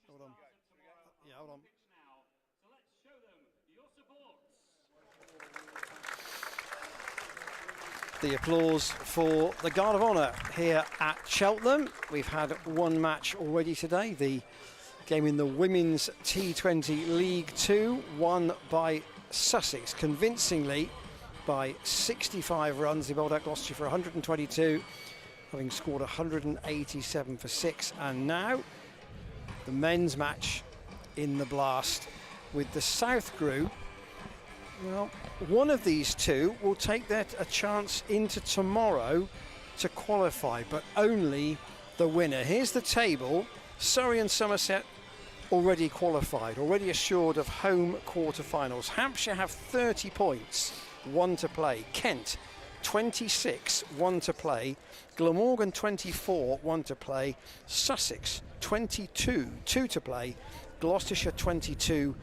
Hold on. Yeah, hold on. So let's show them your support. The applause for the Guard of Honour here at Cheltenham. We've had one match already today, the game in the Women's T20 League 2, won by Sussex convincingly by 65 runs. They bowled out Gloucestershire for 122, having scored 187 for 6. And now the men's match in the Blast with the South group. Well, one of these two will take a chance into tomorrow to qualify, but only the winner. Here's the table. Surrey and Somerset already qualified, already assured of home quarter-finals. Hampshire have 30 points, 1 to play. Kent 26, 1 to play. Glamorgan 24, 1 to play. Sussex 22, 2 to play. Gloucestershire 22,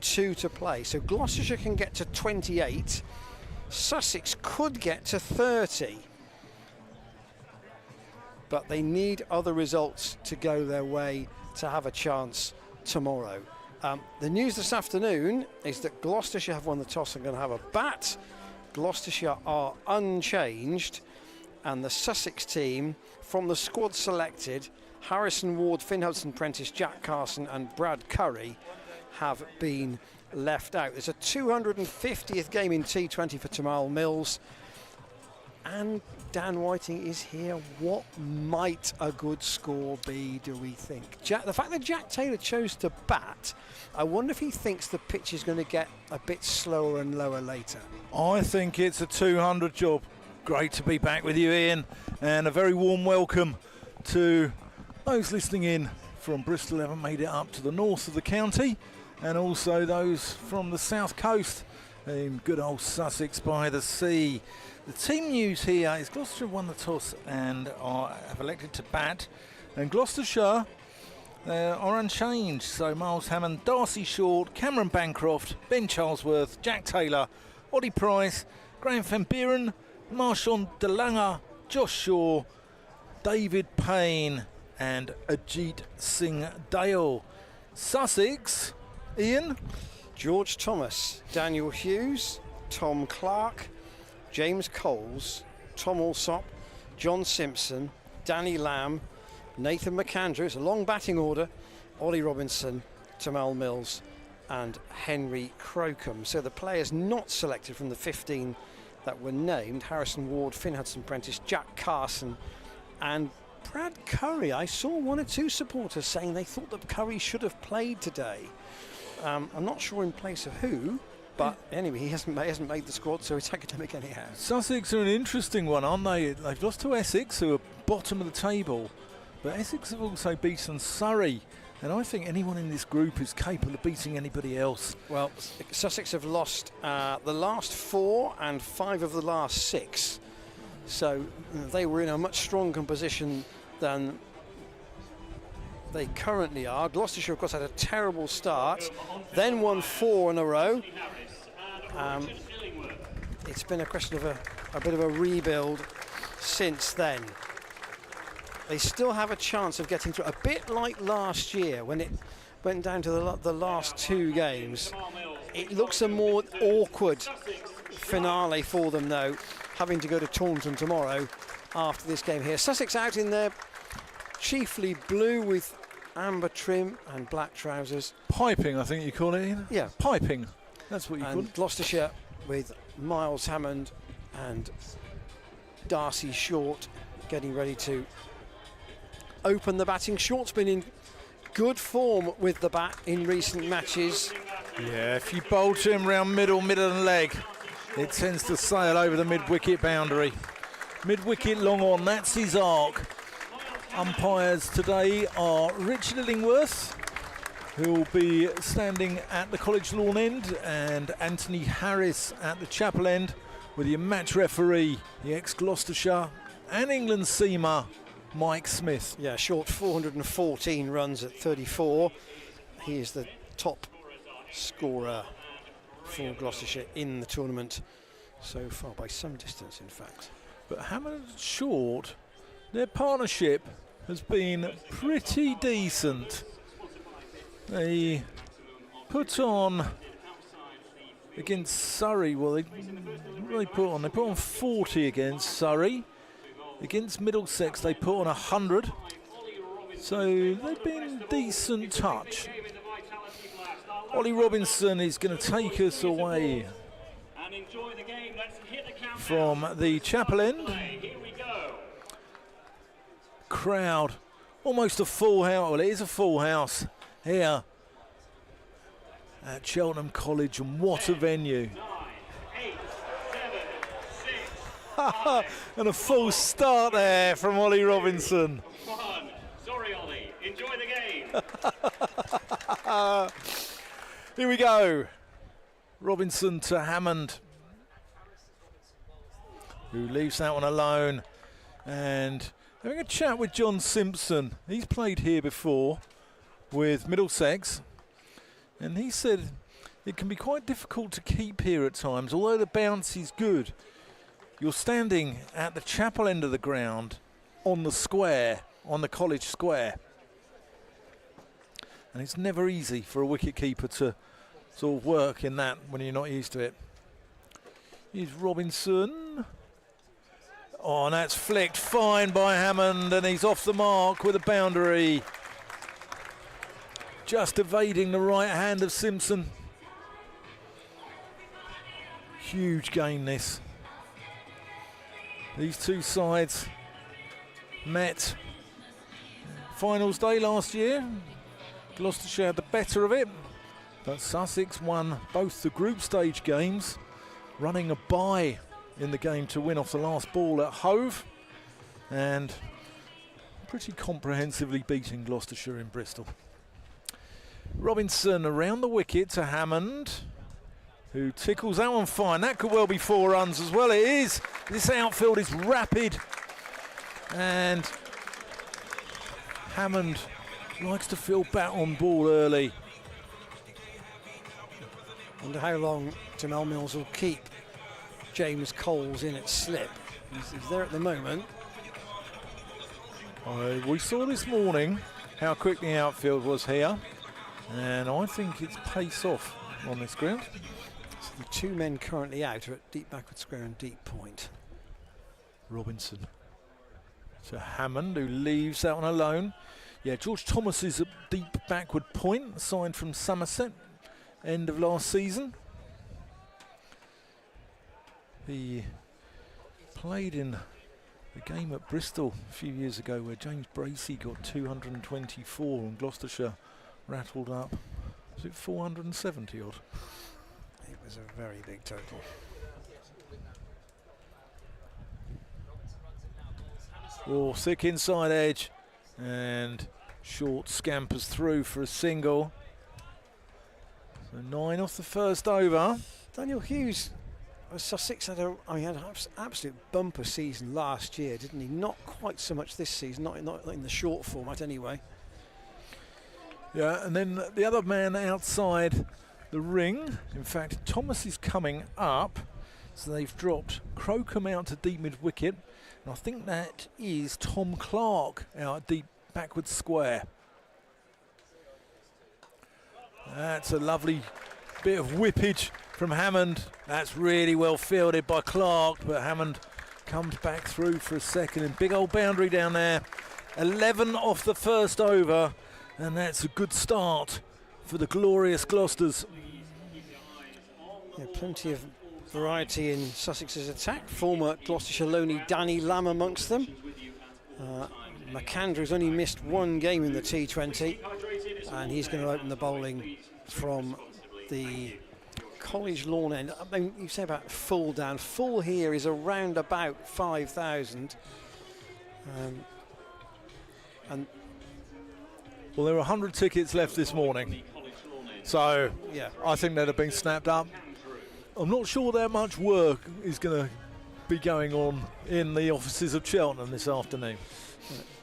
2 to play. So Gloucestershire can get to 28. Sussex could get to 30. But they need other results to go their way to have a chance tomorrow. The news this afternoon is that Gloucestershire have won the toss and going to have a bat. Gloucestershire are unchanged, and the Sussex team, from the squad selected, Harrison Ward, Finn Hudson-Prentice, Jack Carson and Brad Curry have been left out. There's a 250th game in T20 for Tamal Mills, and Dan Whiting is here. What might a good score be, do we think? The fact that Jack Taylor chose to bat, I wonder if he thinks the pitch is going to get a bit slower and lower later. I think it's a 200 job. Great to be back with you, Ian, and a very warm welcome to those listening in from Bristol, haven't made it up to the north of the county, and also those from the south coast in good old Sussex by the sea. The team news here is Gloucestershire won the toss and have elected to bat, and Gloucestershire are unchanged. So Miles Hammond, Darcy Short, Cameron Bancroft, Ben Charlesworth, Jack Taylor, Oddie Price, Graham Van Buren, Marshawn DeLanger, Josh Shaw, David Payne and Ajit Singh Dale. Sussex, Ian? George Thomas, Daniel Hughes, Tom Clark, James Coles, Tom Alsop, John Simpson, Danny Lamb, Nathan McAndrew. It's a long batting order. Ollie Robinson, Tamal Mills and Henry Crocombe. So the players not selected from the 15 that were named: Harrison Ward, Finn Hudson-Prentice, Jack Carson and Brad Curry. I saw one or two supporters saying they thought that Curry should have played today. I'm not sure in place of who, but anyway, he hasn't made the squad, so it's academic anyhow. Sussex are an interesting one, aren't they? They've lost to Essex, who are bottom of the table, but Essex have also beaten Surrey, and I think anyone in this group is capable of beating anybody else. Well, Sussex have lost the last 4 and 5 of the last 6, so they were in a much stronger position than they currently are. Gloucestershire, of course, had a terrible start, then won 4 in a row. It's been a question of a bit of a rebuild since then. They still have a chance of getting through, a bit like last year when it went down to the last 2 games. It looks a more awkward finale for them, though, having to go to Taunton tomorrow after this game here. Sussex out in their chiefly blue with amber trim and black trousers. Piping, I think you call it, Ian? Yeah. Piping, that's what you call it. Gloucestershire with Miles Hammond and Darcy Short getting ready to open the batting. Short's been in good form with the bat in recent matches. Yeah, if you bowl to him round middle and leg, it tends to sail over the mid-wicket boundary. Mid-wicket long on, that's his arc. Umpires today are Richard Illingworth, who will be standing at the College lawn end, and Anthony Harris at the chapel end, with your match referee, the ex-Gloucestershire and England seamer, Mike Smith. Yeah, short 414 runs at 34. He is the top scorer for Gloucestershire in the tournament so far, by some distance, in fact. But Hammond Short, their partnership has been pretty decent. They put on against Surrey. Well, they put on 40 against Surrey. Against Middlesex, they put on 100. So they've been decent touch. Ollie Robinson is going to take us away from the chapel end. Crowd, almost a full house. Well, it is a full house here at Cheltenham College, and what a venue. 9, 8, 7, 6, And a full start there from Ollie Robinson. 1. Sorry, Ollie. Enjoy the game. Here we go. Robinson to Hammond, who leaves that one alone. And having a chat with John Simpson. He's played here before with Middlesex, and he said it can be quite difficult to keep here at times. Although the bounce is good, you're standing at the chapel end of the ground on the square, on the college square, and it's never easy for a wicket keeper to sort of work in that when you're not used to it. Here's Robinson. Oh, and that's flicked fine by Hammond, and he's off the mark with a boundary. Just evading the right hand of Simpson. Huge game this. These two sides met finals day last year. Gloucestershire had the better of it, but Sussex won both the group stage games, running a bye in the game to win off the last ball at Hove, and pretty comprehensively beating Gloucestershire in Bristol. Robinson around the wicket to Hammond, who tickles that one fine. That could well be 4 runs as well. It is. This outfield is rapid, and Hammond likes to feel bat on ball early. Wonder how long Jamal Mills will keep James Coles in at slip. He's there at the moment. We saw this morning how quick the outfield was here, and I think it's pace off on this ground. So the 2 men currently out are at deep backward square and deep point. Robinson to Hammond, who leaves that one alone. Yeah, George Thomas is at deep backward point, signed from Somerset, end of last season. He played in the game at Bristol a few years ago where James Bracey got 224 and Gloucestershire rattled up, was it 470 odd? It was a very big total. Oh, thick inside edge, and Short scampers through for a single. So 9 off the first over. Daniel Hughes, Sussex had an absolute bumper season last year, didn't he? Not quite so much this season, not in the short format anyway. Yeah, and then the other man outside the ring, in fact, Thomas is coming up, so they've dropped Crocombe out to deep mid wicket, and I think that is Tom Clark out deep backward square. That's a lovely bit of whippage from Hammond. That's really well fielded by Clark, but Hammond comes back through for a second, and big old boundary down there. 11 off the first over, and that's a good start for the glorious Gloucesters. Yeah, plenty of variety in Sussex's attack. Former Gloucestershire loanee Danny Lamb amongst them. McAndrew's only missed 1 game in the T20, and he's going to open the bowling from the College lawn end. I mean, you say about full down. Full here is around about 5,000. And well, there were 100 tickets left this morning, so yeah, I think they'd have been snapped up. I'm not sure that much work is going to be going on in the offices of Cheltenham this afternoon.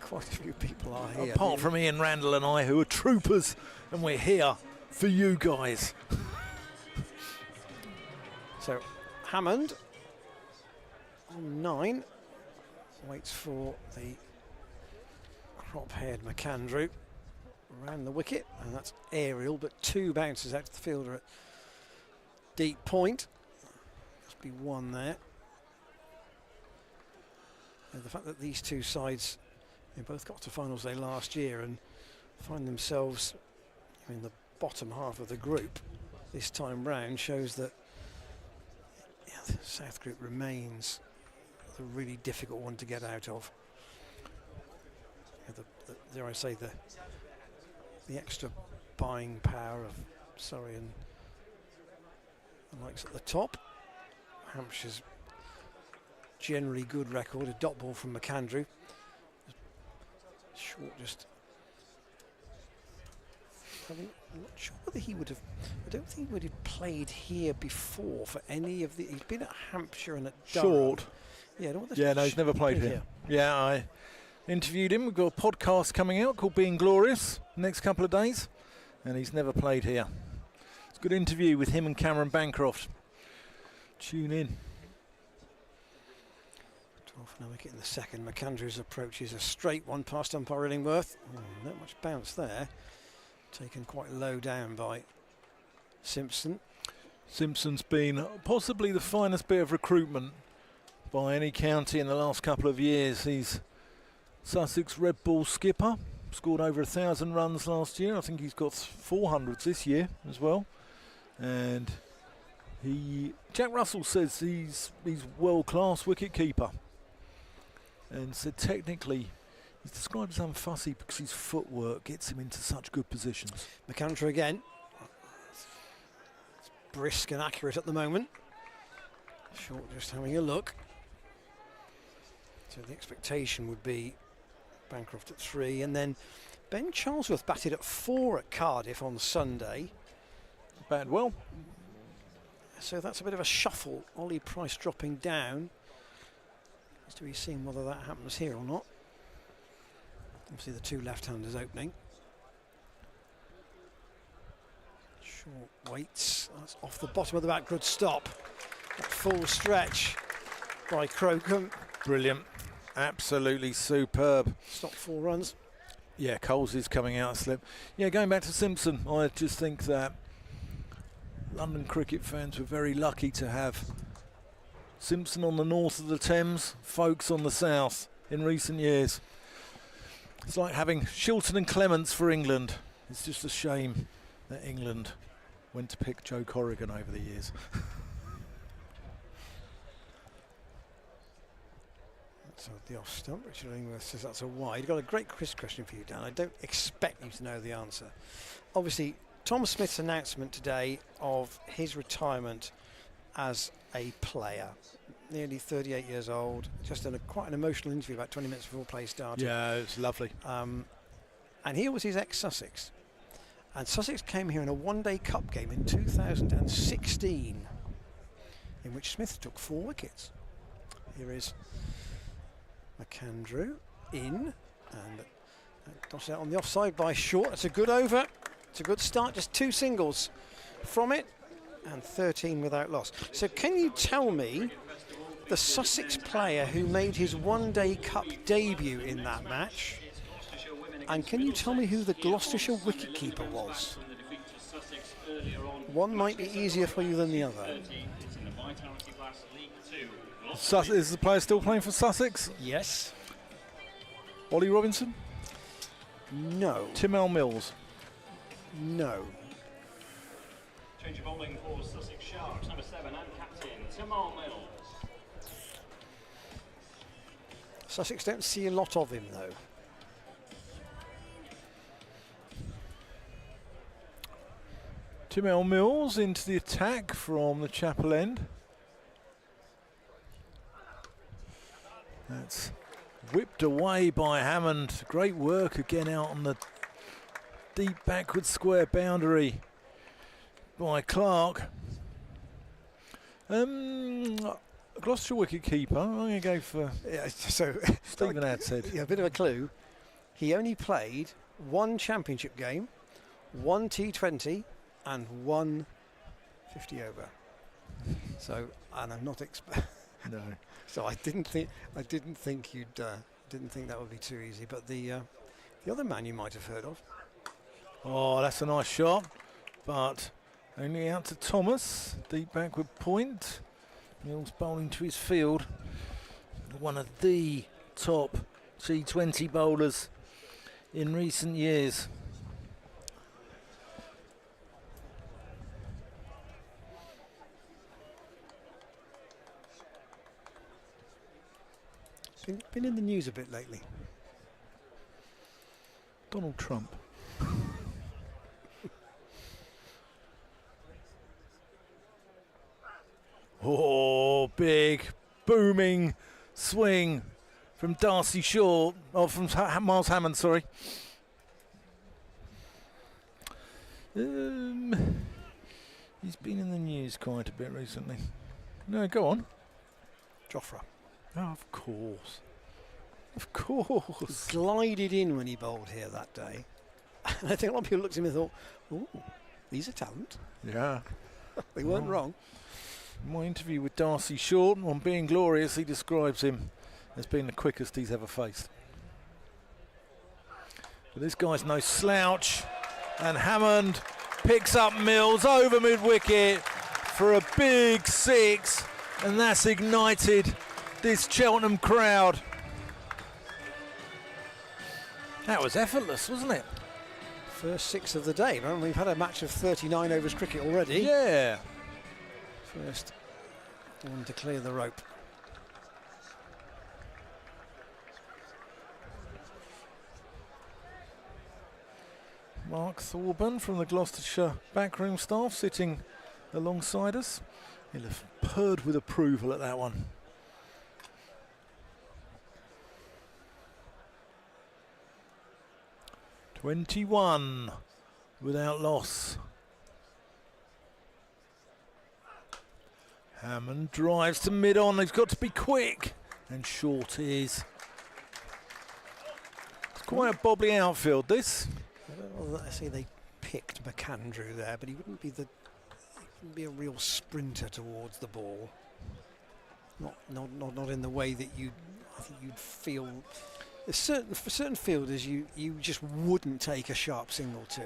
Quite a few people are here. Apart from Ian Randall and I, who are troopers, and we're here for you guys. So Hammond on 9 waits for the crop-haired McAndrew around the wicket, and that's aerial, but 2 bounces out to the fielder at deep point. Must be 1 there. And the fact that these 2 sides, they both got to finals day last year and find themselves in the bottom half of the group this time round, shows that the South group remains a really difficult one to get out of. Dare I say, the extra buying power of Surrey and the likes at the top. Hampshire's generally good record, a dot ball from McAndrew. Short just... I'm not sure whether he would have... I don't think he would have played here before for any of the... He's been at Hampshire and at Durham. Short. Yeah, no, he's never played here. Yeah, I interviewed him. We've got a podcast coming out called Being Glorious next couple of days, and he's never played here. It's a good interview with him and Cameron Bancroft. Tune in. 12 for no wicket in the second. McAndrew's approach is a straight one past umpire Illingworth. Not much bounce there. Taken quite low down by Simpson. Simpson's been possibly the finest bit of recruitment by any county in the last couple of years. He's Sussex Red Bull skipper, scored over 1,000 runs last year. I think he's got 400s this year as well. And Jack Russell says he's world-class wicket keeper, and said technically he's described as unfussy because his footwork gets him into such good positions. McAndrew again. It's brisk and accurate at the moment. Short just having a look. So the expectation would be Bancroft at 3, and then Ben Charlesworth batted at 4 at Cardiff on Sunday. Batted well. So that's a bit of a shuffle. Ollie Price dropping down. Is to be seen whether that happens here or not. Obviously the 2 left-handers opening. Short waits. That's off the bottom of the bat. Good stop. That full stretch by Crocombe. Brilliant. Absolutely superb. Stop 4 runs. Yeah, Coles is coming out slip. Yeah, going back to Simpson, I just think that London cricket fans were very lucky to have Simpson on the north of the Thames, Folkes on the south in recent years. It's like having Shilton and Clements for England. It's just a shame that England went to pick Joe Corrigan over the years. So the off stump, Richard Illingworth says that's a wide. Got a great quiz question for you, Dan. I don't expect you to know the answer. Obviously, Tom Smith's announcement today of his retirement as a player, nearly 38 years old, just done quite an emotional interview about 20 minutes before play started. Yeah, it's lovely. And here was his ex-Sussex. And Sussex came here in a one-day cup game in 2016, in which Smith took 4 wickets. Here is McAndrew in, and tossed out on the offside by Short. It's a good over. It's a good start. Just 2 singles from it, and 13 without loss. So can you tell me the Sussex player who made his one-day cup debut in that match? And can you tell me who the Gloucestershire wicketkeeper was? One might be easier for you than the other. Is the player still playing for Sussex? Yes. Ollie Robinson? No. Tim L. Mills? No. Change of bowling for Sussex Sharks, number 7 and captain, Jamal Mills. Sussex don't see a lot of him though. Tim L. Mills into the attack from the Chapel End. That's whipped away by Hammond. Great work again out on the deep backward square boundary by Clark. Gloucestershire wicket keeper. I'm going to go for Yeah, so Stephen Adshead. Yeah, a bit of a clue. he only played one championship game, one T20, and one 50 over. So, and I'm not No. So I didn't think you'd didn't think that would be too easy. But the other man you might have heard of. Oh, that's a nice shot, but only out to Thomas. Deep backward point. Mills bowling to his field. One of the top T20 bowlers in recent years. Been in the news a bit lately. Donald Trump. Oh, big, booming swing from Darcy Shaw, from Miles Hammond, sorry. He's been in the news quite a bit recently. No, go on. Jofra. Oh, of course. Of course. Glided in when he bowled here that day. And I think a lot of people looked at him and thought, ooh, he's a talent. Yeah. They weren't wrong. In my interview with Darcy Shaw on Being Glorious, he describes him as being the quickest he's ever faced. But this guy's no slouch. And Hammond picks up Mills over mid-wicket for a big six. And that's ignited this Cheltenham crowd. That was effortless, wasn't it? First six of the day. Man. We've had a match of 39 overs cricket already. Yeah. First one to clear the rope. Mark Thorburn from the Gloucestershire backroom staff sitting alongside us. He'll have purred with approval at that one. "21 without loss. Hammond drives to mid-on. He's got to be quick. And short is. It's quite a bobbly outfield, this. Well, I say they picked McAndrew there, but he wouldn't be a real sprinter towards the ball. Not in the way that I think you'd feel. For certain fielders, you just wouldn't take a sharp single to.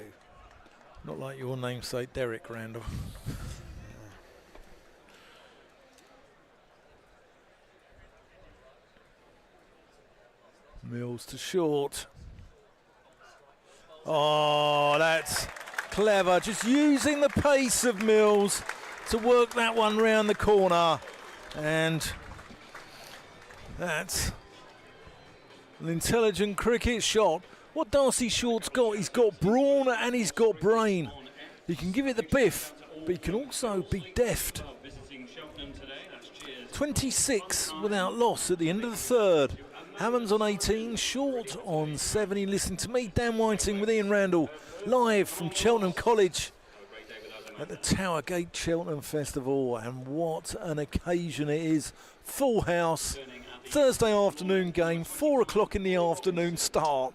Not like your namesake, Derek Randall. Mills to short. Oh, that's clever. Just using the pace of Mills to work that one round the corner. And that's an intelligent cricket shot. What Darcy Shaw's got, he's got brawn and he's got brain. He can give it the biff, but he can also be deft. 26 without loss at the end of the third. Hammond's on 18, Short on 7. You listen to me, Dan Whiting with Ian Randall, live from Cheltenham College at the Towergate Cheltenham Festival. And what an occasion it is. Full house, Thursday afternoon game, 4 o'clock in the afternoon start.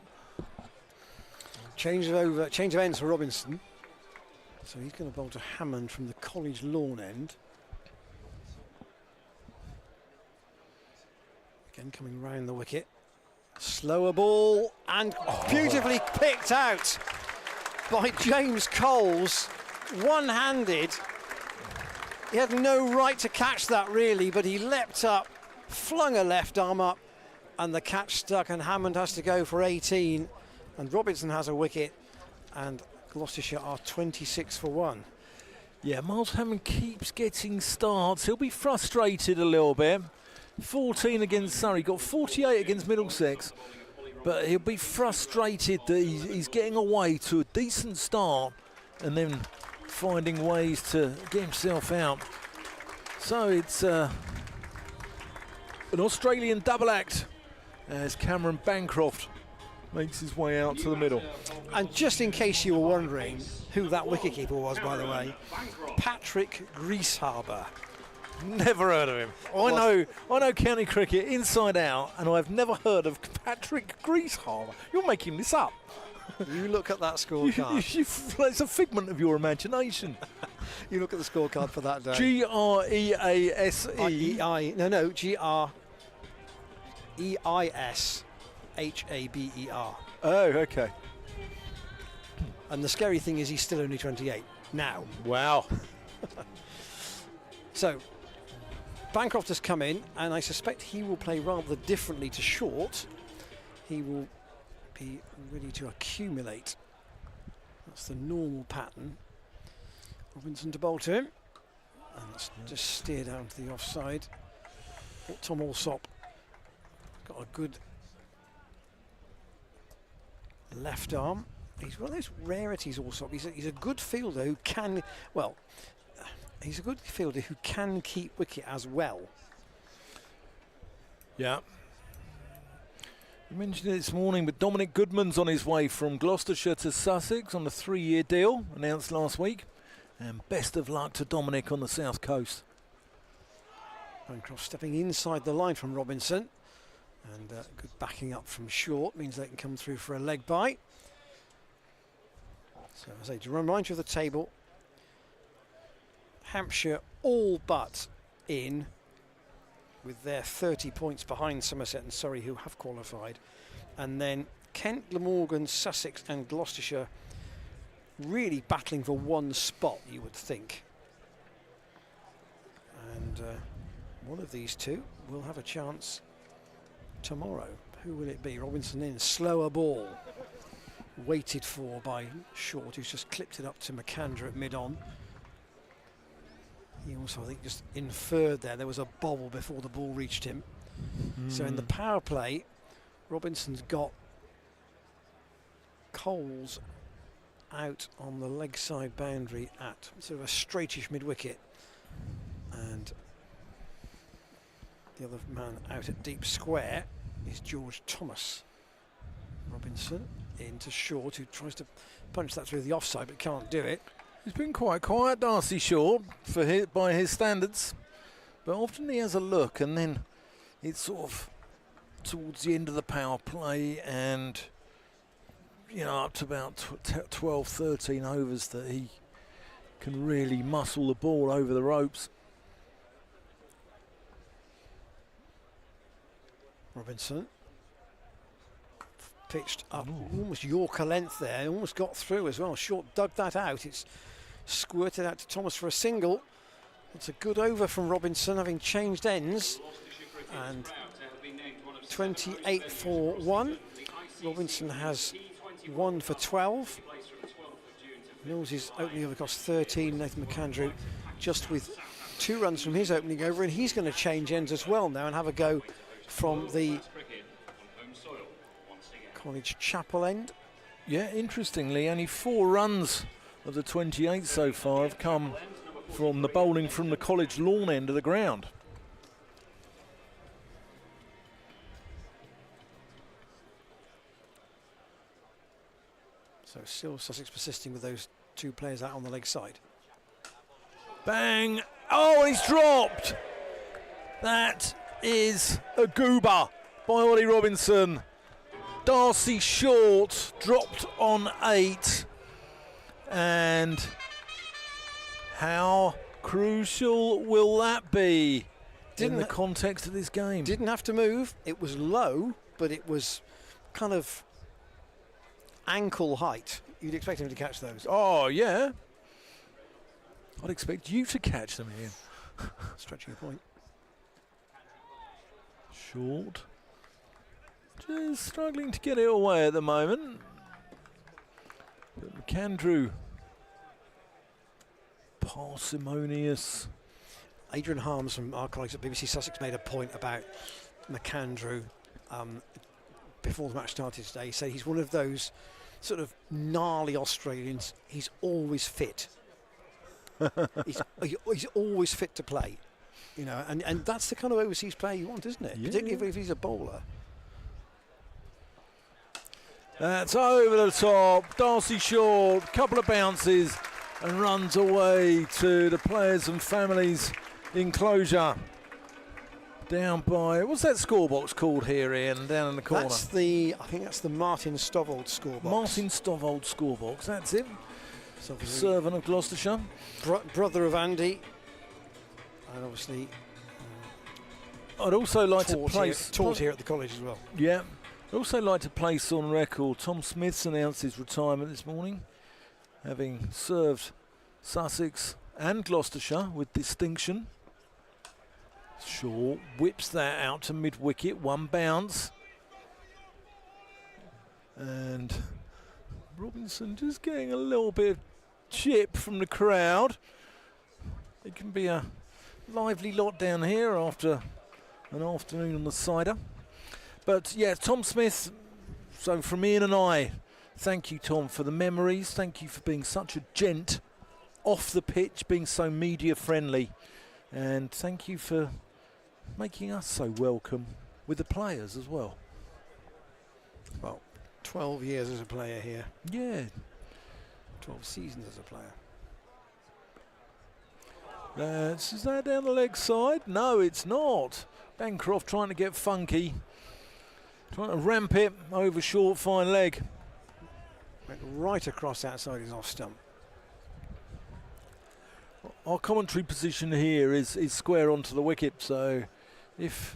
Change of ends for Robinson. So he's going to bowl to Hammond from the College lawn end. Again coming round the wicket. Slower ball and beautifully picked out by James Coles. One-handed. He had no right to catch that really, but he leapt up, flung a left arm up, and the catch stuck, and Hammond has to go for 18. And Robinson has a wicket, and Gloucestershire are 26 for 1. Yeah, Miles Hammond keeps getting starts. He'll be frustrated a little bit. 14 against Surrey, got 48 against Middlesex, but he'll be frustrated that he's getting away to a decent start and then finding ways to get himself out. So it's an Australian double act as Cameron Bancroft makes his way out to the middle. And just in case you were wondering who that wicketkeeper was, by the way, Patrick Grieshaber. Never heard of him. I know county cricket inside out, and I've never heard of Patrick Greasehammer. You're making this up. You look at that scorecard. It's a figment of your imagination. You look at the scorecard for that day. Grease. No, Greishaber. Oh, okay. And the scary thing is he's still only 28 now. Wow. So, Bancroft has come in, and I suspect he will play rather differently to Short. He will be ready to accumulate. That's the normal pattern. Robinson to bowl to him. And that's just steered down to the offside. Tom Alsop got a good left arm. He's one of those rarities, Alsop. He's a good fielder who can, well, he's a good fielder who can keep wicket as well. Yeah. You mentioned it this morning, but Dominic Goodman's on his way from Gloucestershire to Sussex on a 3-year deal, announced last week. And best of luck to Dominic on the south coast. Bancroft stepping inside the line from Robinson. And good backing up from Short means they can come through for a leg bite. So as I say, to remind you of the table, Hampshire all but in with their 30 points behind Somerset and Surrey, who have qualified. And then Kent, Glamorgan, Sussex and Gloucestershire really battling for one spot, you would think. And one of these two will have a chance tomorrow. Who will it be? Robinson in, slower ball. Waited for by Short, who's just clipped it up to McAndrew at mid-on. He also, I think, just inferred there was a bobble before the ball reached him. So in the power play, Robinson's got Coles out on the leg side boundary at sort of a straightish mid-wicket, and the other man out at deep square is George Thomas. Robinson into Short, who tries to punch that through the offside but can't do it. He's been quite quiet, Darcy Short, by his standards, but often he has a look, and then it's sort of towards the end of the power play, and up to about 12, 13 overs that he can really muscle the ball over the ropes. Robinson pitched up almost Yorker length there, almost got through as well. Short dug that out. It's squirted out to Thomas for a single. It's a good over from Robinson, having changed ends. And 28 for 1. Robinson has 1 for 12. Mills' opening over cost 13. Nathan McAndrew just with 2 runs from his opening over, and he's going to change ends as well now and have a go from the College Chapel end. Yeah, interestingly, only 4 runs of the 28 so far have come from the bowling from the College lawn end of the ground. So still Sussex persisting with those 2 players out on the leg side. Bang! Oh, he's dropped! That is a goober by Ollie Robinson. Darcy Short dropped on 8. And how crucial will that be in the context of this game? Didn't have to move. It was low, but it was kind of ankle height. You'd expect him to catch those. Oh, yeah. I'd expect you to catch them, Ian. Stretching a point. Short. Just struggling to get it away at the moment. But McAndrew, parsimonious. Adrian Harms from our colleagues at BBC Sussex made a point about McAndrew before the match started today. He said he's one of those sort of gnarly Australians. He's always fit. he's always fit to play, and that's the kind of overseas player you want, isn't it? Yeah. Particularly if he's a bowler. That's over the top. Darcy Short, couple of bounces and runs away to the players and families enclosure. Down by, what's that scorebox called here, Ian, down in the corner? That's I think that's the Martin Stovold scorebox. Martin Stovold scorebox, that's it. So Servant of Gloucestershire. Brother of Andy. And obviously I'd also like to place... Taught here at the college as well. Yeah. I'd also like to place on record, Tom Smith's announced his retirement this morning, having served Sussex and Gloucestershire with distinction. Shaw whips that out to mid-wicket, one bounce. And Robinson just getting a little bit of chip from the crowd. It can be a lively lot down here after an afternoon on the cider. But yeah, Tom Smith, so from Ian and I, thank you, Tom, for the memories. Thank you for being such a gent off the pitch, being so media friendly. And thank you for making us so welcome with the players as well. Well, 12 years as a player here. Yeah. 12 seasons as a player. Is that down the leg side? No, it's not. Bancroft trying to get funky. Trying to ramp it over short, fine leg. Went right across outside his off stump. Our commentary position here is square onto the wicket, so if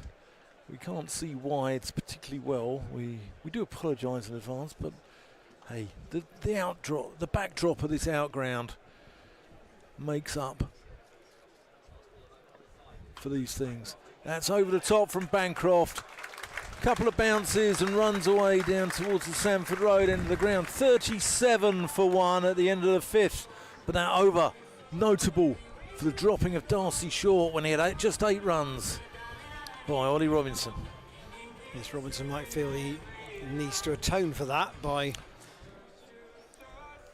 we can't see wides particularly well, we do apologise in advance, but hey, the outdrop, the backdrop of this outground makes up for these things. That's over the top from Bancroft. Couple of bounces and runs away down towards the Sanford Road end of the ground. 37 for one at the end of the fifth, but that over notable for the dropping of Darcy Short when he had just 8 runs by Ollie Robinson. Yes, Robinson might feel he needs to atone for that by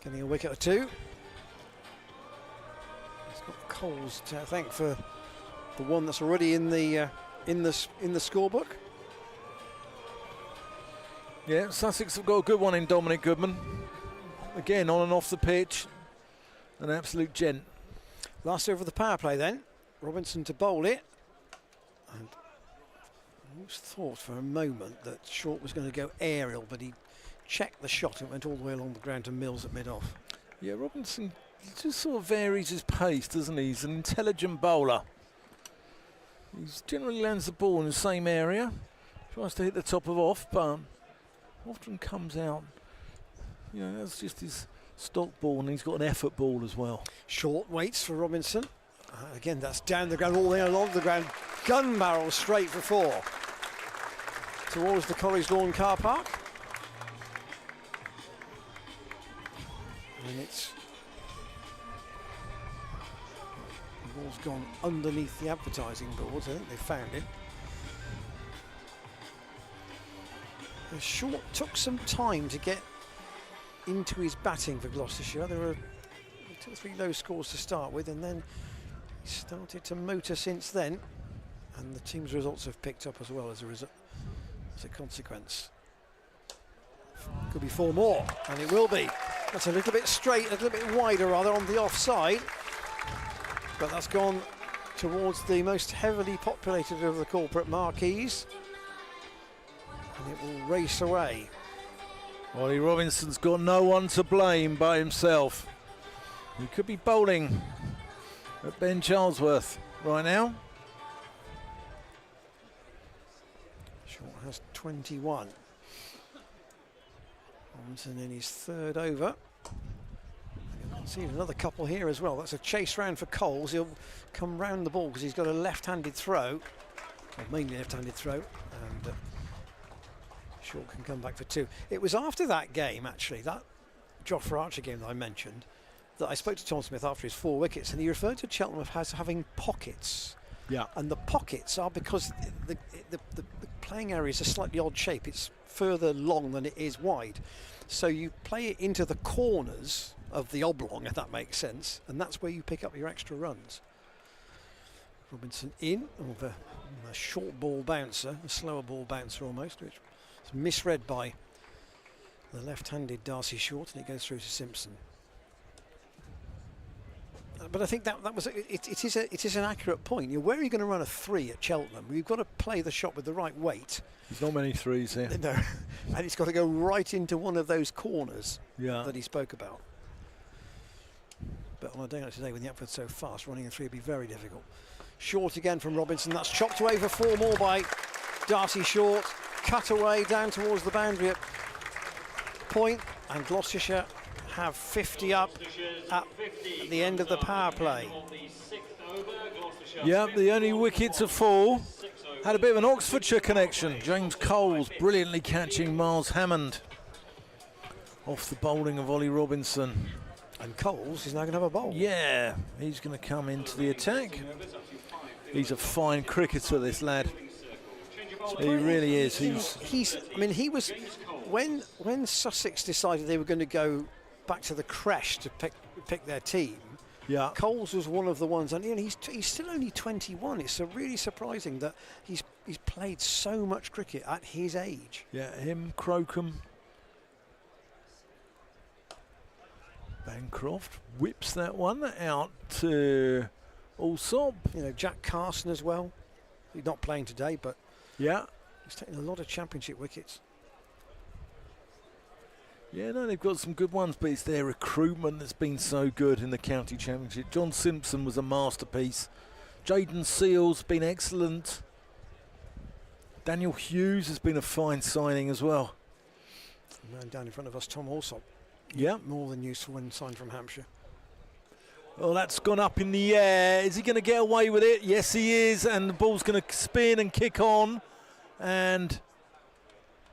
getting a wicket or two. He's got Coles to thank for the one that's already in the scorebook. Yeah, Sussex have got a good one in Dominic Goodman. Again, on and off the pitch, an absolute gent. Last over the power play then. Robinson to bowl it. And I almost thought for a moment that Short was going to go aerial, but he checked the shot and went all the way along the ground to Mills at mid-off. Yeah, Robinson just sort of varies his pace, doesn't he? He's an intelligent bowler. He generally lands the ball in the same area. Tries to hit the top of off, but often comes out. You know, that's just his stock ball, and he's got an effort ball as well. Short waits for Robinson. Again, that's down the ground, all the way along the ground. Gun barrel straight for 4. Towards the College Lawn car park. And it's... the ball's gone underneath the advertising boards. I think they found it. Short took some time to get into his batting for Gloucestershire. There were 2 or 3 low scores to start with, and then he started to motor since then, and the team's results have picked up as well as a consequence. Could be 4 more, and it will be. That's a little bit straight, a little bit wider rather on the offside, but that's gone towards the most heavily populated of the corporate marquees. And it will race away. Ollie Robinson's got no one to blame but himself. He could be bowling at Ben Charlesworth right now. Short has 21. Robinson in his 3rd over. You can see another couple here as well. That's a chase round for Coles. He'll come round the ball because he's got a left-handed throw, or mainly left-handed throw, and Short can come back for 2. It was after that game, actually, that Jofra Archer game that I mentioned, that I spoke to Tom Smith after his 4 wickets, and he referred to Cheltenham as having pockets. Yeah. And the pockets are because the playing area is a slightly odd shape. It's further long than it is wide. So you play it into the corners of the oblong, if that makes sense, and that's where you pick up your extra runs. Robinson in with a short ball bouncer, a slower ball bouncer almost, which is misread by the left-handed Darcy Short, and it goes through to Simpson. But I think that was it is an accurate point. Where are you going to run a 3 at Cheltenham? You've got to play the shot with the right weight. There's not many 3s here. No, and it's got to go right into one of those corners that he spoke about. But on a day like today, when the upward's so fast, running a 3 would be very difficult. Short again from Robinson. That's chopped away for 4 more by Darcy Short. Cut away down towards the boundary at point, and Gloucestershire have 50 up at the end of the power play. Yeah, the only wicket to fall had a bit of an Oxfordshire connection. James Coles brilliantly catching Miles Hammond off the bowling of Ollie Robinson. And Coles is now going to have a bowl. Yeah, he's going to come into the attack. He's a fine cricketer, this lad. He really is. I mean, he was when Sussex decided they were going to go back to the creche to pick their team. Yeah, Coles was one of the ones, and he's still only 21. It's really surprising that he's played so much cricket at his age. Yeah, him, Crocombe. Bancroft whips that one out to Alsop. Jack Carson as well. He's not playing today, but yeah, he's taking a lot of championship wickets. Yeah, no, they've got some good ones, but it's their recruitment that's been so good in the county championship. John Simpson was a masterpiece. Jaden Seals been excellent. Daniel Hughes has been a fine signing as well. The man down in front of us, Tom Alsop. Yeah, more than useful when signed from Hampshire. Well, that's gone up in the air. Is he going to get away with it? Yes, he is. And the ball's going to spin and kick on. And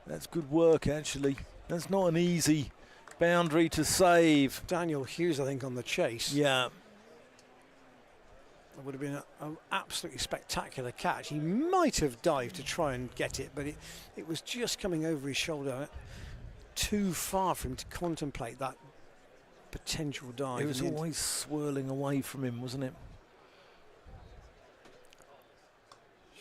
that's good work, actually. That's not an easy boundary to save. Daniel Hughes, I think, on the chase. Yeah. That would have been an absolutely spectacular catch. He might have dived to try and get it, but it was just coming over his shoulder. Too far for him to contemplate that potential dive. It was always swirling away from him, wasn't it?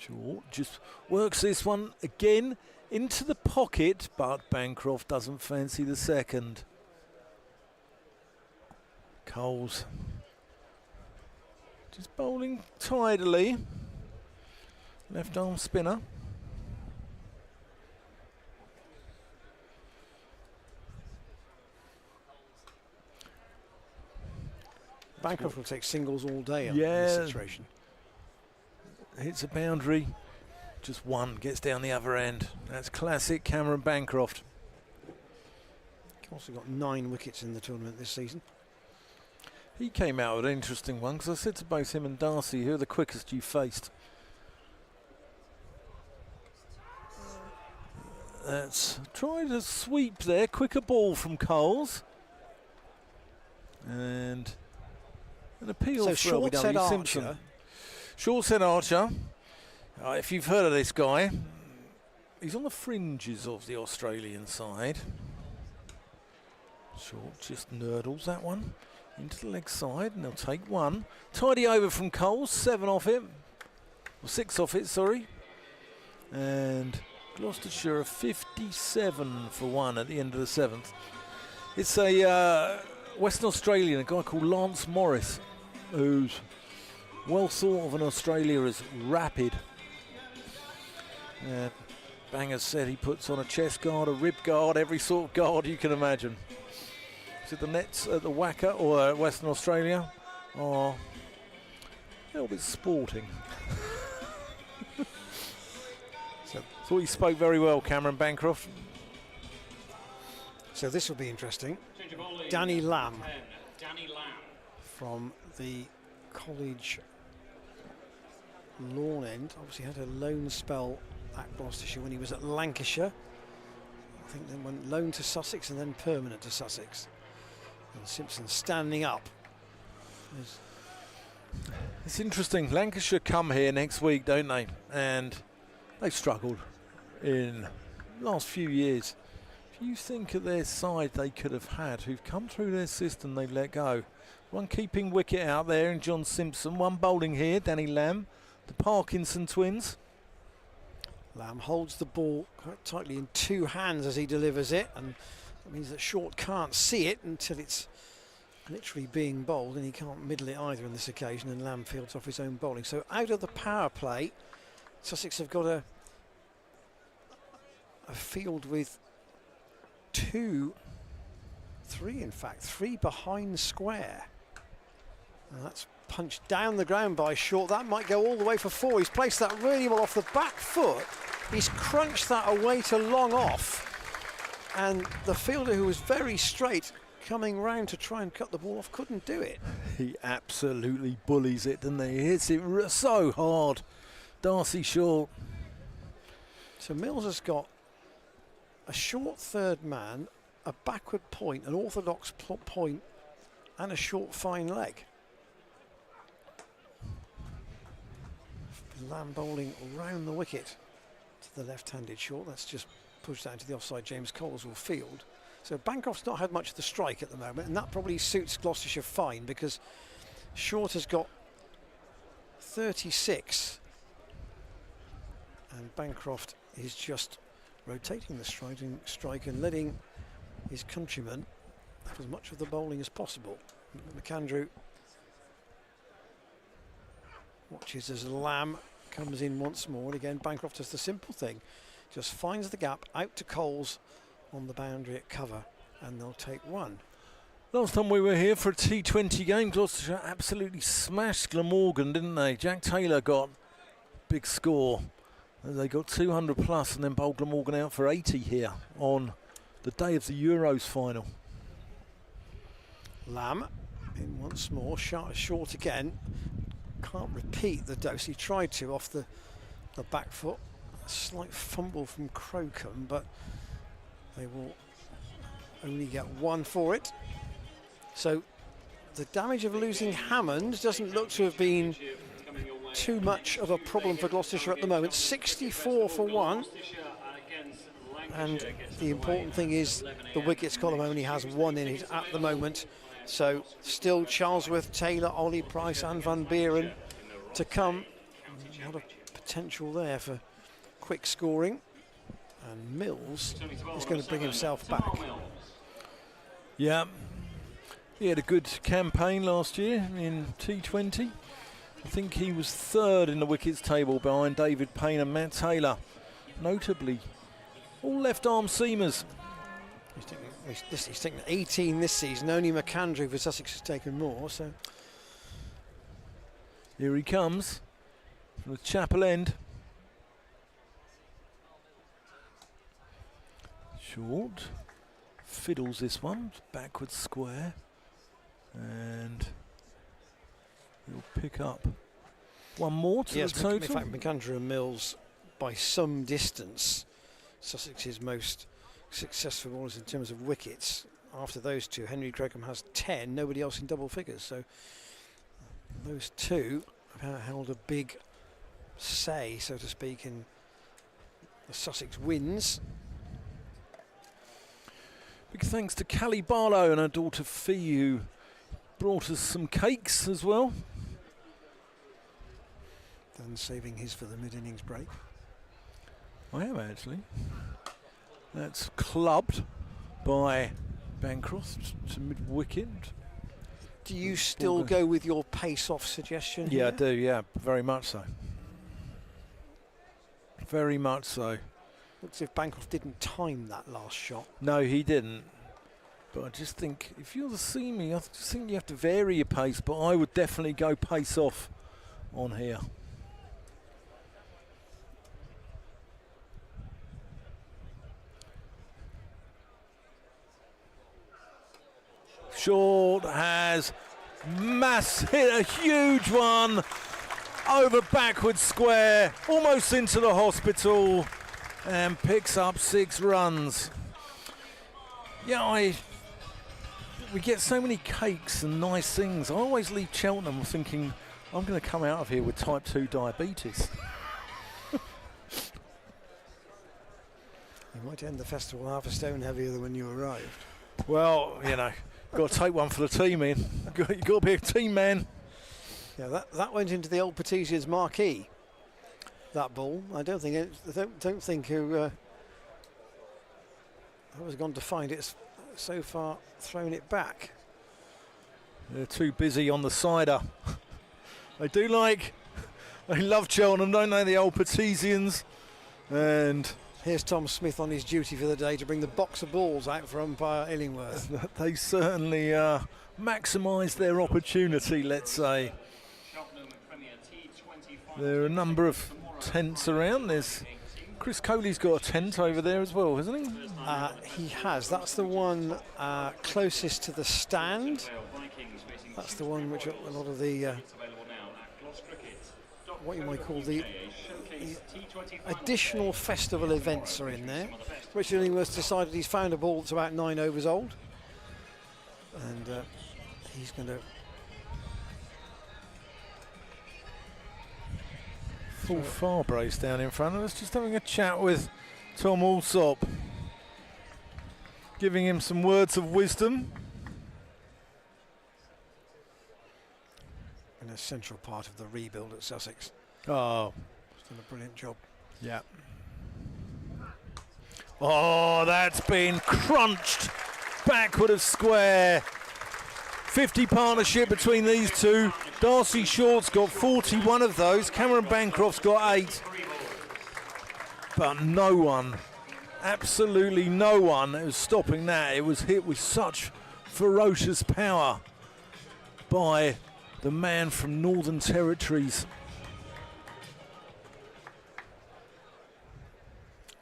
Short just works this one again into the pocket, but Bancroft doesn't fancy the second. Coles just bowling tidily. Left arm spinner. Bancroft will take singles all day in yeah. this situation. Hits a boundary, just one gets down the other end. That's classic Cameron Bancroft. Also got 9 wickets in the tournament this season. He came out with an interesting one, because I said to both him and Darcy, who are the quickest you faced? That's tried a sweep there, quicker ball from Coles. And an appeal so for Short said Simpson. Archer. Short said Archer. If you've heard of this guy, he's on the fringes of the Australian side. Short just nurdles that one into the leg side, and they'll take one. Tidy over from Coles, 7 off it. Or 6 off it, sorry. And Gloucestershire are 57 for 1 at the end of the 7th. It's a Western Australian, a guy called Lance Morris, who's well thought of in Australia as rapid. Banger said he puts on a chest guard, a rib guard, every sort of guard you can imagine. So the nets at the Wacker or Western Australia are a little bit sporting. Thought he spoke very well, Cameron Bancroft. So this will be interesting. Danny Lamb from the college lawn end. Obviously had a loan spell at Gloucestershire when he was at Lancashire. I think then went loan to Sussex and then permanent to Sussex. And Simpson standing up. It's interesting. Lancashire come here next week, don't they? And they've struggled in the last few years. If you think of their side they could have had, who've come through their system, they've let go. One keeping wicket out there in John Simpson, one bowling here, Danny Lamb, the Parkinson twins. Lamb holds the ball quite tightly in 2 hands as he delivers it, and that means that Short can't see it until it's literally being bowled, and he can't middle it either on this occasion, and Lamb fields off his own bowling. So out of the power play, Sussex have got a field with three behind square. And that's punched down the ground by Short. That might go all the way for 4. He's placed that really well off the back foot. He's crunched that away to long off. And the fielder, who was very straight, coming round to try and cut the ball off, couldn't do it. He absolutely bullies it, doesn't he? He hits it so hard. Darcy Short. So Mills has got a short third man, a backward point, an orthodox point, and a short fine leg. Lamb bowling round the wicket to the left-handed Short. That's just pushed out into the offside James Coleswell field. So Bancroft's not had much of the strike at the moment, and that probably suits Gloucestershire fine, because Short has got 36 and Bancroft is just rotating the strike and letting his countrymen have as much of the bowling as possible. McAndrew watches as Lamb comes in once more, and again Bancroft does the simple thing, just finds the gap out to Coles on the boundary at cover, and they'll take 1. Last time we were here for a T20 game, Gloucestershire absolutely smashed Glamorgan, didn't they? Jack Taylor got big score. They got 200 plus and then bowled Glamorgan out for 80 here on the day of the Euros final. Lamb in once more, Short again. Can't repeat the dose. He tried to off the back foot. A slight fumble from Crocombe, but they will only get 1 for it. So the damage of losing Hammond doesn't look to have been too much of a problem for Gloucestershire at the moment. 64 for 1. And the important thing is the wickets column only has 1 in it at the moment. So still Charlesworth, Taylor, Ollie Price and Van Beeren to come. A lot of potential there for quick scoring. And Mills is going to bring himself back. Yeah, he had a good campaign last year in T20. I think he was 3rd in the wickets table behind David Payne and Matt Taylor. Notably, all left-arm seamers. He's taken 18 this season. Only McAndrew for Sussex has taken more. So here he comes from the Chapel End. Short fiddles this one, backward square, and he'll pick up 1 more to the total. In fact, McAndrew and Mills by some distance Sussex's most successful bowlers in terms of wickets. After those two, Henry Crocombe has 10, nobody else in double figures. So those two have held a big say, so to speak, in the Sussex wins. Big thanks to Callie Barlow and her daughter Fee, who brought us some cakes as well. Dan saving his for the mid-innings break. I am actually. That's clubbed by Bancroft to mid-wicket. Do you still go with your pace-off suggestion? Yeah, here? I do, yeah, very much so. Very much so. Looks as if Bancroft didn't time that last shot. No, he didn't. But I just think, if you're the seamer, I just think you have to vary your pace, but I would definitely go pace off on here. Short has hit a huge one over backward square, almost into the hospital, and picks up 6 runs. Yeah, we get so many cakes and nice things. I always leave Cheltenham thinking I'm going to come out of here with type 2 diabetes. You might end the festival half a stone heavier than when you arrived. Well, you know, got to take one for the team, Ian. You've got to be a team man. Yeah, that went into the old Petesians marquee. That ball. I don't think who was gone to find it so far thrown it back. They're too busy on the cider. They love Cheltenham, don't they, the old Patesians? And here's Tom Smith on his duty for the day to bring the box of balls out for umpire Illingworth. They certainly maximised their opportunity, let's say. There are a number of tents around. There's Chris Coley's got a tent over there as well, hasn't he? He has. That's the one closest to the stand. That's the one which a lot of the what you might call the additional festival events are in there. Richard Illingworth decided he's found a ball that's about 9 overs old, and he's going to full far brace down in front of us. Just having a chat with Tom Alsop, giving him some words of wisdom. An essential part of the rebuild at Sussex. Oh, he's done a brilliant job. Yeah. Oh, that's been crunched backward of square. 50 partnership between these two. Darcy Short's got 41 of those. Cameron Bancroft's got 8. But no one, absolutely no one, was stopping that. It was hit with such ferocious power by the man from Northern Territories.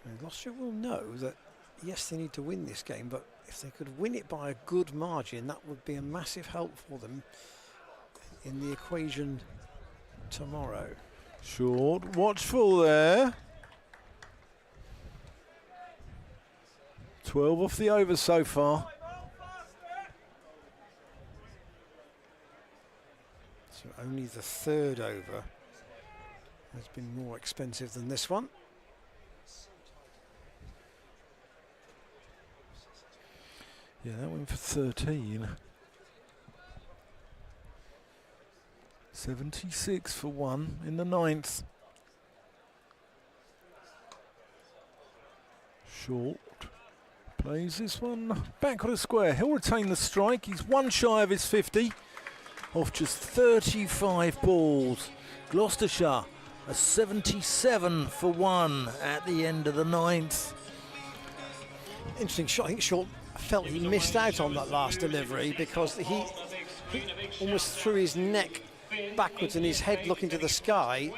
And Gloucestershire will know that, yes, they need to win this game, but if they could win it by a good margin, that would be a massive help for them in the equation tomorrow. Short, watchful there. 12 off the over so far. So only the third over has been more expensive than this one. Yeah, that went for 13. 76 for 1 in the 9th. Short plays this one back on a square. He'll retain the strike. He's 1 shy of his 50 off just 35 balls. Gloucestershire a 77 for 1 at the end of the 9th. Interesting shot. I think Short felt he missed out on that last delivery because he almost threw his neck backwards and his head looking to the sky.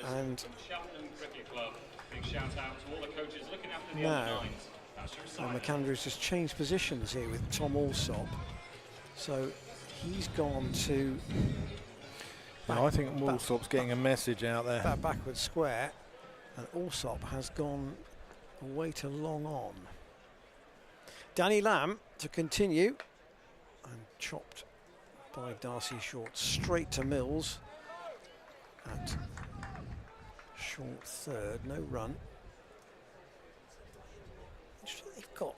And now McAndrews has changed positions here with Tom Alsop. So he's gone to... I think Alsop's getting a message out there. That backward square, and Alsop has gone away to long on. Danny Lamb to continue, and chopped by Darcy Short straight to Mills at short third, no run. They've got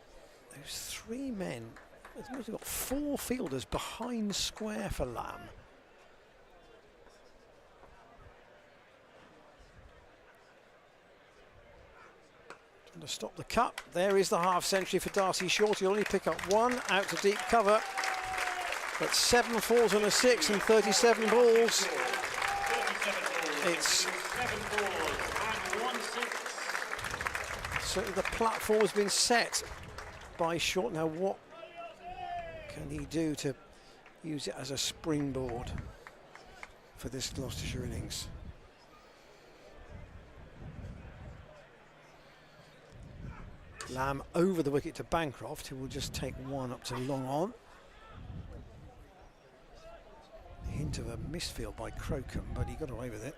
those 3 men, they've got 4 fielders behind square for Lamb. To stop the cut. There is the half century for Darcy Short. He'll only pick up 1 out to deep cover. But 7 fours and a 6 and 37 balls. It's certainly the platform has been set by Short. Now what can he do to use it as a springboard for this Gloucestershire innings? Lamb over the wicket to Bancroft, who will just take 1 up to long on. A hint of a misfield by Crocombe, but he got away with it.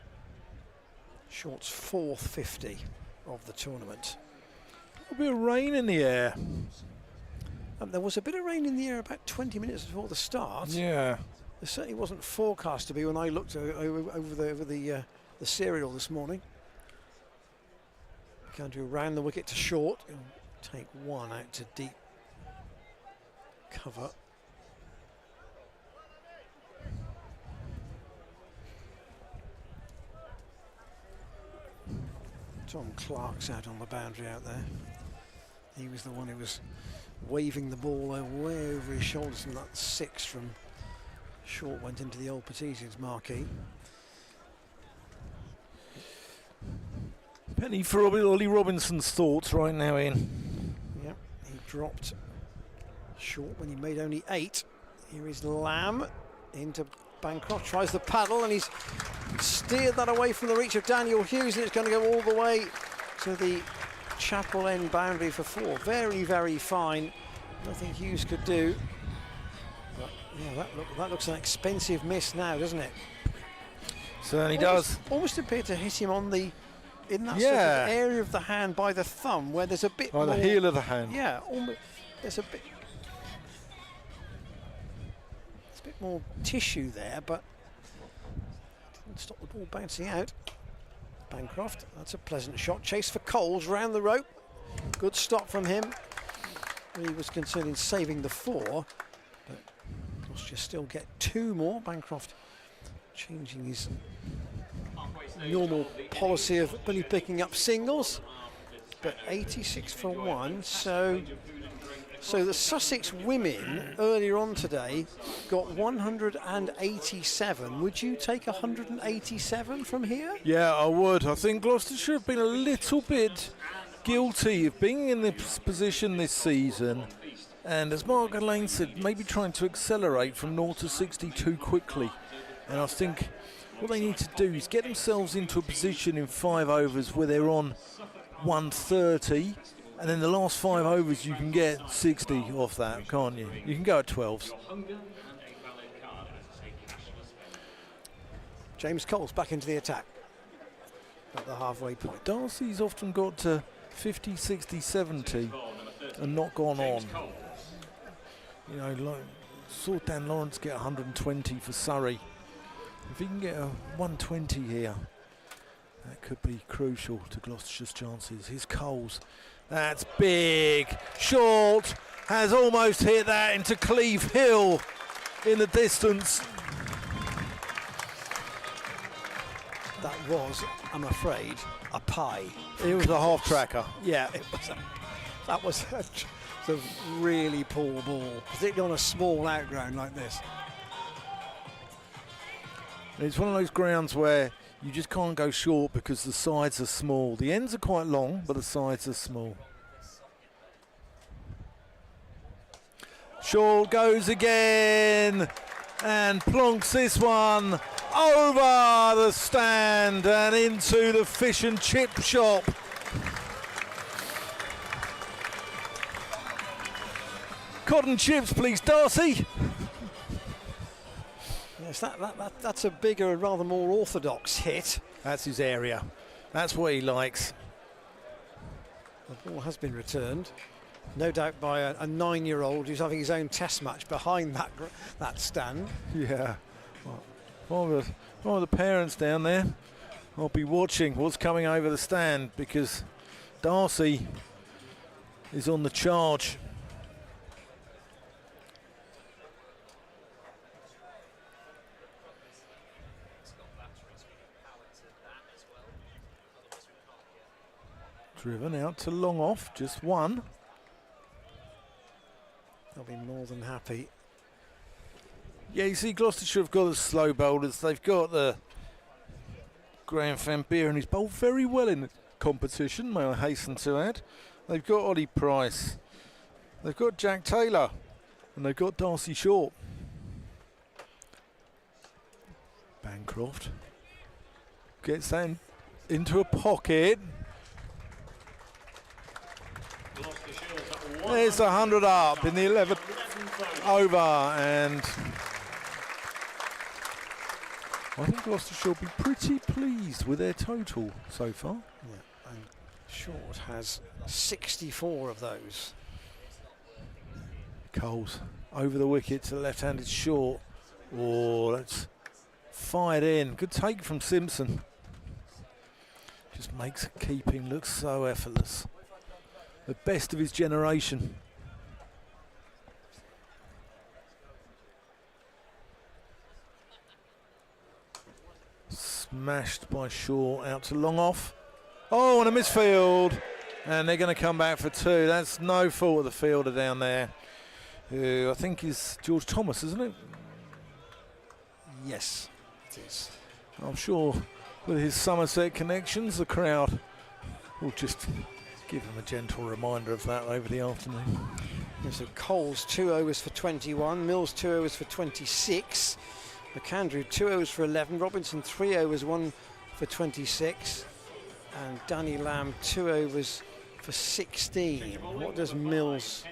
Short's 4th 50 of the tournament. A bit of rain in the air. There was a bit of rain in the air about 20 minutes before the start. Yeah. There certainly wasn't forecast to be when I looked over the serial this morning. McAndrew round the wicket to Short. He'll take 1 out to deep cover. Tom Clark's out on the boundary out there. He was the one who was waving the ball way over his shoulders, and that 6 from Short went into the old Petitians marquee. Penny for Ollie Robinson's thoughts right now, Ian. Yep, he dropped Short when he made only 8. Here is Lamb into Bancroft, tries the paddle, and he's steered that away from the reach of Daniel Hughes, and it's going to go all the way to the Chapel End boundary for 4. Very, very fine. Nothing Hughes could do. But yeah, that looks an expensive miss now, doesn't it? Certainly does. Almost appeared to hit him on the sort of area of the hand by the thumb, where there's a bit more. The heel of the hand. Yeah, almost. There's a bit more tissue there, but didn't stop the ball bouncing out. Bancroft, that's a pleasant shot. Chase for Coles round the rope. Good stop from him. He was concerned in saving the 4, but Gloucestershire still get 2 more. Bancroft changing his normal policy of only picking up singles, but 86 for 1. So the Sussex women earlier on today got 187. Would you take 187 from here? Yeah, I would. I think Gloucestershire have been a little bit guilty of being in this position this season. And as Mark Lane said, maybe trying to accelerate from 0 to 60 too quickly. And I think what they need to do is get themselves into a position in 5 overs where they're on 130. And then the last 5 overs, you can get 60 off that, can't you? You can go at 12s. James Coles back into the attack at the halfway point. Darcy's often got to 50, 60, 70 and not gone on. You know, saw Dan Lawrence get 120 for Surrey. If he can get a 120 here, that could be crucial to Gloucestershire's chances. Here's Coles. That's big. Short has almost hit that into Cleve Hill in the distance. That was, I'm afraid, a pie. It was a half tracker. Yeah, that was a really poor ball, particularly on a small outground like this. It's one of those grounds where you just can't go short because the sides are small. The ends are quite long, but the sides are small. Shaw goes again and plonks this one over the stand and into the fish and chip shop. Cotton chips, please, Darcy. Yes, that's a bigger and rather more orthodox hit. That's his area. That's what he likes. The ball has been returned, no doubt by a 9-year-old who's having his own test match behind that stand. Yeah. One of the parents down there, I'll be watching what's coming over the stand because Darcy is on the charge. Driven out to long off, just 1. They'll be more than happy. Yeah, you see Gloucestershire have got the slow bowlers. They've got the Graham Van Beer, and he's bowled very well in the competition, may I hasten to add. They've got Ollie Price. They've got Jack Taylor. And they've got Darcy Short. Bancroft gets that into a pocket. There's 100 up in the 11th over, and I think Gloucestershire will be pretty pleased with their total so far. Yeah, and Short has 64 of those. Coles over the wicket to the left-handed Short. Oh, that's fired in. Good take from Simpson. Just makes keeping look so effortless. The best of his generation. Smashed by Shaw out to long off. Oh, and a misfield. And they're going to come back for 2. That's no fault of the fielder down there, who I think is George Thomas, isn't it? Yes, it is. I'm sure with his Somerset connections, the crowd will just give him a gentle reminder of that over the afternoon. Yeah, so Coles 2 overs for 21, Mills 2 overs for 26, McAndrew 2 overs for 11, Robinson 3 overs, 1 for 26, and Danny Lamb 2 overs for 16. What does Mills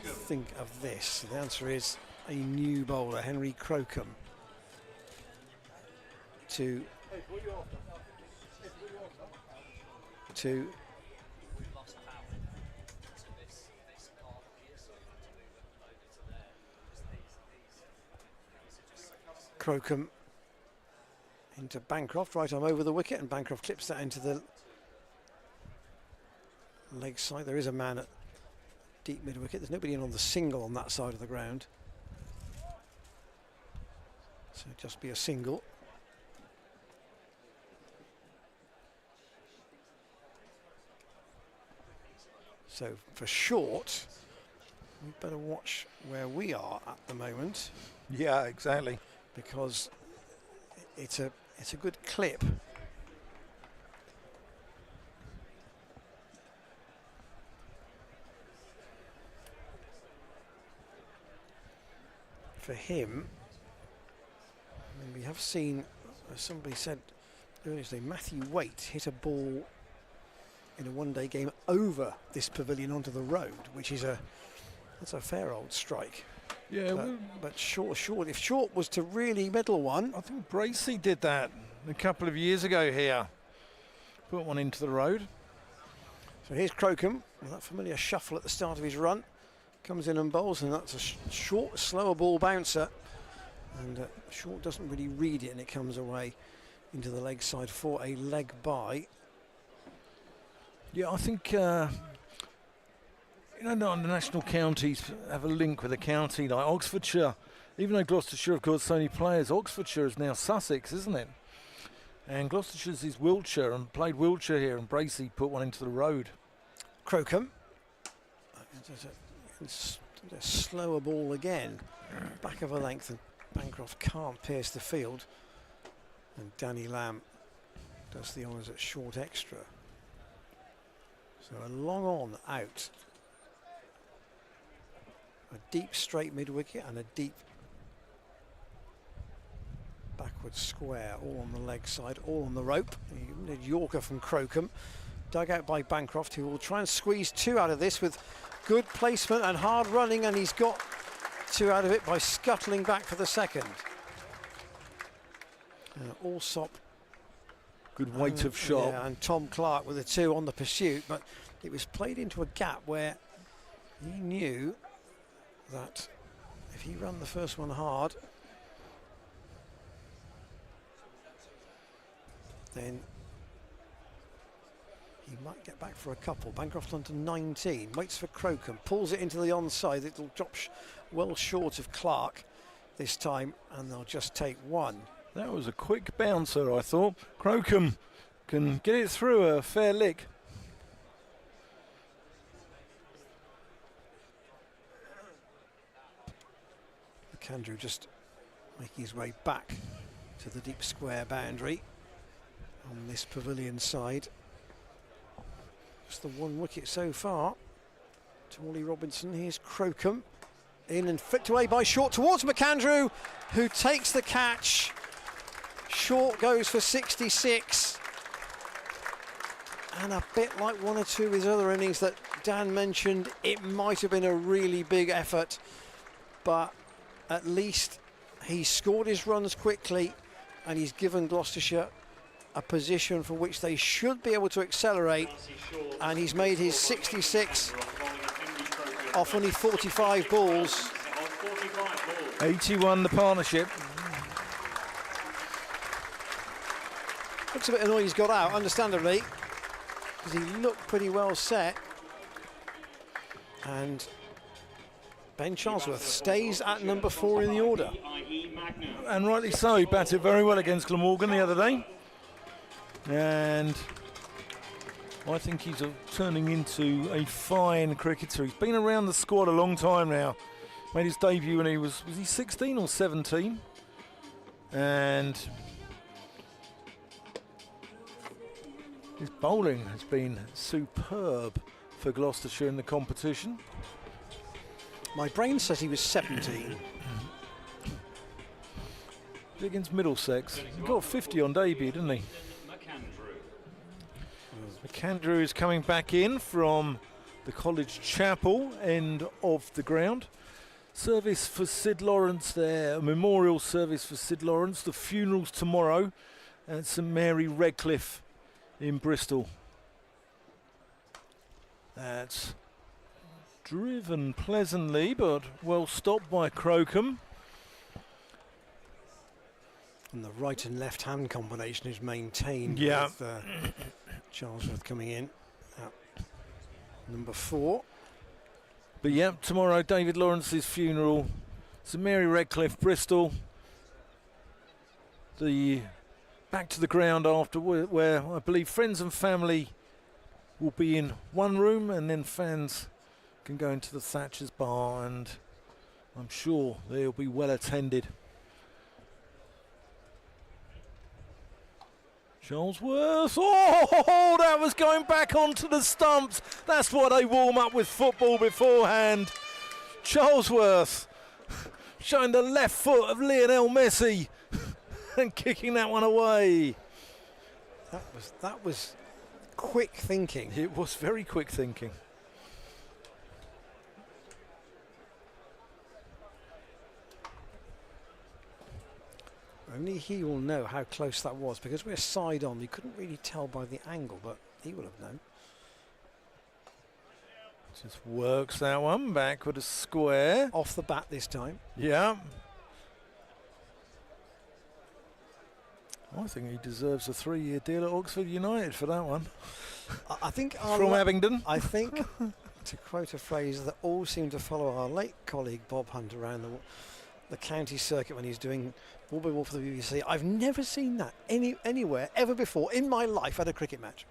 think of this? The answer is a new bowler, Henry Crocombe, to Crocombe into Bancroft, right arm over the wicket, and Bancroft clips that into the leg side. There is a man at deep mid wicket. There's nobody in on the single on that side of the ground, so just be a single. So for short, we better watch where we are at the moment. Yeah, exactly. Because it's a good clip. For him, I mean, we have seen, as somebody said earlier today, Matthew Waite hit a ball in a one-day game over this pavilion onto the road, which is that's a fair old strike. Yeah, but short. If Short was to really middle one, I think Bracey did that a couple of years ago here. Put one into the road. So here's Crocombe with that familiar shuffle at the start of his run. Comes in and bowls, and that's a short, slower ball bouncer. And Short doesn't really read it, and it comes away into the leg side for a leg bye. Yeah, I think you know, the national counties have a link with a county like Oxfordshire. Even though Gloucestershire, of course, so many players, Oxfordshire is now Sussex, isn't it? And Gloucestershire's is Wiltshire, and played Wiltshire here, and Bracey put one into the road. Crocombe. A slower ball again. Back of a length, and Bancroft can't pierce the field. And Danny Lamb does the honours at short extra. So a long on out. A deep straight mid wicket and a deep backward square, all on the leg side, all on the rope. A Yorker from Crocombe, dug out by Bancroft, who will try and squeeze 2 out of this with good placement and hard running, and he's got 2 out of it by scuttling back for the second. Allsop. Good weight of shot. Yeah, and Tom Clark with the 2 on the pursuit, but it was played into a gap where he knew that if he ran the first one hard, then he might get back for a couple. Bancroft onto 19, waits for Crocombe, pulls it into the onside. It'll drop well short of Clark this time, and they'll just take 1. That was a quick bouncer, I thought. Crocombe can get it through a fair lick. McAndrew just making his way back to the deep square boundary on this pavilion side. Just the 1 wicket so far to Ollie Robinson. Here's Crocombe in and flicked away by Short towards McAndrew, who takes the catch. Short goes for 66, and a bit like 1 or 2 of his other innings that Dan mentioned, it might have been a really big effort, but at least he scored his runs quickly, and he's given Gloucestershire a position from which they should be able to accelerate, and he's made his 66 off only 45 balls. 81 the partnership. Looks a bit annoyed he's got out, understandably, because he looked pretty well set. And Ben Charlesworth stays at number 4 in the order. And rightly so, he batted very well against Glamorgan the other day. And I think he's turning into a fine cricketer. He's been around the squad a long time now. Made his debut when he was he 16 or 17? And his bowling has been superb for Gloucestershire in the competition. My brain says he was 17. Against Middlesex. He got 50 on debut, didn't he? McAndrew is coming back in from the College Chapel end of the ground. Service for Sid Lawrence there, a memorial service for Sid Lawrence. The funeral's tomorrow at St Mary Redcliffe in Bristol. That's driven pleasantly, but well stopped by Crocombe. And the right and left hand combination is maintained with Charlesworth coming in at number 4. But yeah, tomorrow David Lawrence's funeral, St Mary Redcliffe, Bristol. The back to the ground after where I believe friends and family will be in one room, and then fans can go into the Thatcher's Bar, and I'm sure they'll be well attended. Charlesworth, oh, that was going back onto the stumps. That's why they warm up with football beforehand. Charlesworth showing the left foot of Lionel Messi and kicking that one away. That was quick thinking. It was very quick thinking. Only he will know how close that was, because we're side on. You couldn't really tell by the angle, but he will have known. Just works that one back with a square. Off the bat this time. Yeah. I think he deserves a 3-year deal at Oxford United for that one. I think from Abingdon. I think, to quote a phrase that all seem to follow our late colleague Bob Hunt around the county circuit when he's doing ball for the BBC. I've never seen that anywhere ever before in my life at a cricket match.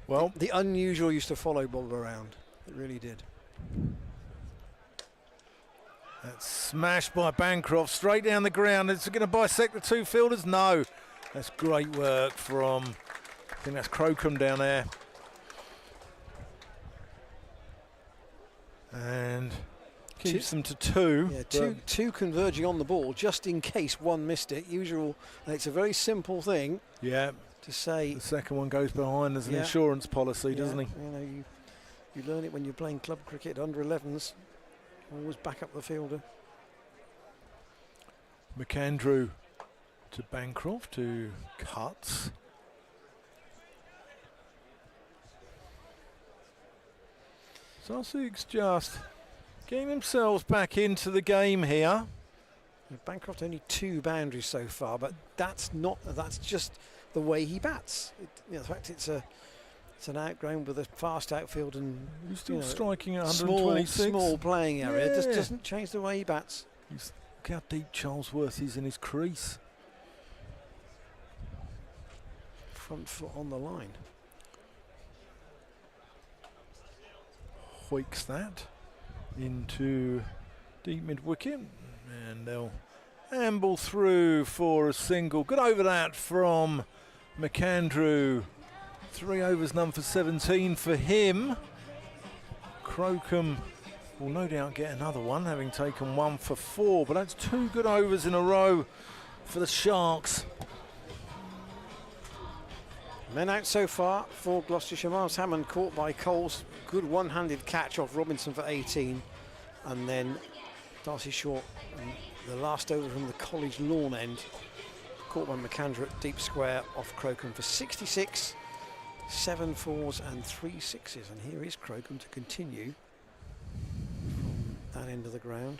Well, the unusual used to follow Bob around. It really did. That's smashed by Bancroft straight down the ground. Is it going to bisect the two fielders? No. That's great work from, I think that's Crocombe down there. And keeps them to 2. Yeah, two converging on the ball just in case one missed it. Usual, and it's a very simple thing. Yeah. To say the second one goes behind as an insurance policy, doesn't he? You know, you learn it when you're playing club cricket under 11s. Always back up the fielder. McAndrew to Bancroft, who cuts. Sussex just getting themselves back into the game here. Bancroft only 2 boundaries so far, but that's just the way he bats. In fact, it's an outgrown with a fast outfield and he's still striking at 126. Small playing area. It just doesn't change the way he bats. Look how deep Charlesworth is in his crease. Front foot on the line. Hoiks that into deep mid wicket, and they'll amble through for a single. Good over that from McAndrew. 3 overs, none for 17 for him. Crocombe will no doubt get another one, having taken 1 for 4, but that's 2 good overs in a row for the Sharks. Men out so far for Gloucestershire. Miles Hammond caught by Coles. Good one-handed catch off Robinson for 18. And then Darcy Short, the last over from the College lawn end, caught by McAndrew at deep square off Crocombe for 66. 7 4s and 3 6s. And here is Crocombe to continue from that end of the ground.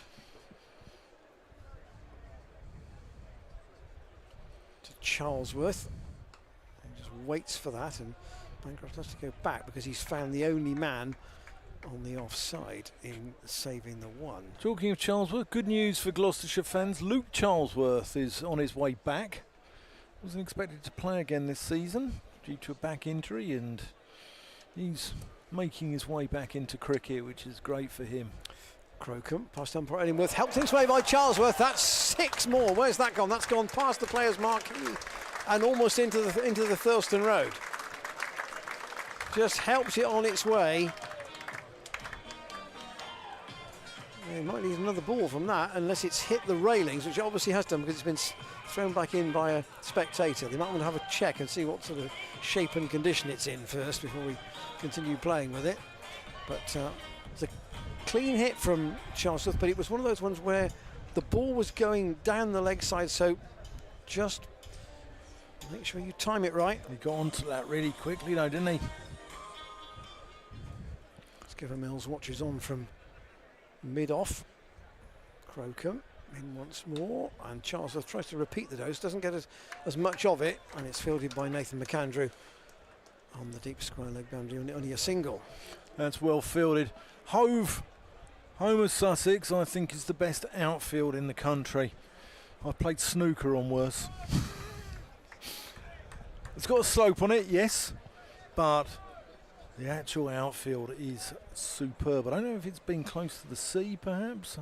To Charlesworth. Waits for that, and Bancroft has to go back because he's found the only man on the offside in saving the 1. Talking of Charlesworth, good news for Gloucestershire fans. Luke Charlesworth is on his way back. Wasn't expected to play again this season. due to a back injury, and he's making his way back into cricket, which is great for him. Crocombe, past umpire Edingworth, helped his way by Charlesworth. That's 6 more. Where's that gone? That's gone past the player's marquee and almost into the Thurston Road. Just helps it on its way. He might need another ball from that, unless it's hit the railings, which it obviously has done because it's been thrown back in by a spectator. They might want to have a check and see what sort of shape and condition it's in first before we continue playing with it. But it's a clean hit from Charlesworth, but it was one of those ones where the ball was going down the leg side, so just make sure you time it right. He got onto that really quickly though, didn't he? Skipper Mills watches on from mid-off. Crocombe in once more, and Charlesworth tries to repeat the dose, doesn't get as much of it, and it's fielded by Nathan McAndrew on the deep square leg boundary, only a single. That's well fielded. Hove, home of Sussex, I think is the best outfield in the country. I've played snooker on worse. It's got a slope on it, yes, but the actual outfield is superb. I don't know if it's been close to the sea, perhaps.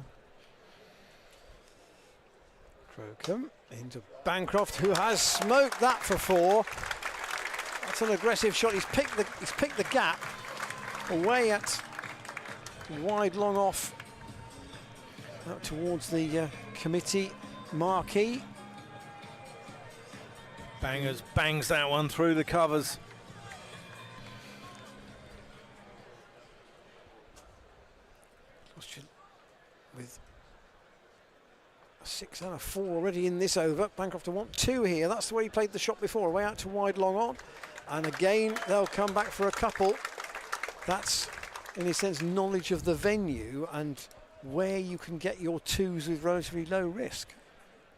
Crocombe into Bancroft, who has smoked that for 4. That's an aggressive shot. He's picked the gap away at wide long off out towards the committee marquee. Bangers bangs that one through the covers. With a 6 out of 4 already in this over. Bancroft to want 2 here. That's the way he played the shot before, away out to wide long on. And again, they'll come back for a couple. That's, in a sense, knowledge of the venue and where you can get your 2s with relatively low risk.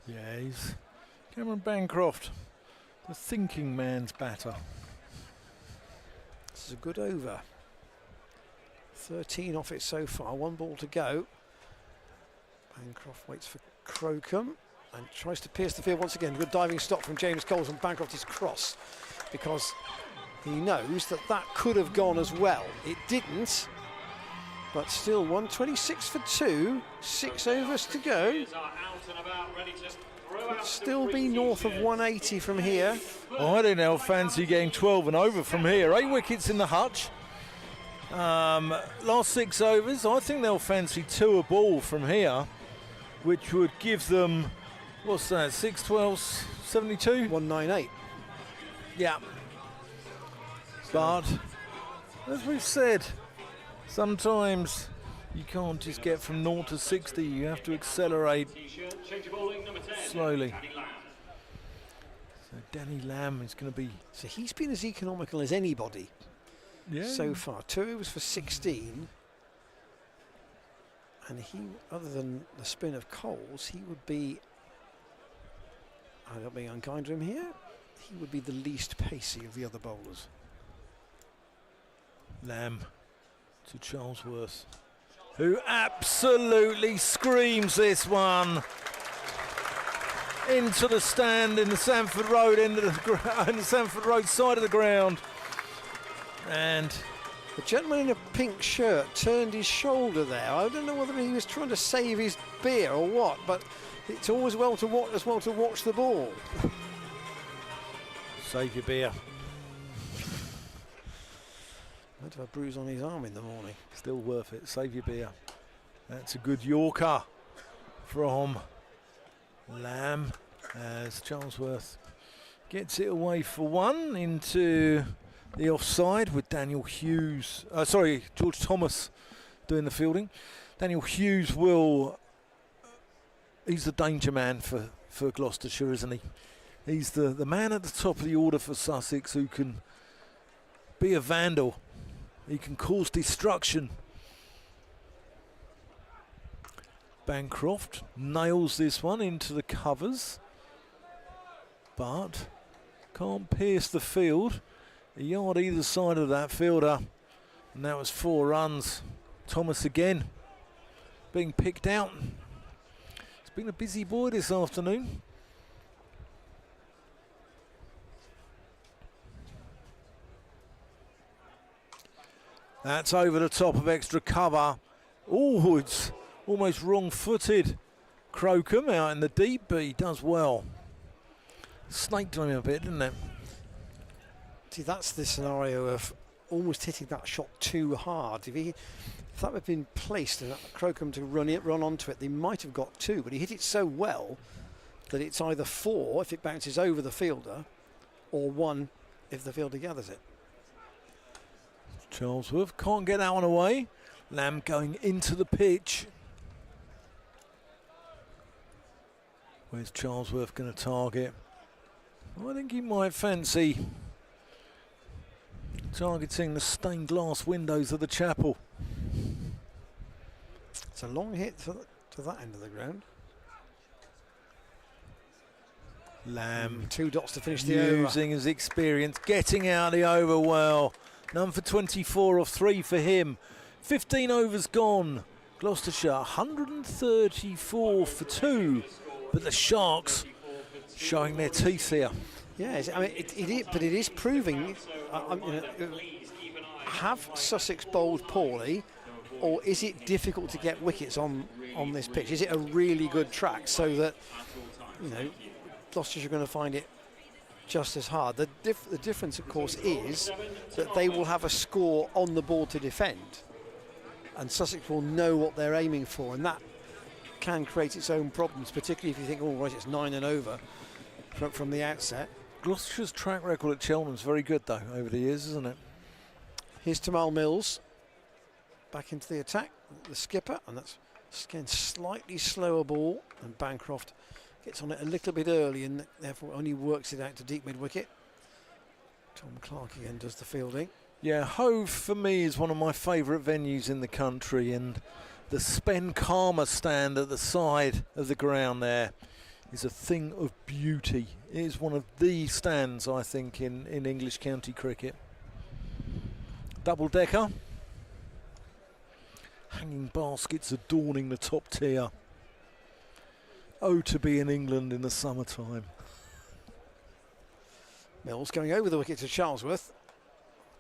Yeah, he's Cameron Bancroft, the thinking man's batter. This is a good over. 13 off it so far, 1 ball to go. Bancroft waits for Crocombe and tries to pierce the field once again. Good diving stop from James Coles, and Bancroft is cross because he knows that that could have gone as well. It didn't, but still 126 for 2, 6 overs to go. Could still be north of 180 from here. Oh, I don't know, fancy getting 12 and over from here. 8 wickets in the hutch. Last 6 overs, I think they'll fancy 2 a ball from here, which would give them, what's that, 6, 12, 72? 198. Yeah. But, as we've said, sometimes you can't just get from 0 to 60, you have to accelerate slowly. So Danny Lamb is going to be... So he's been as economical as anybody. Yeah. So far. 2 overs for 16. And he, other than the spin of Coles, he would be, I'm not being unkind to him here, he would be the least pacey of the other bowlers. Lamb to Charlesworth, who absolutely screams this one into the stand in the Sanford Road end of the Sanford Road side of the ground. And the gentleman in a pink shirt turned his shoulder there. I don't know whether he was trying to save his beer or what, but it's always well to watch as well to watch the ball. Save your beer. Might have a bruise on his arm in the morning. Still worth it. Save your beer. That's a good Yorker from Lamb as Charlesworth gets it away for 1 into the offside with Daniel Hughes. George Thomas doing the fielding. Daniel Hughes he's the danger man for Gloucestershire, isn't he? He's the man at the top of the order for Sussex who can be a vandal. He can cause destruction. Bancroft nails this one into the covers, but can't pierce the field. A yard either side of that fielder, and that was 4 runs. Thomas again being picked out. It's been a busy boy this afternoon. That's over the top of extra cover. Oh, it's almost wrong-footed. Crocombe out in the deep, but he does well. Snaked on him a bit, didn't it? See, that's the scenario of almost hitting that shot too hard. If that had been placed and Crocombe to run onto it, they might have got 2, but he hit it so well that it's either 4 if it bounces over the fielder, or 1 if the fielder gathers it. Charlesworth can't get that one away. Lamb going into the pitch. Where's Charlesworth going to target? I think he might fancy targeting the stained glass windows of the chapel. It's a long hit to that end of the ground. Lamb 2 dots to finish the over. Using his experience, getting out the over well. None for 24 off 3 for him. 15 overs gone. Gloucestershire 134 for 2. But the Sharks showing their teeth here. Yes, I mean, it is, but it is proving, have Sussex bowled poorly, or is it difficult to get wickets on this pitch? Is it a really good track so that, Gloucestershire are going to find it just as hard? The difference, of course, is that they will have a score on the board to defend, and Sussex will know what they're aiming for, and that can create its own problems, particularly if you think, oh, right, it's 9 and over from the outset. Gloucestershire's track record at Cheltenham is very good, though, over the years, isn't it? Here's Tamal Mills back into the attack, the skipper, and that's again slightly slower ball, and Bancroft gets on it a little bit early and therefore only works it out to deep mid-wicket. Tom Clark again does the fielding. Yeah, Hove for me is one of my favourite venues in the country, and the Spen Karma stand at the side of the ground there is a thing of beauty. It is one of the stands, I think, in English county cricket. Double-decker. Hanging baskets adorning the top tier. Oh, to be in England in the summertime. Mills going over the wicket to Charlesworth.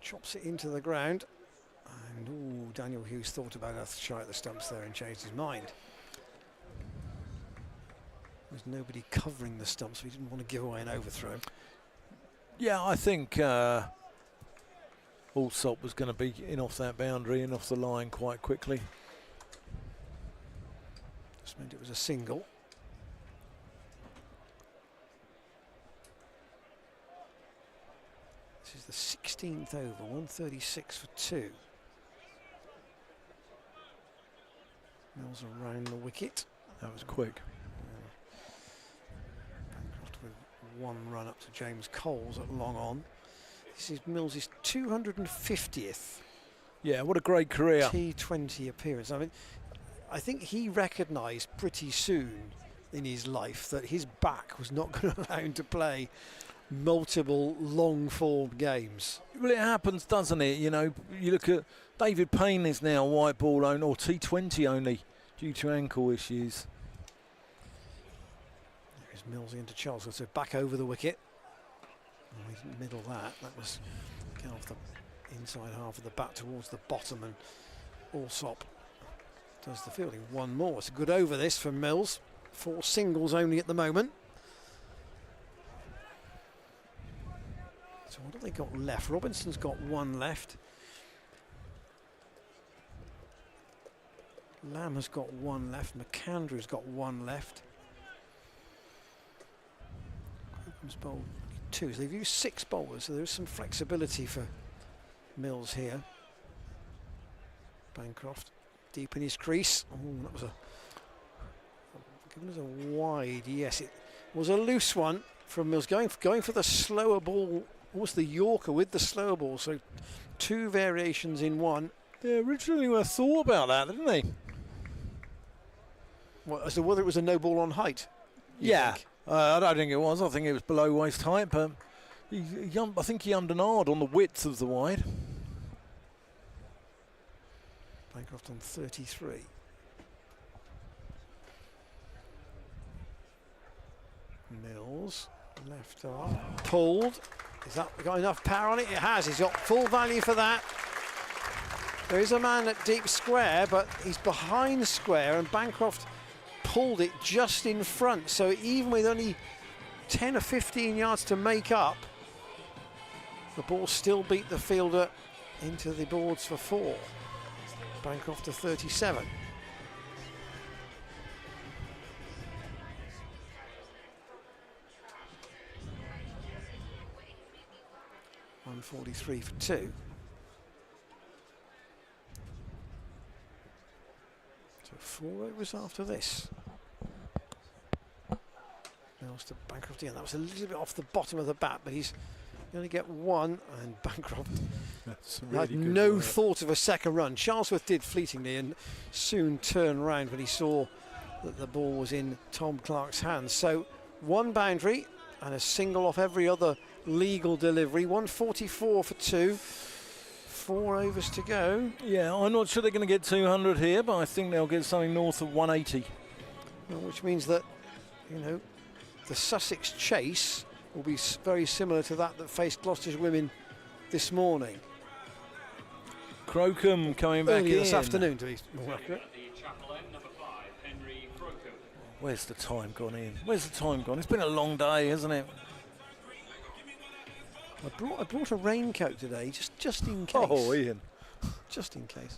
Chops it into the ground. And, ooh, Daniel Hughes thought about a shot at the stumps there and changed his mind. There's nobody covering the stumps, so he didn't want to give away an overthrow. Yeah, I think Allsop was going to be in off that boundary and off the line quite quickly. Just meant it was a single. This is the 16th over, 136 for 2. Mills around the wicket. That was quick. Bancroft with 1 run up to James Coles at long on. This is Mills' 250th. Yeah, what a great career. T20 appearance. I mean, I think he recognised pretty soon in his life that his back was not going to allow him to play multiple long-form games. Well, it happens, doesn't it? You know, you look at David Payne is now white ball only, or T20 only, due to ankle issues. There's Mills into Charles, so back over the wicket. Oh, he didn't middle that. That was get off the inside half of the bat towards the bottom, and Allsop does the fielding. 1 more. It's a good over this from Mills. 4 singles only at the moment. So what have they got left? Robinson's got 1 left. Lamb has got 1 left. McAndrew's got 1 left. Crocombe's bowled 2. So they've used 6 bowlers, so there's some flexibility for Mills here. Bancroft deep in his crease. Oh, that was given us a wide. Yes, it was a loose one from Mills, going for the slower ball. Almost the Yorker with the slower ball, so 2 variations in 1. Yeah, originally we thought about that, didn't they? Well, as to whether it was a no ball on height. Yeah, I don't think it was. I think it was below waist height, but I think he ummed and ahed on the width of the wide. Bancroft on 33. Mills, left arm, pulled. Is that got enough power on it? It has. He's got full value for that. There is a man at deep square, but he's behind square, and Bancroft pulled it just in front. So even with only 10 or 15 yards to make up, the ball still beat the fielder into the boards for 4. Bancroft to 37. .143 for 2. So 4 overs after this. Now to Bancroft again. That was a little bit off the bottom of the bat, but he's going to get 1, and Bancroft had no thought of a second run. Charlesworth did fleetingly and soon turned round when he saw that the ball was in Tom Clark's hands. So 1 boundary and a single off every other legal delivery. 144 for 2. 4 overs to go. Yeah, I'm not sure they're going to get 200 here, but I think they'll get something north of 180. Well, which means that, you know, the Sussex chase will be very similar to that faced Gloucestershire women this morning. Crocombe coming back earlier in. this afternoon, to be more accurate. Where's the time gone in? Where's the time gone? It's been a long day, hasn't it? I brought a raincoat today, just in case. Oh, Ian. Just in case.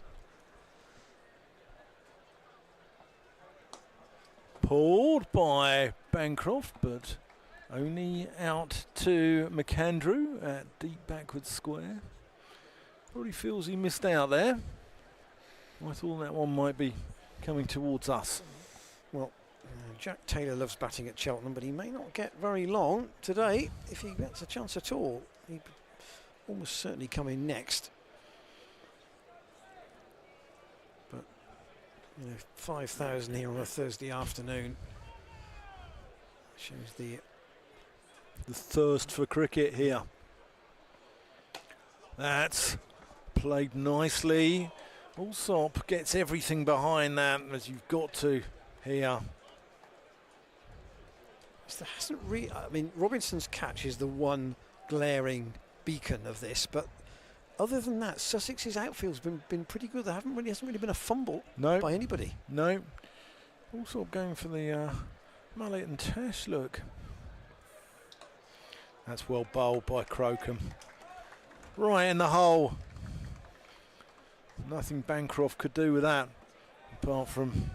Pulled by Bancroft, but only out to McAndrew at deep backward square. Probably feels he missed out there. I thought that one might be coming towards us. Well, Jack Taylor loves batting at Cheltenham, but he may not get very long today if he gets a chance at all. He'd almost certainly come in next. But, you know, 5,000 here on a Thursday afternoon shows the thirst for cricket here. That's played nicely. Allsop gets everything behind that, as you've got to here. There hasn't really, I mean, Robinson's catch is the one glaring beacon of this, but other than that, Sussex's outfield's been pretty good. There hasn't really been a fumble by anybody. No. Allsop going for the mullet and Tash look. That's well bowled by Crocombe. Right in the hole. Nothing Bancroft could do with that, apart from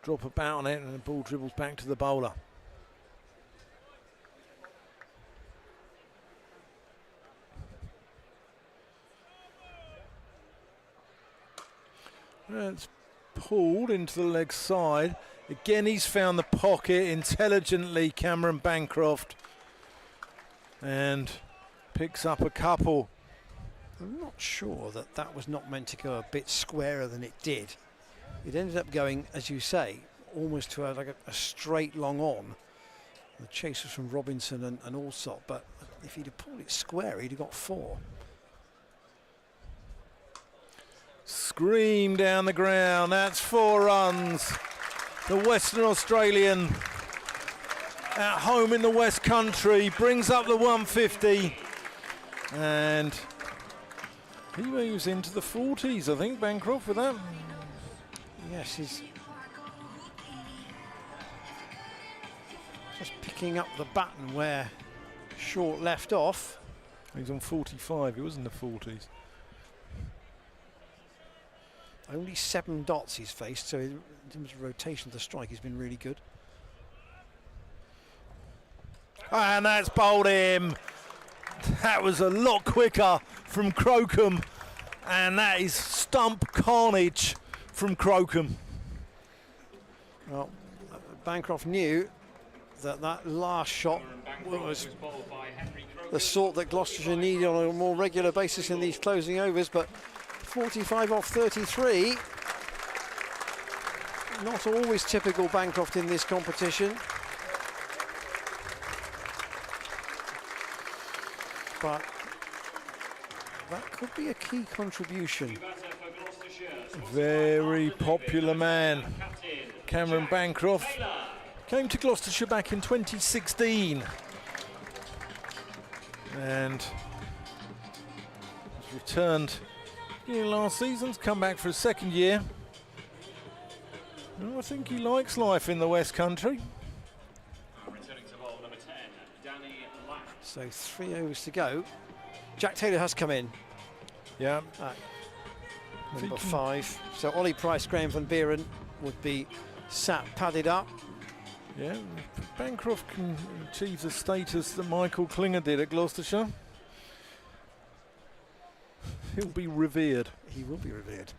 drop a bat on it and the ball dribbles back to the bowler. It's pulled into the leg side. Again, he's found the pocket intelligently, Cameron Bancroft, and picks up a couple. I'm not sure that was not meant to go a bit squarer than it did. It ended up going, as you say, almost to like a straight long on. The chase was from Robinson and Allsop, but if he'd have pulled it square, he'd have got 4. Scream down the ground, that's 4 runs. The Western Australian at home in the West Country brings up the 150, and he moves into the 40s, I think, Bancroft, with that. Yes, he's just picking up the baton where Short left off. He's on 45, he was in the 40s. Only 7 dots he's faced, so in terms of rotation of the strike, he's been really good. And that's bowled him. That was a lot quicker from Crocombe, and that is stump carnage from Crocombe. Well, Bancroft knew that last shot was the sort that Gloucestershire needed on a more regular basis in these closing overs, but 45 off 33. Not always typical Bancroft in this competition. But that could be a key contribution. Very popular man, Cameron Bancroft. Came to Gloucestershire back in 2016 and has returned beginning of last season, to come back for a second year. Well, I think he likes life in the West Country. Returning to ball, number 10, Danny Lack. So 3 overs to go. Jack Taylor has come in. Yeah. Number 5. So Ollie Price, Graham van Buren would be sat padded up. Yeah, if Bancroft can achieve the status that Michael Klinger did at Gloucestershire, he'll be revered. He will be revered.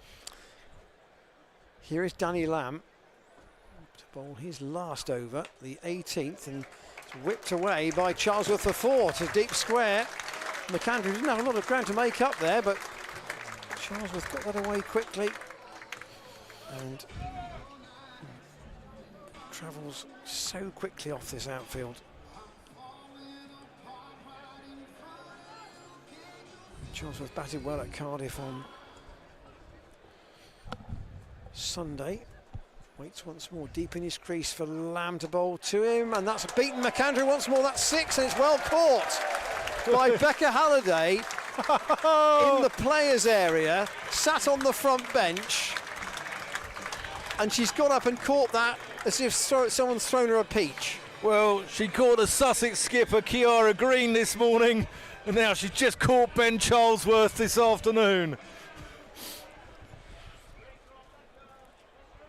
Here is Danny Lamb to bowl his last over, the 18th, and it's whipped away by Charlesworth for 4 to deep square. McAndrew didn't have a lot of ground to make up there, but Charlesworth got that away quickly and travels so quickly off this outfield. Charlesworth batted well at Cardiff on Sunday. Waits once more deep in his crease for Lamb to bowl to him, and that's beaten McAndrew once more. That's 6, and it's well caught by Becca Halliday in the players area, sat on the front bench, and she's got up and caught that as if someone's thrown her a peach. Well, she caught a Sussex skipper, Kiara Green, this morning, and now she's just caught Ben Charlesworth this afternoon.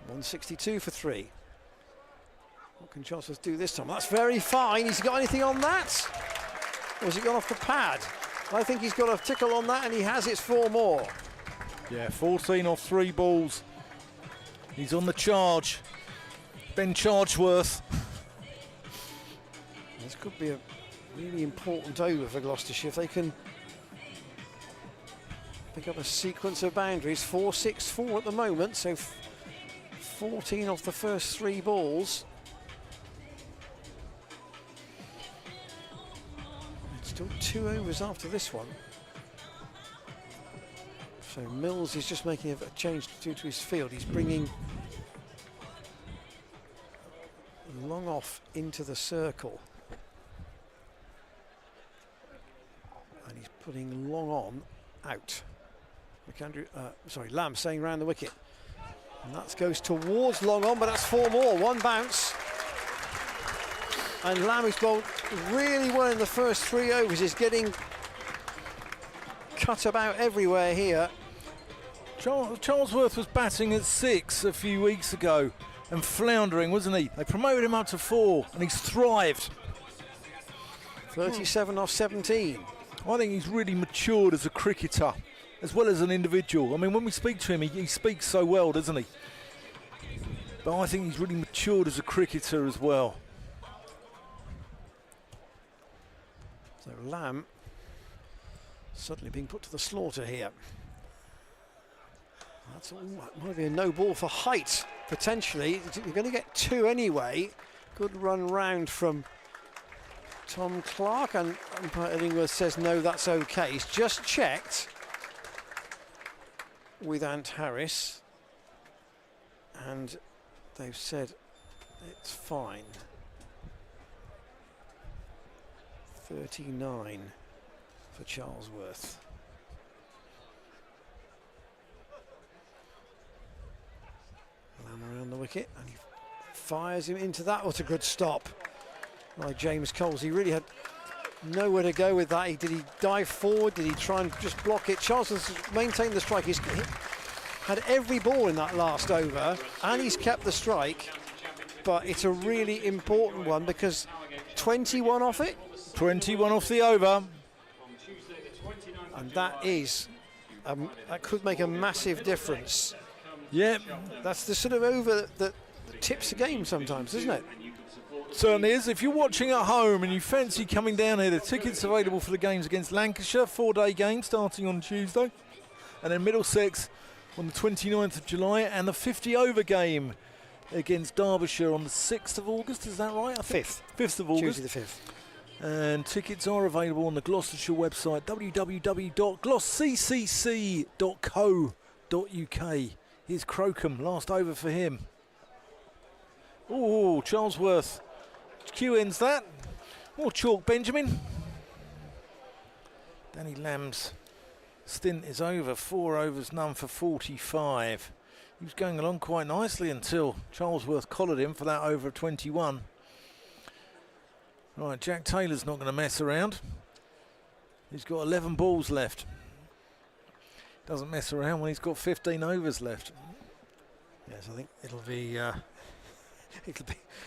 162 for 3. What can Charlesworth do this time? That's very fine. He's got anything on that? Or has it gone off the pad? I think he's got a tickle on that, and he has. It's 4 more. Yeah, 14 off 3 balls. He's on the charge. Ben Charlesworth. This could be a really important over for Gloucestershire if they can pick up a sequence of boundaries. 4-6-4 at the moment, so 14 off the first 3 balls. It's still 2 overs after this one. So Mills is just making a change due to his field. He's bringing long off into the circle. And he's putting long on out. Lamb saying round the wicket. And that goes towards long on, but that's 4 more. 1 bounce. And Lamb, who's bowled really well in the first 3 overs, is getting cut about everywhere here. Charlesworth was batting at 6 a few weeks ago and floundering, wasn't he? They promoted him up to 4 and he's thrived. 37 off 17. I think he's really matured as a cricketer as well as an individual. I mean, when we speak to him, he speaks so well, doesn't he? But I think he's really matured as a cricketer as well. So Lamb suddenly being put to the slaughter here. That's all. That might be a no ball for height, potentially. You're going to get 2 anyway. Good run round from Tom Clark, and umpire Illingworth says no, that's okay. He's just checked with Ant Harris, and they've said it's fine. 39 for Charlesworth. Lamb around the wicket, and he fires him into that. What a good stop by James Coles. He really had nowhere to go with that. Did he dive forward? Did he try and just block it? Charlesworth maintained the strike. He had every ball in that last over, and he's kept the strike. But it's a really important one because 21 off it. 21 off the over. And that is, that could make a massive difference. Yep. That's the sort of over that tips a game sometimes, isn't it? Certainly is. If you're watching at home and you fancy coming down here, the tickets available for the games against Lancashire, 4-day game starting on Tuesday, and then Middlesex on the 29th of July, and the 50 over game against Derbyshire on the 6th of August. Is that right? 5th of August. Tuesday the 5th. And tickets are available on the Gloucestershire website, www.glossccc.co.uk. Here's Crocombe, last over for him. Oh, Charlesworth Q ends that. More chalk, Benjamin. Danny Lamb's stint is over. 4 overs, none for 45. He was going along quite nicely until Charlesworth collared him for that over of 21. Right, Jack Taylor's not going to mess around. He's got 11 balls left. Doesn't mess around when he's got 15 overs left. Yes, I think it'll be.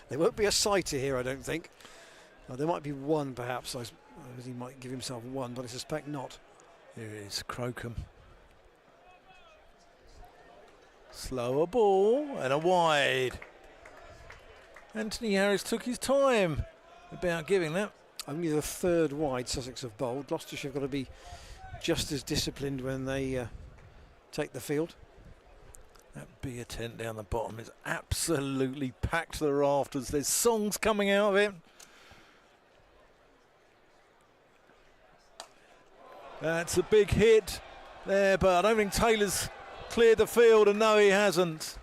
There won't be a sighter here, I don't think. There might be one, perhaps. He might give himself one, but I suspect not. Here it is, Crocombe. Slower ball and a wide. Anthony Harris took his time about giving that. Only the third wide Sussex have bowled. Gloucestershire have got to be just as disciplined when they take the field. That beer tent down the bottom is absolutely packed to the rafters. There's songs coming out of it. That's a big hit there, but I don't think Taylor's cleared the field, and no, he hasn't.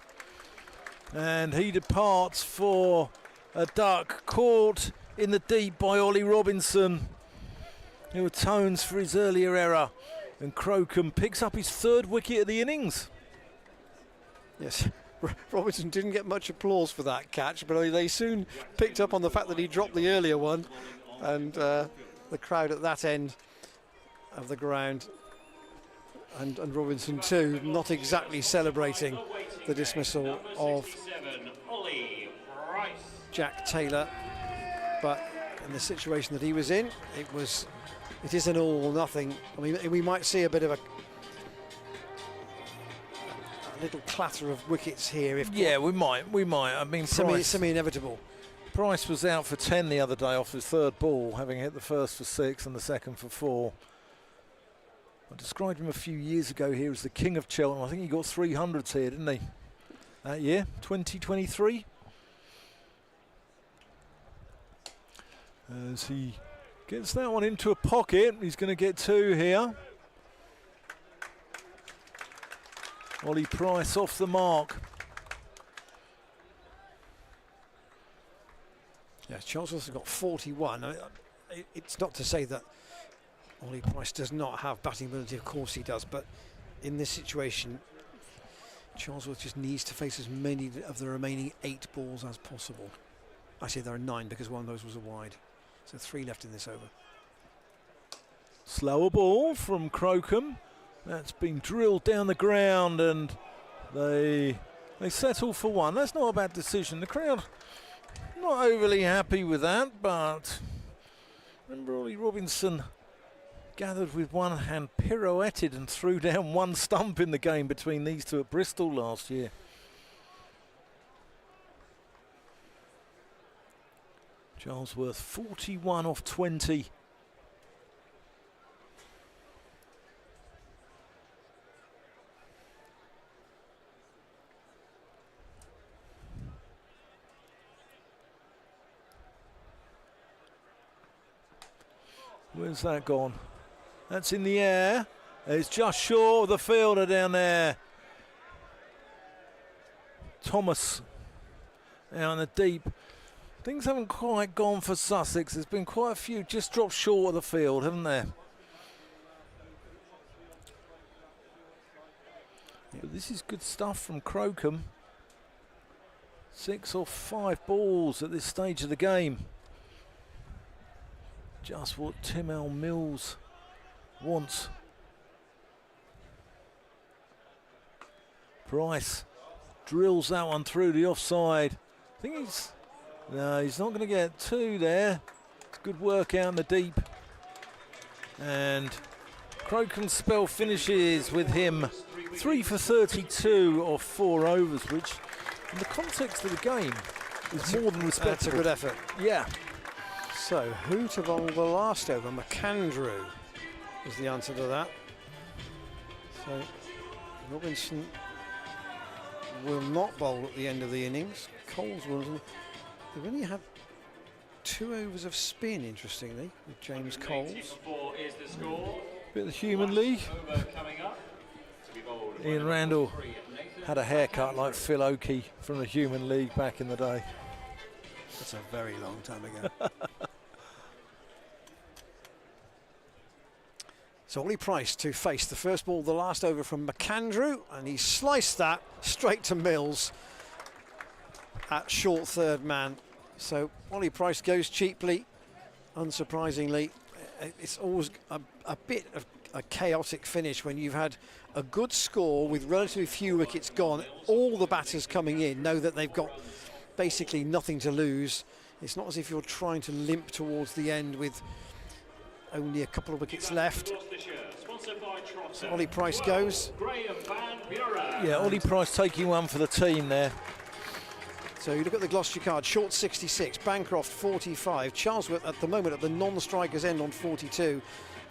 And he departs for a duck, caught in the deep by Ollie Robinson, who atones for his earlier error. And Crocombe picks up his third wicket of the innings. Yes, Robinson didn't get much applause for that catch, but they soon picked up on the fact that he dropped the earlier one, and the crowd at that end of the ground, and Robinson too, not exactly celebrating the dismissal of Jack Taylor, but in the situation that he was in, it is an all or nothing. I mean, we might see a bit of a little clatter of wickets here. We might. I mean, semi-inevitable. Price was out for 10 the other day off his third ball, having hit the first for 6 and the second for 4. I described him a few years ago here as the king of Cheltenham. I think he got 300s here, didn't he? That year, 2023. As he gets that one into a pocket, he's going to get 2 here. Ollie Price off the mark. Yes, Charlesworth has got 41. It's not to say that Ollie Price does not have batting ability, of course he does, but in this situation, Charlesworth just needs to face as many of the remaining 8 balls as possible. I say there are 9 because one of those was a wide. So 3 left in this over. Slower ball from Crocombe. That's been drilled down the ground, and they settle for 1. That's not a bad decision. The crowd not overly happy with that, but remember Ollie Robinson gathered with one hand, pirouetted and threw down 1 stump in the game between these two at Bristol last year. Charlesworth 41 off 20. Where's that gone? That's in the air. It's just short of the fielder down there. Thomas out in the deep. Things haven't quite gone for Sussex. There's been quite a few just dropped short of the field, haven't there? But this is good stuff from Crocombe. 6 off 5 balls at this stage of the game. Just what Tim L. Mills wants. Price drills that one through the offside. I think he's not going to get 2 there. It's good work out in the deep. And Crocombe's spell finishes with him 3 for 32 off 4 overs, which in the context of the game is more than respectable. That's a good effort. Yeah. So, who to bowl the last over? McAndrew is the answer to that. So, Robinson will not bowl at the end of the innings. Coles will. They've only had 2 overs of spin, interestingly, with James Coles. Bit of the Human League. Ian Randall had a haircut like Phil Oakey from the Human League back in the day. That's a very long time ago. So Ollie Price to face the first ball, the last over from McAndrew, and he sliced that straight to Mills at short third man. So Ollie Price goes cheaply, unsurprisingly. It's always a bit of a chaotic finish when you've had a good score with relatively few wickets gone. All the batters coming in know that they've got basically nothing to lose. It's not as if you're trying to limp towards the end with only a couple of wickets left. So Ollie Price goes. Yeah, Ollie Price taking one for the team there. So you look at the Gloucestershire card, Short 66, Bancroft 45, Charlesworth at the moment at the non-strikers end on 42,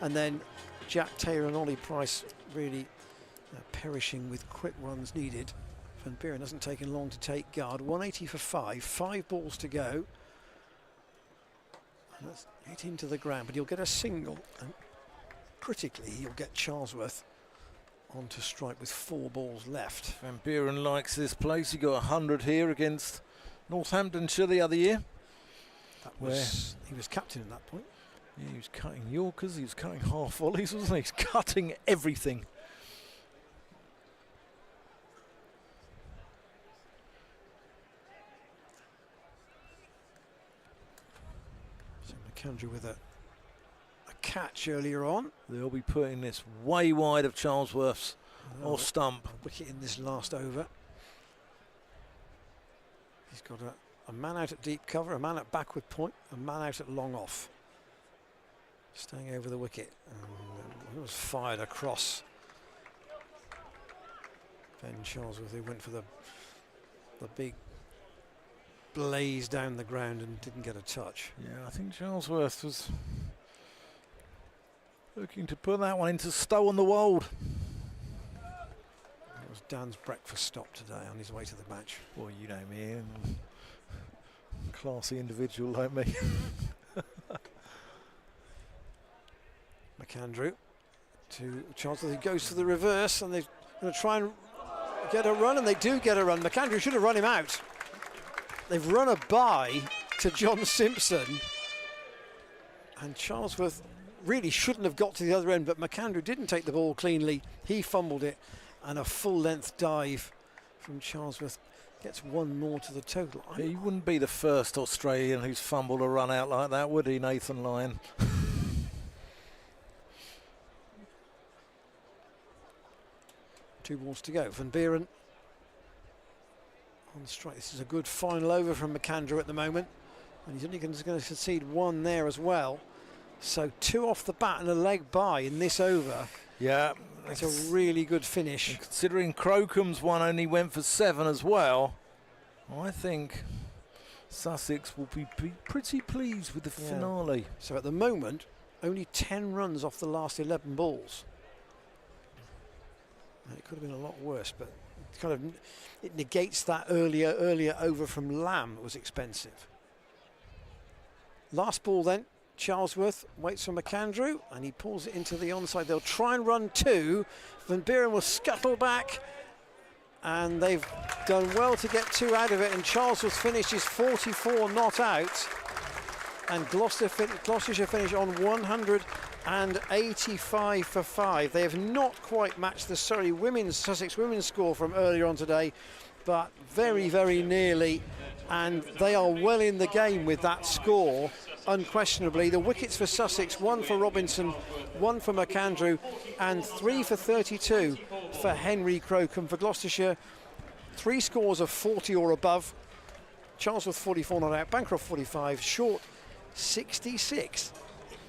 and then Jack Taylor and Ollie Price really perishing with quick runs needed. Van Buren hasn't taken long to take guard. 180 for 5 balls to go. And that's hit into the ground, but he'll get a single, and critically he'll get Charlesworth onto strike with 4 balls left. Van Buren likes this place. He got 100 here against Northamptonshire the other year. That was, he was captain at that point. Yeah, he was cutting Yorkers, he was cutting half volleys, wasn't he? He's cutting everything. So McAndrew with a catch earlier on. They'll be putting this way wide of Charlesworth's off stump. A wicket in this last over. He's got a man out at deep cover, a man at backward point, a man out at long off. Staying over the wicket. And it was fired across. Ben Charlesworth, who went for the big blaze down the ground and didn't get a touch. Yeah, I think Charlesworth was looking to put that one into Stow on the Wold. That was Dan's breakfast stop today on his way to the match. Well, you know me, classy individual like me. McAndrew to Charlesworth. He goes to the reverse, and they're going to try and get a run, and they do get a run. McAndrew should have run him out. They've run a bye to John Simpson, and Charlesworth really shouldn't have got to the other end, but McAndrew didn't take the ball cleanly. He fumbled it, and a full-length dive from Charlesworth gets one more to the total. He wouldn't be the first Australian who's fumbled a run out like that, would he, Nathan Lyon? 2 balls to go. Van Buren on strike. This is a good final over from McAndrew at the moment, and he's only going to concede 1 there as well. So 2 off the bat and a leg by in this over. Yeah, it's a really good finish. Considering Crocom's one only went for 7 as well, I think Sussex will be pretty pleased with the finale. So at the moment, only 10 runs off the last 11 balls. It could have been a lot worse, but it negates that earlier over from Lamb that was expensive. Last ball then, Charlesworth waits for McAndrew, and he pulls it into the onside. They'll try and run 2. Van Buren will scuttle back, and they've done well to get 2 out of it, and Charlesworth finishes 44 not out, and Gloucestershire finish on 185 for 5. They have not quite matched the Sussex women's score from earlier on today, but very, very nearly, and they are well in the game with that score, unquestionably. The wickets for Sussex, 1 for Robinson, 1 for McAndrew, and 3 for 32 for Henry Crocombe. For Gloucestershire, 3 scores of 40 or above. Charlesworth 44 not out, Bancroft 45, Short 66.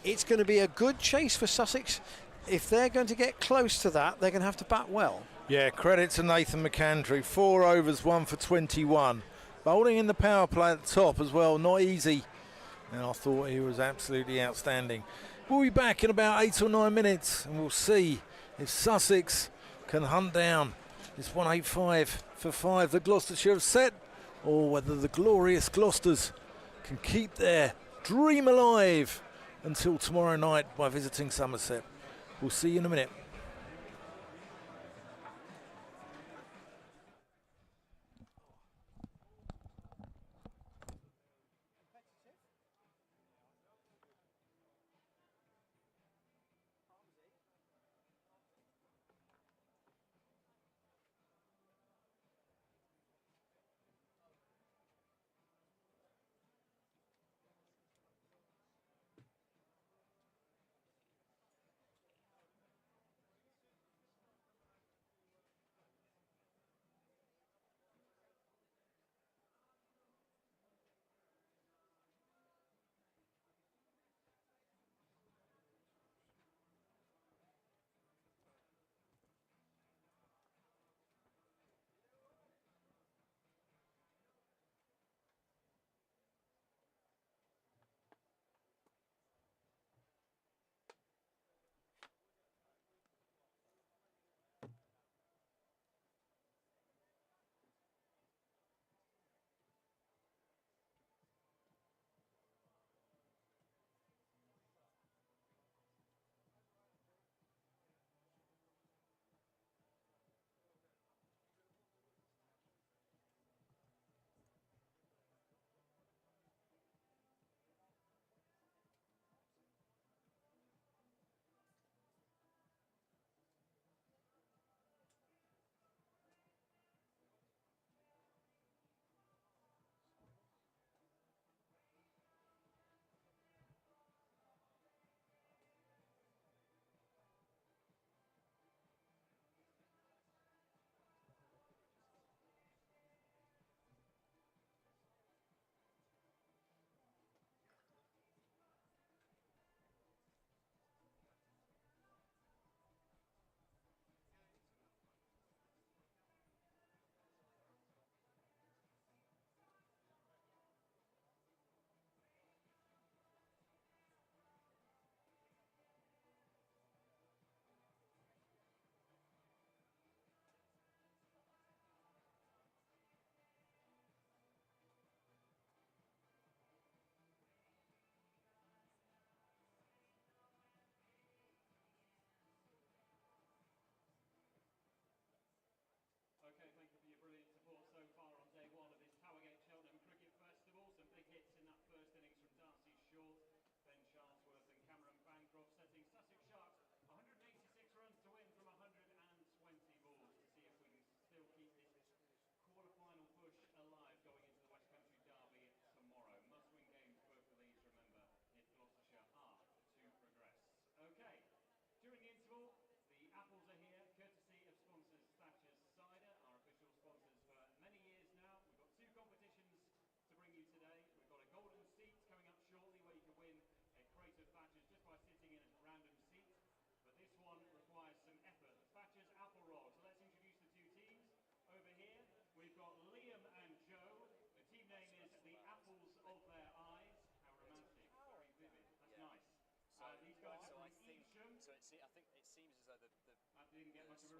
It's going to be a good chase for Sussex. If they're going to get close to that, they're going to have to bat well. Yeah, credit to Nathan McAndrew. 4 overs, 1 for 21. Bowling in the power play at the top as well, not easy. And I thought he was absolutely outstanding. We'll be back in about 8 or 9 minutes, and we'll see if Sussex can hunt down this 185 for 5 that Gloucestershire have set, or whether the glorious Gloucesters can keep their dream alive until tomorrow night by visiting Somerset. We'll see you in a minute.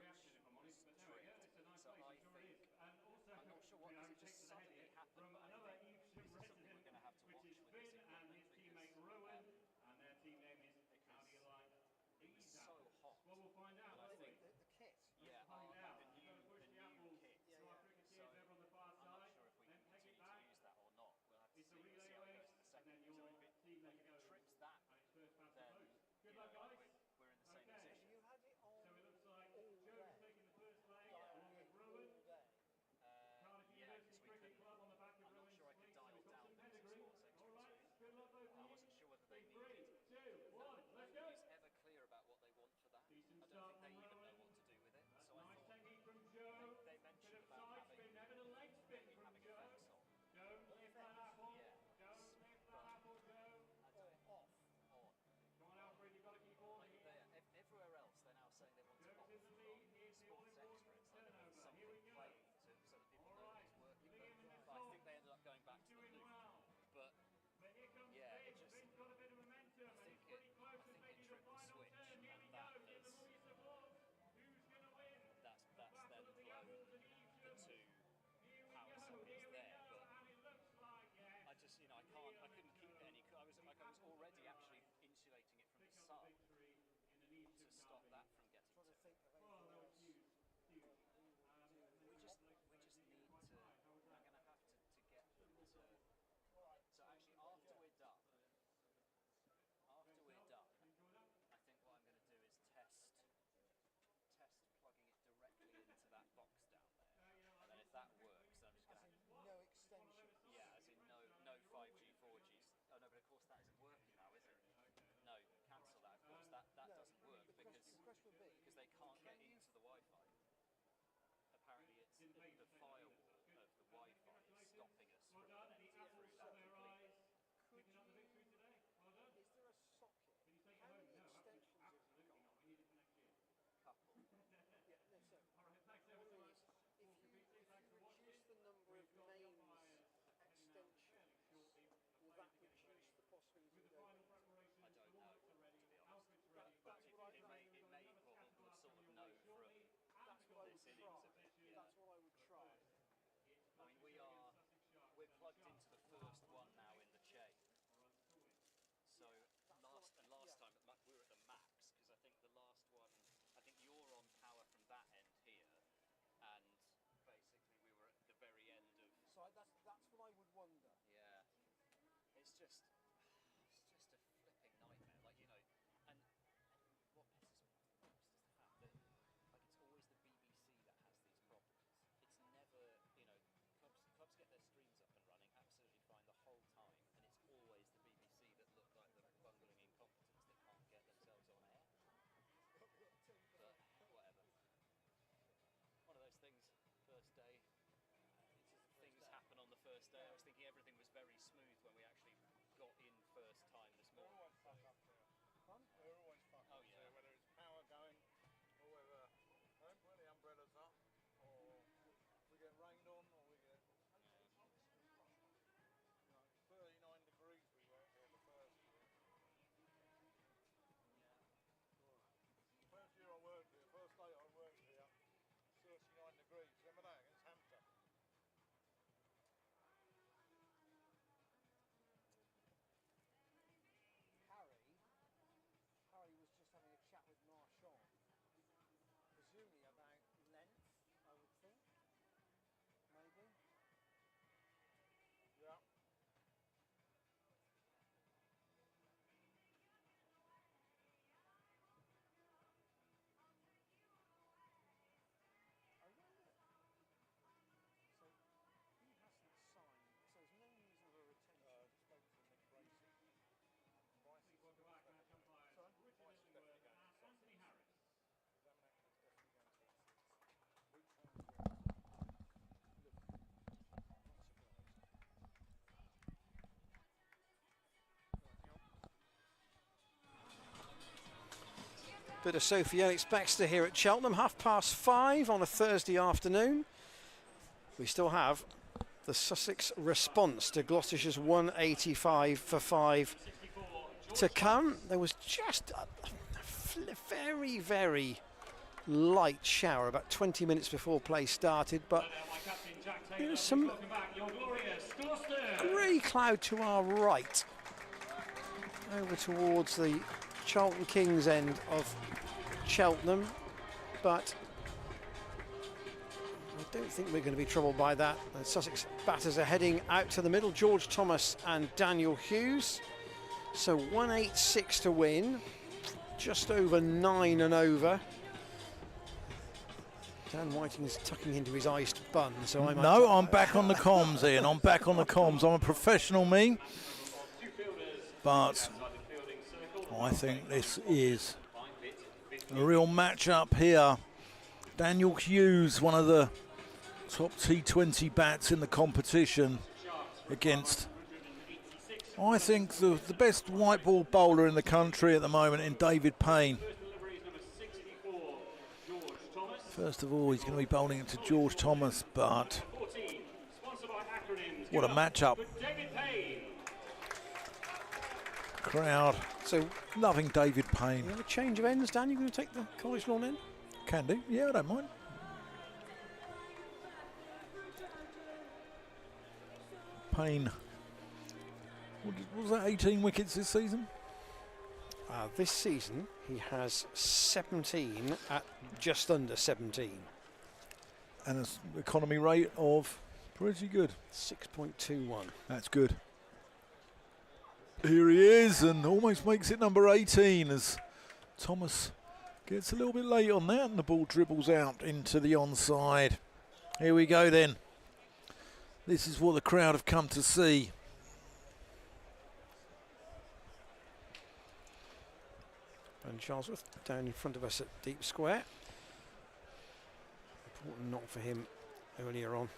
reaction, if I'm honest, but there we go. It's a nice So place, I it sure is. think, And also, I'm not sure what, we does it take just the head suddenly here happen? from But I another think Evesham this is something resident, we're going to have to which watch is with this Finn and equipment his because teammate Rowan, and their team name is How Do You Like it's These so Apples? hot. Well, we'll find out, And I won't we? think The kit. Yeah, Find out. the You've got to push the apples kit. to our cricketers So over on the far I'm not side, sure if we then can take it continue to back. use that or not. We'll have to It's a see. We'll relay see how it race, goes in the and second. then So your if team it goes. trips that, And it's first past the then post. Good you luck, know, guys. we're in the same Okay. position. You had it on So it looks like all Joe's day. taking the first leg, Yeah. along with Rowan. All day. Cardiff Yeah, University because we Cricket couldn't. Club on the back of I'm not Rowan's sure I could fleet, so dial he's got down some the music pedigree. sports extra All right, too. good luck both of I you. wasn't sure whether they In needed. 3, 2, 1, let's go. Nobody's ever clear about what they want for that. Decent I don't start think they from even know Rowan. what to do with it. That's So I nice thought technique from Joe. they Bit mentioned of about side spin, never the leg spin maybe from having Joe. effects on. Don't lift that apple. Yeah. Don't lift that apple, Joe. I don't Off. on. Come on, Alfred, you've got to keep all Like everywhere else, they're now saying they want to Joe's off in the lead. from Here's the sports all-important extra. It's like they want turnover. something Here we go. played so that people know that it's working. Putting him in the But I top. think they ended up going back to the Doing loop. well. But But here comes yeah, Finn. it just- Finn's got a bit of momentum, and think he's pretty it- close I to think it making the tripped the final switch, turn. Here and we go. that Give them has- all your support. Who's going to win? that's The then battle of the blown apples and the Evesham. two Here we power go. sockets Here we there. go. But And it looks like, yeah. I just, I couldn't keep it any. I was already actually insulating it from the sun Victory in an Evesham to stop derby. that from getting Trying to to think of Well, anything no, else. huge, huge. we just need to. I'm going to have to get them to. So actually, after we're done, I think what I'm going to do is test plugging it directly into that box down there, and then if that works, then I'm just going to. No extension. Yeah, as in no 5G, 4G. Oh no, but of course that isn't working now, is it? No, cancel that. Of course that doesn't work because The question would be, they can't get into the Wi-Fi. Apparently, it's the firewall of the Wi-Fi is stopping us from connecting through that completely. Picking up the victory today. Well done. is there a socket? Can you take it How home? many No, extensions have you absolutely got? not. We need it for next year. Couple. Yeah, no, so All right, thanks the ever so point much. is, if you reduce the number of mains extensions, will that reduce the possibility of Final going? preparation. I don't know, to be honest. Outfits ready. But it may we'll sort of know from That's what I would this innings a try. bit. Yeah. That's what I would try. I mean, we're plugged into the first one now in the chain. So last time we were at the max because I think the last one, I think you're on power from that end here, and basically we were at the very end of. So that's what I would wonder. Yeah, it's just a flipping nightmare. Like and what pisses me off most is the fact that it's always the BBC that has these problems. It's never clubs get their streams up and running absolutely fine the whole time, and it's always the BBC that look like the bungling incompetents that can't get themselves on air. But whatever. One of those things. First day. Things happen on the first day. I was thinking everything was very smooth when we actually got in first time this They're morning. always fuck up there. Fun? They're always fuck Oh, up yeah. there, whether it's power going or whether don't put the umbrellas up or we get rained on or we get 39 degrees we were here the first year. First year I worked here, first day I worked here, 39 degrees. Remember that against Hampton? Harry was just having a chat with Marchand, presumably about length, I would think, maybe. Yeah. I wonder. So he hasn't signed. So there's no news of a retention. Spoke to Nick Bracey. Bracey Welcome back, match umpires. Sorry? Richard Illingworth and Anthony Harris. Bit of Sophie Ellis-Baxter here at Cheltenham, 5:30 on a Thursday afternoon. We still have the Sussex response to Gloucestershire's 185 for 5 to come. There was just a very, very light shower about 20 minutes before play started, but there's some grey cloud to our right over towards the Charlton Kings end of Cheltenham, but I don't think we're going to be troubled by that. The Sussex batters are heading out to the middle, George Thomas and Daniel Hughes. So 186 to win, just over 9 and over. Dan Whiting's tucking into his iced bun, so I might... No, I'm back on the comms, Ian. I'm back on the comms. I'm a professional, me. But I think this is a real match-up here. Daniel Hughes, one of the top T20 bats in the competition, against, I think, the best white ball bowler in the country at the moment in David Payne. First of all, he's going to be bowling into George Thomas, but what a matchup. Crowd So loving David Payne. you have a change of ends, Dan? You going to take the College lawn in? Can do, yeah, I don't mind. Payne, what was that, 18 wickets this season? This season, he has 17 at just under 17. And an economy rate of pretty good. 6.21. That's good. Here he is, and almost makes it number 18 as Thomas gets a little bit late on that, and the ball dribbles out into the onside. Here we go then. This is what the crowd have come to see. And Charlesworth down in front of us at deep square. Important knock for him earlier on.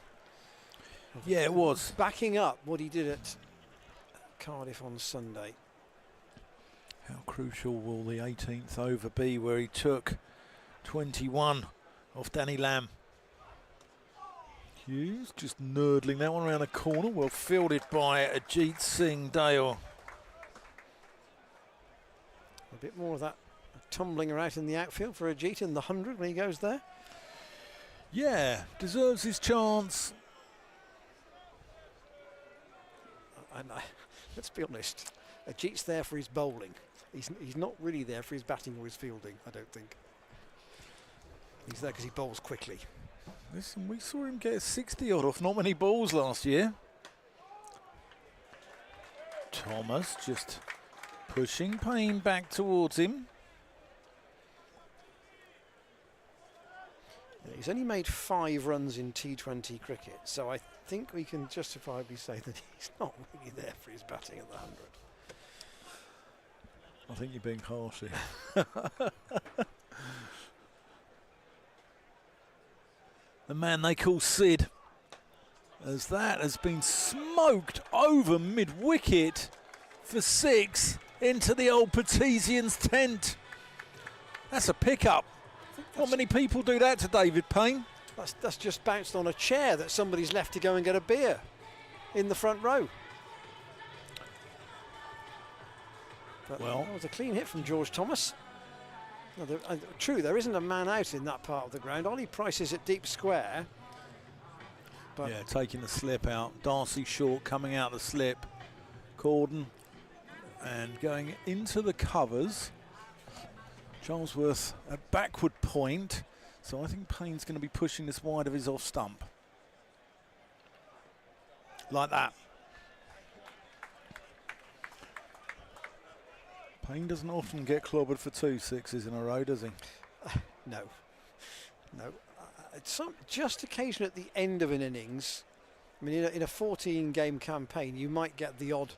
Yeah, it was. Backing up what he did at Cardiff on Sunday. How crucial will the 18th over be, where he took 21 off Danny Lamb. Hughes just nurdling that one around the corner, well fielded by Ajit Singh Dale. A bit more of that tumbling around in the outfield for Ajit in the 100 when he goes there. Yeah, deserves his chance. And let's be honest, Ajit's there for his bowling. He's not really there for his batting or his fielding, I don't think. He's there because he bowls quickly. Listen, we saw him get 60 odd off not many balls last year. Thomas just pushing Payne back towards him. Yeah, he's only made 5 runs in T20 cricket, so I think we can justifiably say that he's not really there for his batting at the 100. I think you're being harsh here. The man they call Sid, as that has been smoked over mid-wicket for 6 into the old Patesian's tent. That's a pickup. Not many people do that to David Payne. That's just bounced on a chair that somebody's left to go and get a beer in the front row. But Well, that was a clean hit from George Thomas. No, true, there isn't a man out in that part of the ground. Ollie Price is at deep square. But yeah, taking the slip out. Darcy Short coming out the slip. Corden and going into the covers. Charlesworth at backward point. So I think Payne's going to be pushing this wide of his off stump. Like that. Payne doesn't often get clobbered for 2 sixes in a row, does he? no. It's just occasion at the end of an innings. I mean, in a 14-game campaign, you might get the odd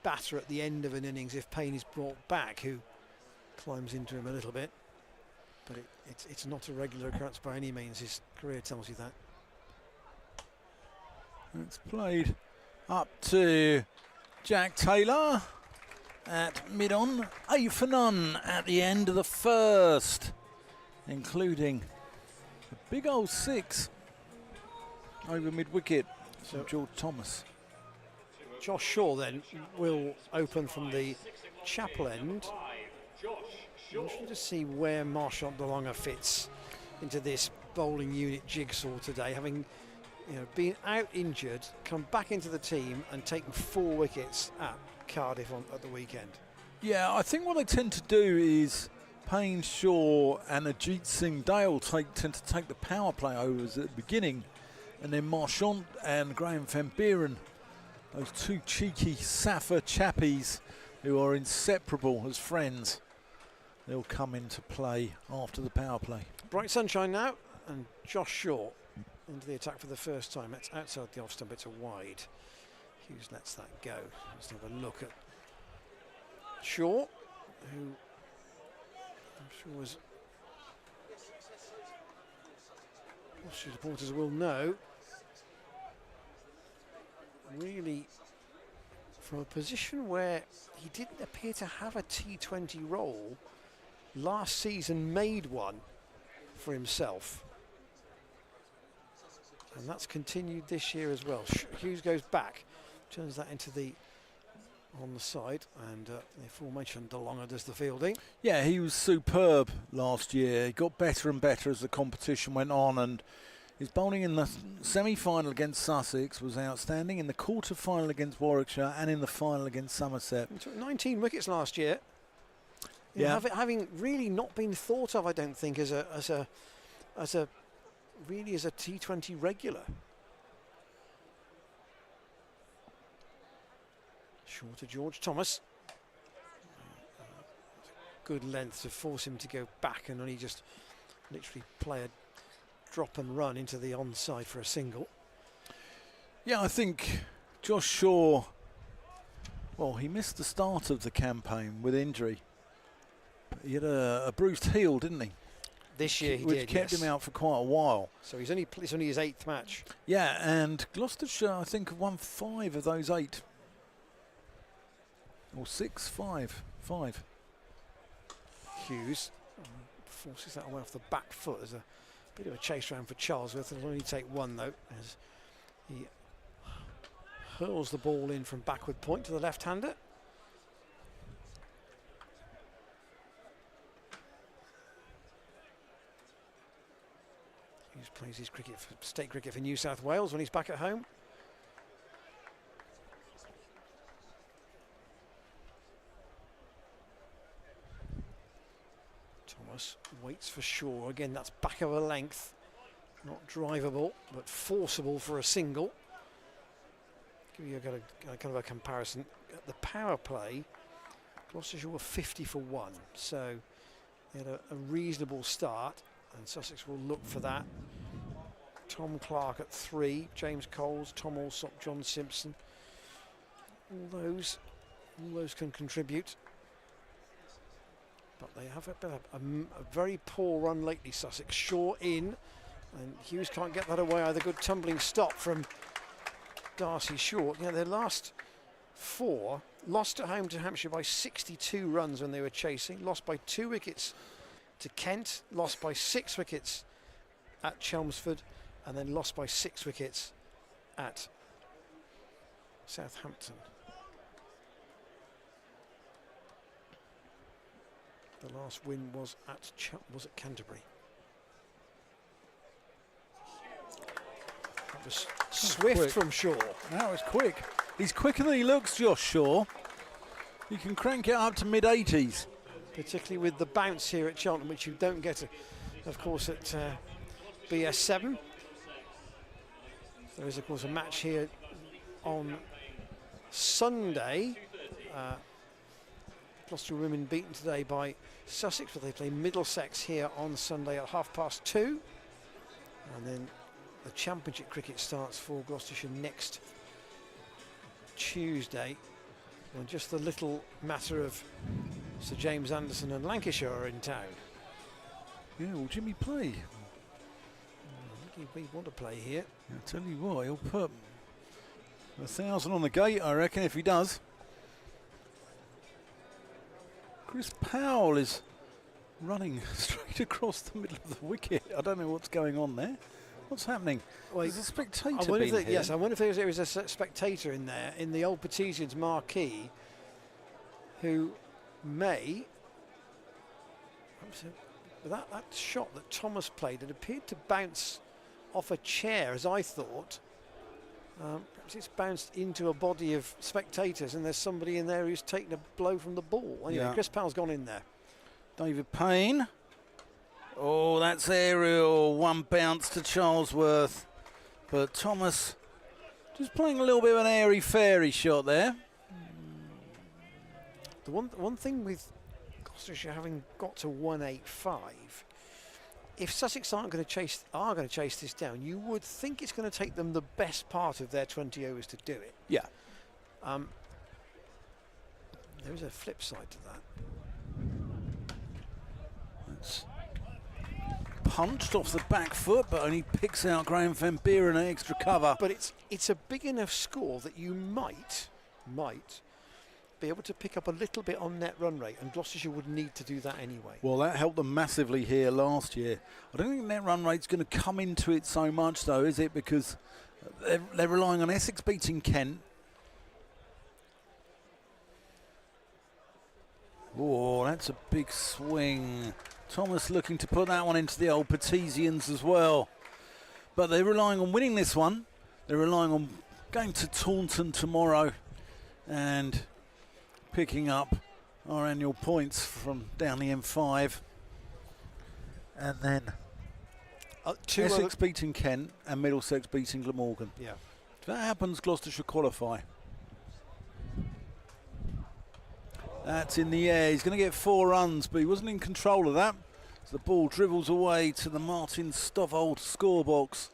batter at the end of an innings if Payne is brought back, who climbs into him a little bit. But it's not a regular occurrence by any means. His career tells you that. It's played up to Jack Taylor at mid-on. 8 for none at the end of the first, including a big old 6 over mid-wicket from George Thomas. Josh Shaw then will open from the chapel end. interesting to see where Marchand de Lange fits into this bowling unit jigsaw today, having been out injured, come back into the team and taken 4 wickets at Cardiff at the weekend. Yeah, I think what they tend to do is Payne Shaw and Ajit Singh Dale tend to take the power play overs at the beginning, and then Marchand and Graham Van Buren, those 2 cheeky Safa chappies who are inseparable as friends, they'll come into play after the power play. Bright sunshine now, and Josh Shaw into the attack for the first time. It's outside the off stump, it's a wide. Hughes lets that go. Let's have a look at Shaw, who I'm sure was, supporters will know, really from a position where he didn't appear to have a T20 role, last season made one for himself. And that's continued this year as well. Hughes goes back, turns that into the on the side, and the aforementioned De Lange does the fielding. Yeah, he was superb last year. He got better and better as the competition went on, and his bowling in the semi-final against Sussex was outstanding, in the quarter-final against Warwickshire, and in the final against Somerset. He took 19 wickets last year. Yeah, having really not been thought of, I don't think, as a T20 regular. Short to George Thomas. Good length to force him to go back and only just literally play a drop and run into the onside for a single. Yeah, I think Josh Shaw, well, he missed the start of the campaign with injury. He had a bruised heel, didn't he? This year he which did, kept yes. him out for quite a while. So it's only his 8th match. Yeah, and Gloucestershire, I think, have won 5 of those 8. Or 6, 5. Hughes forces that away off the back foot. There's a bit of a chase round for Charlesworth. It'll only take 1 though, as he hurls the ball in from backward point to the left-hander. Hughes plays his state cricket for New South Wales when he's back at home. Thomas waits for Shaw. Again, that's back over length. Not drivable, but forcible for a single. Give you a kind of a comparison. At the power play, Gloucestershire were 50 for 1. So they had a reasonable start, and Sussex will look for that. Tom Clark at 3, James Coles, Tom Alsop, John Simpson. All those can contribute. But they have a very poor run lately, Sussex. Shaw in, and Hughes can't get that away either. Good tumbling stop from Darcy Shaw. Their last 4, lost at home to Hampshire by 62 runs when they were chasing, lost by 2 wickets to Kent, lost by 6 wickets at Chelmsford, and then lost by 6 wickets at Southampton. The last win was at Canterbury. That was swift quick from Shaw. That was quick. He's quicker than he looks, Josh Shaw. You can crank it up to mid-80s. Particularly with the bounce here at Cheltenham, which you don't get, of course, at BS7. There is, of course, a match here on Sunday. Gloucester women beaten today by Sussex, but they play Middlesex here on Sunday at 2:30. And then the Championship cricket starts for Gloucestershire next Tuesday. And just the little matter of Sir James Anderson and Lancashire are in town. Yeah, will Jimmy play? I think he'd want to play here. I'll tell you what, he'll put 1,000 on the gate, I reckon, if he does. Chris Powell is running straight across the middle of the wicket. I don't know what's going on there. What's happening? Well, There's a spectator I wonder been here. yes, I wonder if there was a spectator in there, in the old Petesians marquee, who may That shot that Thomas played, it appeared to bounce off a chair, as I thought. Perhaps it's bounced into a body of spectators, and there's somebody in there who's taken a blow from the ball. Anyway, Yeah. Chris Powell's gone in there. David Payne. Oh, that's aerial. One bounce to Charlesworth. But Thomas just playing a little bit of an airy-fairy shot there. The one thing with Gloucestershire having got to 185, if Sussex are going to chase this down, you would think it's going to take them the best part of their 20 overs to do it. Yeah. There is a flip side to that. It's punched off the back foot, but only picks out Graham Van Buren an extra cover. But it's a big enough score that you might be able to pick up a little bit on net run rate, and Gloucestershire would need to do that anyway. Well, that helped them massively here last year. I don't think net run rate's going to come into it so much, though, is it? Because they're relying on Essex beating Kent. Oh, that's a big swing. Thomas looking to put that one into the old Patesians as well. But they're relying on winning this one. They're relying on going to Taunton tomorrow and picking up our annual points from down the M5. And then Essex beating Kent and Middlesex beating Glamorgan. Yeah. If that happens, Gloucestershire qualify. That's in the air. He's going to get 4 runs, but he wasn't in control of that. So the ball dribbles away to the Martin Stovall scorebox.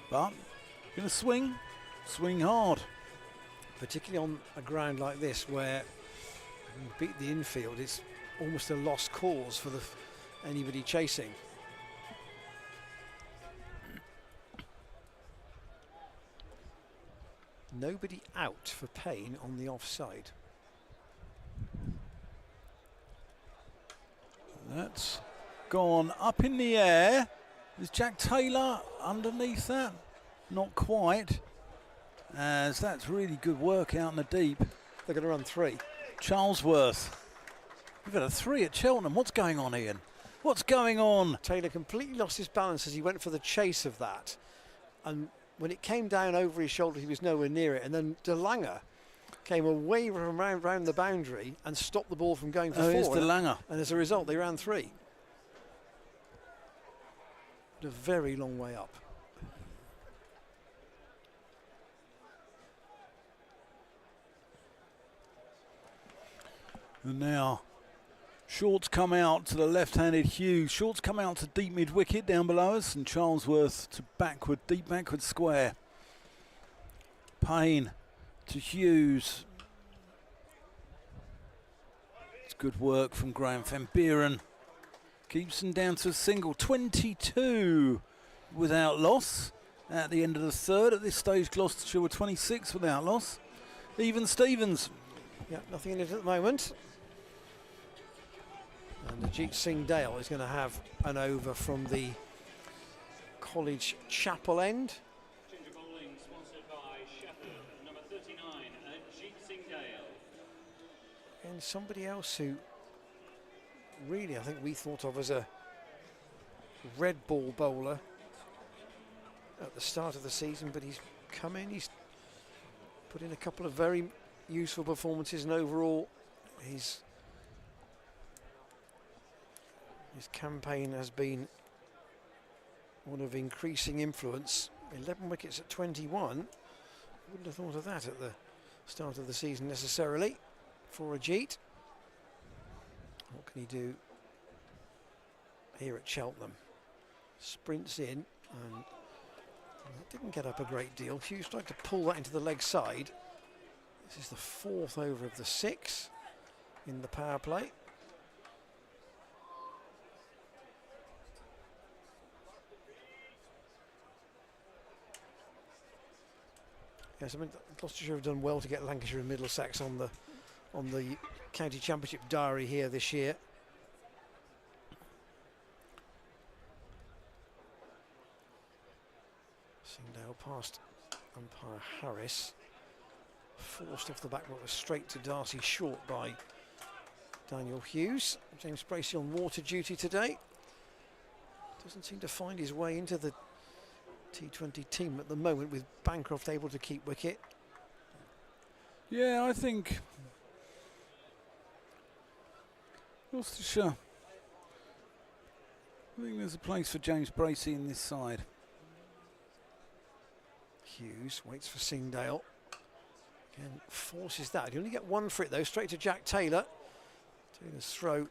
But going to swing hard. Particularly on a ground like this where you beat the infield, it's almost a lost cause for anybody chasing. Nobody out for Payne on the offside. That's gone up in the air. Is Jack Taylor underneath that? Not quite, as that's really good work out in the deep. They're going to run 3. Charlesworth. We've had a 3 at Cheltenham. What's going on, Ian? What's going on? Taylor completely lost his balance as he went for the chase of that. And when it came down over his shoulder, he was nowhere near it. And then De Lange came away from around the boundary and stopped the ball from going for 4. Here's De Lange. And as a result, they ran 3. But a very long way up. And now Shorts come out to the left-handed Hughes. Shorts come out to deep mid-wicket down below us, and Charlesworth to backward, deep backward square. Payne to Hughes. It's good work from Graham Van Buren. Keeps them down to a single. 22 without loss at the end of the third. At this stage, Gloucestershire were 26 without loss. Even Stevens. Yeah, nothing in it at the moment. And Ajit Singh Dale is going to have an over from the College Chapel end. Change of bowling sponsored by Sheffield, number 39, Ajit Singh Dale. And somebody else who really I think we thought of as a red ball bowler at the start of the season, but he's come in, he's put in a couple of very useful performances, and overall his campaign has been one of increasing influence. 11 wickets at 21. Wouldn't have thought of that at the start of the season necessarily for Ajit. What can he do here at Cheltenham? Sprints in and didn't get up a great deal. Hughes tried to pull that into the leg side. This is the 4th over of the 6 in the power play. Yes, I mean Gloucestershire have done well to get Lancashire and Middlesex on the county championship diary here this year. Singdale past umpire Harris. Forced off the back, but was straight to Darcy Short by Daniel Hughes. James Bracey on water duty today. Doesn't seem to find his way into the T20 team at the moment, with Bancroft able to keep wicket. Yeah, I think Gloucestershire. I think there's a place for James Bracey in this side. Hughes waits for Singdale. Again, forces that. You only get one for it though. Straight to Jack Taylor. Taylor's throw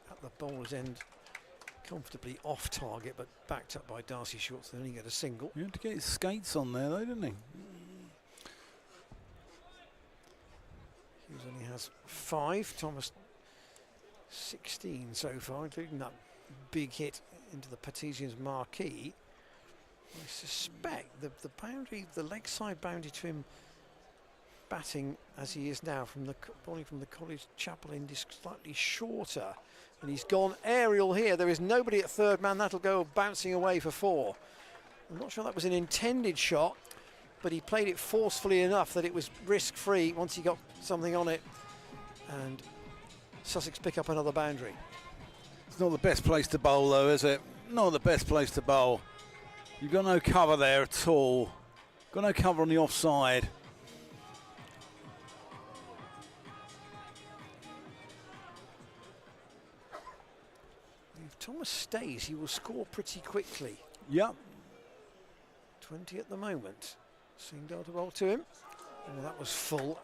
at the bowler's end, comfortably off target, but backed up by Darcy Short, so they only get a single. He had to get his skates on there though, didn't he? Hughes only has 5. Thomas 16 so far, including that big hit into the Patesians marquee. I suspect the boundary, the leg side boundary to him batting as he is now from the bowling from the College Chapel end is slightly shorter, and he's gone aerial here. There is nobody at third man. That'll go bouncing away for 4. I'm not sure that was an intended shot, but he played it forcefully enough that it was risk free once he got something on it, and Sussex pick up another boundary. It's not the best place to bowl though, is it? Not the best place to bowl. You've got no cover there at all. Got no cover on the offside. If Thomas stays, he will score pretty quickly. Yep. 20 at the moment. Singdale to roll to him. Oh, that was full.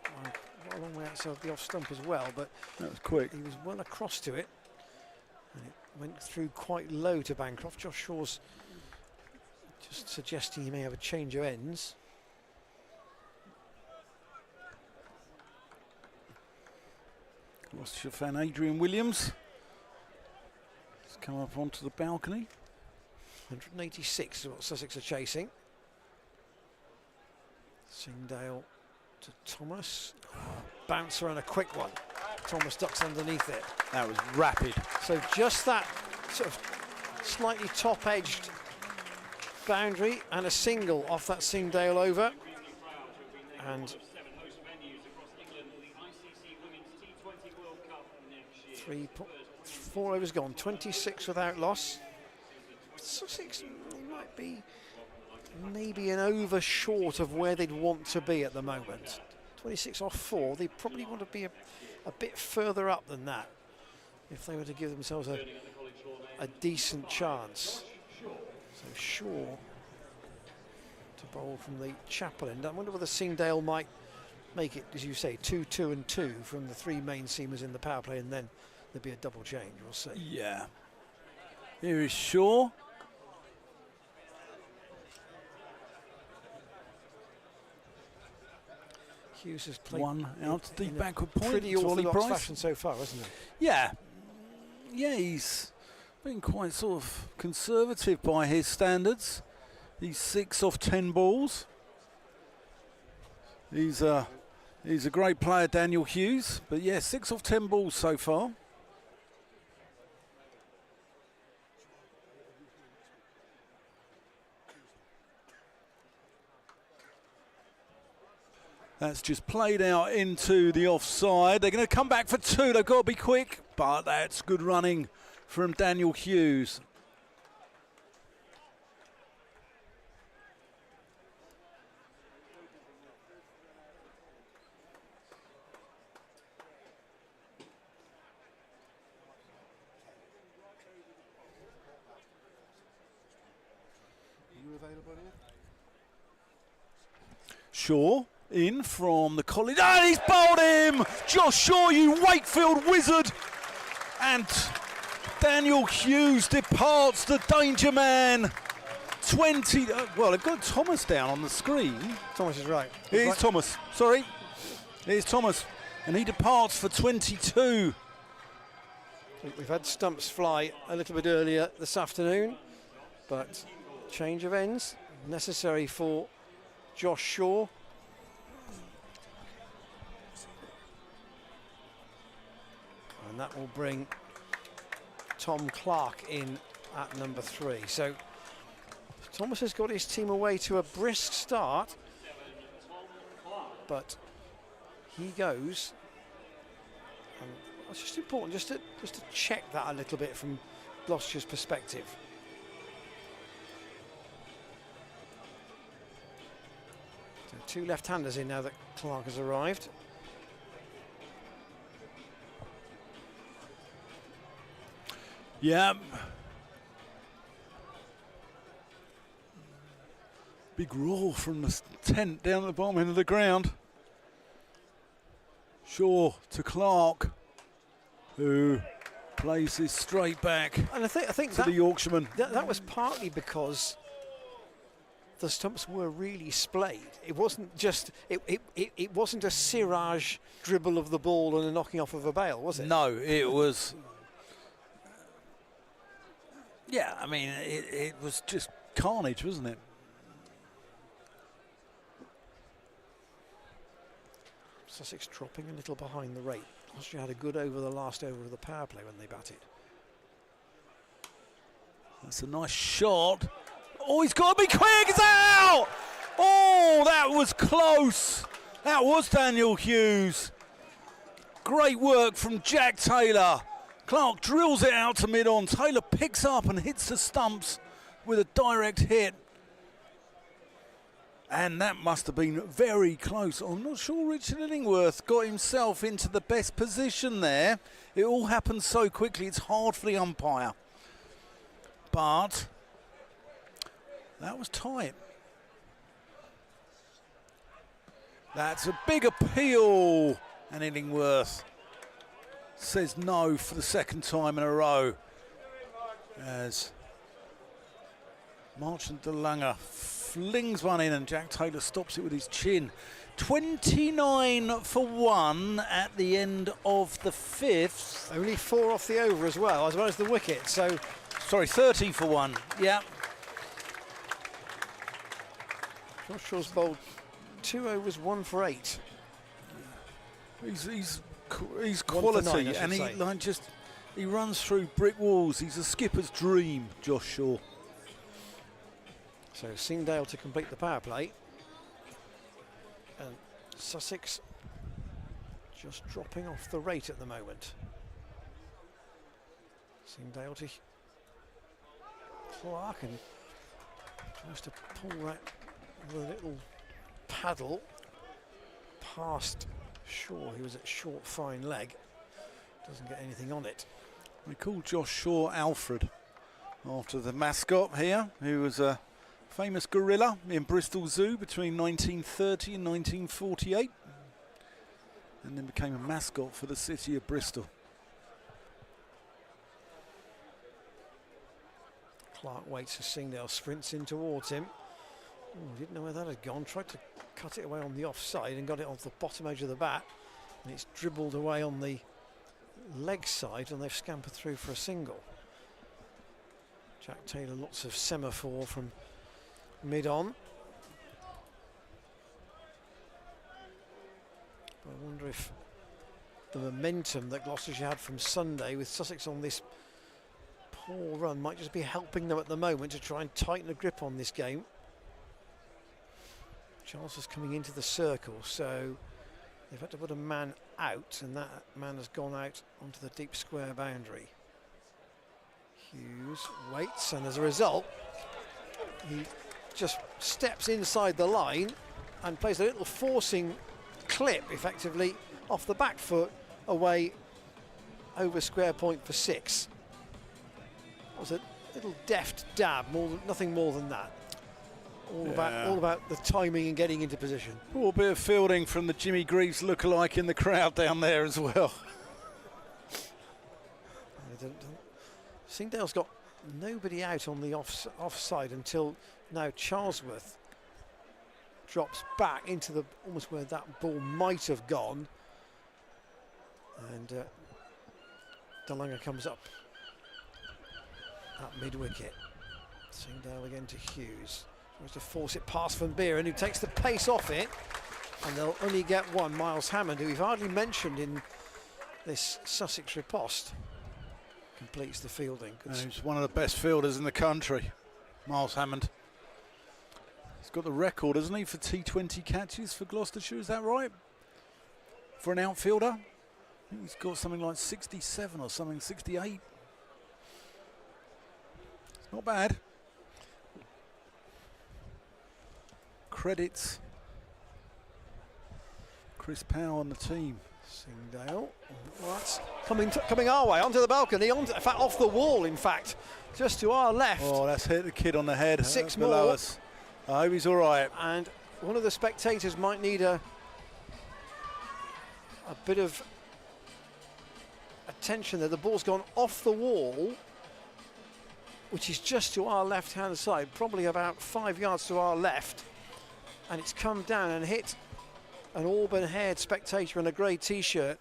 A long way outside the off stump as well, but That was quick. he was well across to it. And it went through quite low to Bancroft. Josh Shaw's just suggesting he may have a change of ends. Gloucestershire fan Adrian Williams has come up onto the balcony. 186 is what Sussex are chasing. Singdale to Thomas. Bouncer and a quick one. Thomas ducks underneath it. That was rapid. So just that sort of slightly top-edged boundary and a single off that Singdale over. And 4 overs gone, 26 without loss. Sussex might be maybe an over short of where they'd want to be at the moment. 26 off 4, they probably want to be a bit further up than that if they were to give themselves a decent chance. So Shaw to bowl from the Chapel end. I wonder whether Singdale might make it, as you say, 2, 2 and 2 from the 3 main seamers in the power play, and then there'd be a double change, we'll see. Yeah. Here is Shaw. Hughes has played One out to the backward point. pretty to Ollie orthodox Price. fashion so far, hasn't he? Yeah. Yeah, he's been quite sort of conservative by his standards. He's 6 off 10 balls. He's a great player, Daniel Hughes. But yeah, 6 off 10 balls so far. That's just played out into the offside. They're going to come back for 2. They've got to be quick. But that's good running from Daniel Hughes. Shaw in from the College. And he's bowled him! Josh Shaw, you Wakefield wizard! And Daniel Hughes departs the danger man. 20. Well, they've got Thomas down on the screen. Thomas is right. Here's Right. Thomas. Sorry. Here's Thomas. And he departs for 22. We've had stumps fly a little bit earlier this afternoon, but change of ends necessary for Josh Shaw. And that will bring Tom Clark in at number 3. So Thomas has got his team away to a brisk start, but he goes. And it's just important just to check that a little bit from Gloucestershire's perspective. So 2 left-handers in now that Clark has arrived. Yeah. Big roar from the tent down at the bottom end of the ground. Shaw to Clark, who plays this straight back And I think to that, the Yorkshireman. that was partly because the stumps were really splayed. It wasn't just it wasn't a cirrage dribble of the ball and a knocking off of a bail, was it? No, it was. Yeah, I mean, it was just carnage, wasn't it? Sussex dropping a little behind the rate. Gloucestershire had a good over the last over of the power play when they batted. That's a nice shot. Oh, he's got to be quick. It's out! Oh, that was close. That was Daniel Hughes. Great work from Jack Taylor. Clark drills it out to mid-on. Taylor picks up and hits the stumps with a direct hit. And that must have been very close. I'm not sure Richard Illingworth got himself into the best position there. It all happened so quickly, it's hard for the umpire. But that was tight. That's a big appeal. And Illingworth says no for the second time in a row. As Marchant de Lange flings one in and Jack Taylor stops it with his chin. 29 for 1 at the end of the 5th. Only 4 off the over as well as the wicket. So Sorry, 30 for 1. Yeah. Josh Shaw's bowled 2 overs, 1 for 8. He's 1 for quality, 9, I should and say. he runs through brick walls. He's a skipper's dream, Josh Shaw. So Singdale to complete the power play. And Sussex just dropping off the rate at the moment. Singdale to Clark and tries to pull that with a little paddle past Shaw. He was at short fine leg. Doesn't get anything on it. We call Josh Shaw Alfred after the mascot here, who was a famous gorilla in Bristol Zoo between 1930 and 1948, and then became a mascot for the city of Bristol. Clark waits as Singdale sprints in towards him. Oh, didn't know where that had gone. Tried to cut it away on the offside and got it off the bottom edge of the bat. And it's dribbled away on the leg side and they've scampered through for a single. Jack Taylor, lots of semaphore from mid-on. I wonder if the momentum that Gloucestershire had from Sunday with Sussex on this poor run might just be helping them at the moment to try and tighten a grip on this game. Charles is coming into the circle, so they've had to put a man out, and that man has gone out onto the deep square boundary. Hughes waits, and as a result, he just steps inside the line and plays a little forcing clip, effectively, off the back foot, away over square point for 6. It was a little deft dab, nothing more than that. All about the timing and getting into position. A bit of fielding from the Jimmy Greaves lookalike in the crowd down there as well. Singdale's got nobody out on the offside until now. Charlesworth drops back into the almost where that ball might have gone, and de Lange comes up at mid-wicket. Singdale again to Hughes. Tries to force it past Van Beeren, who takes the pace off it, and they'll only get one. Miles Hammond, who we've hardly mentioned in this Sussex riposte, completes the fielding. And he's one of the best fielders in the country, Miles Hammond. He's got the record, hasn't he, for T20 catches for Gloucestershire, is that right? for an outfielder. I think he's got something like 67 or something, 68. It's not bad. Credits Chris Powell and the team. Singdale, that's coming our way, onto the balcony, in fact off the wall, in fact, just to our left. Oh, that's hit the kid on the head. 6 below more. us. I hope he's all right. And one of the spectators might need a bit of attention there. The ball's gone off the wall, which is just to our left-hand side, probably about 5 yards to our left, and it's come down and hit an auburn-haired spectator in a grey t-shirt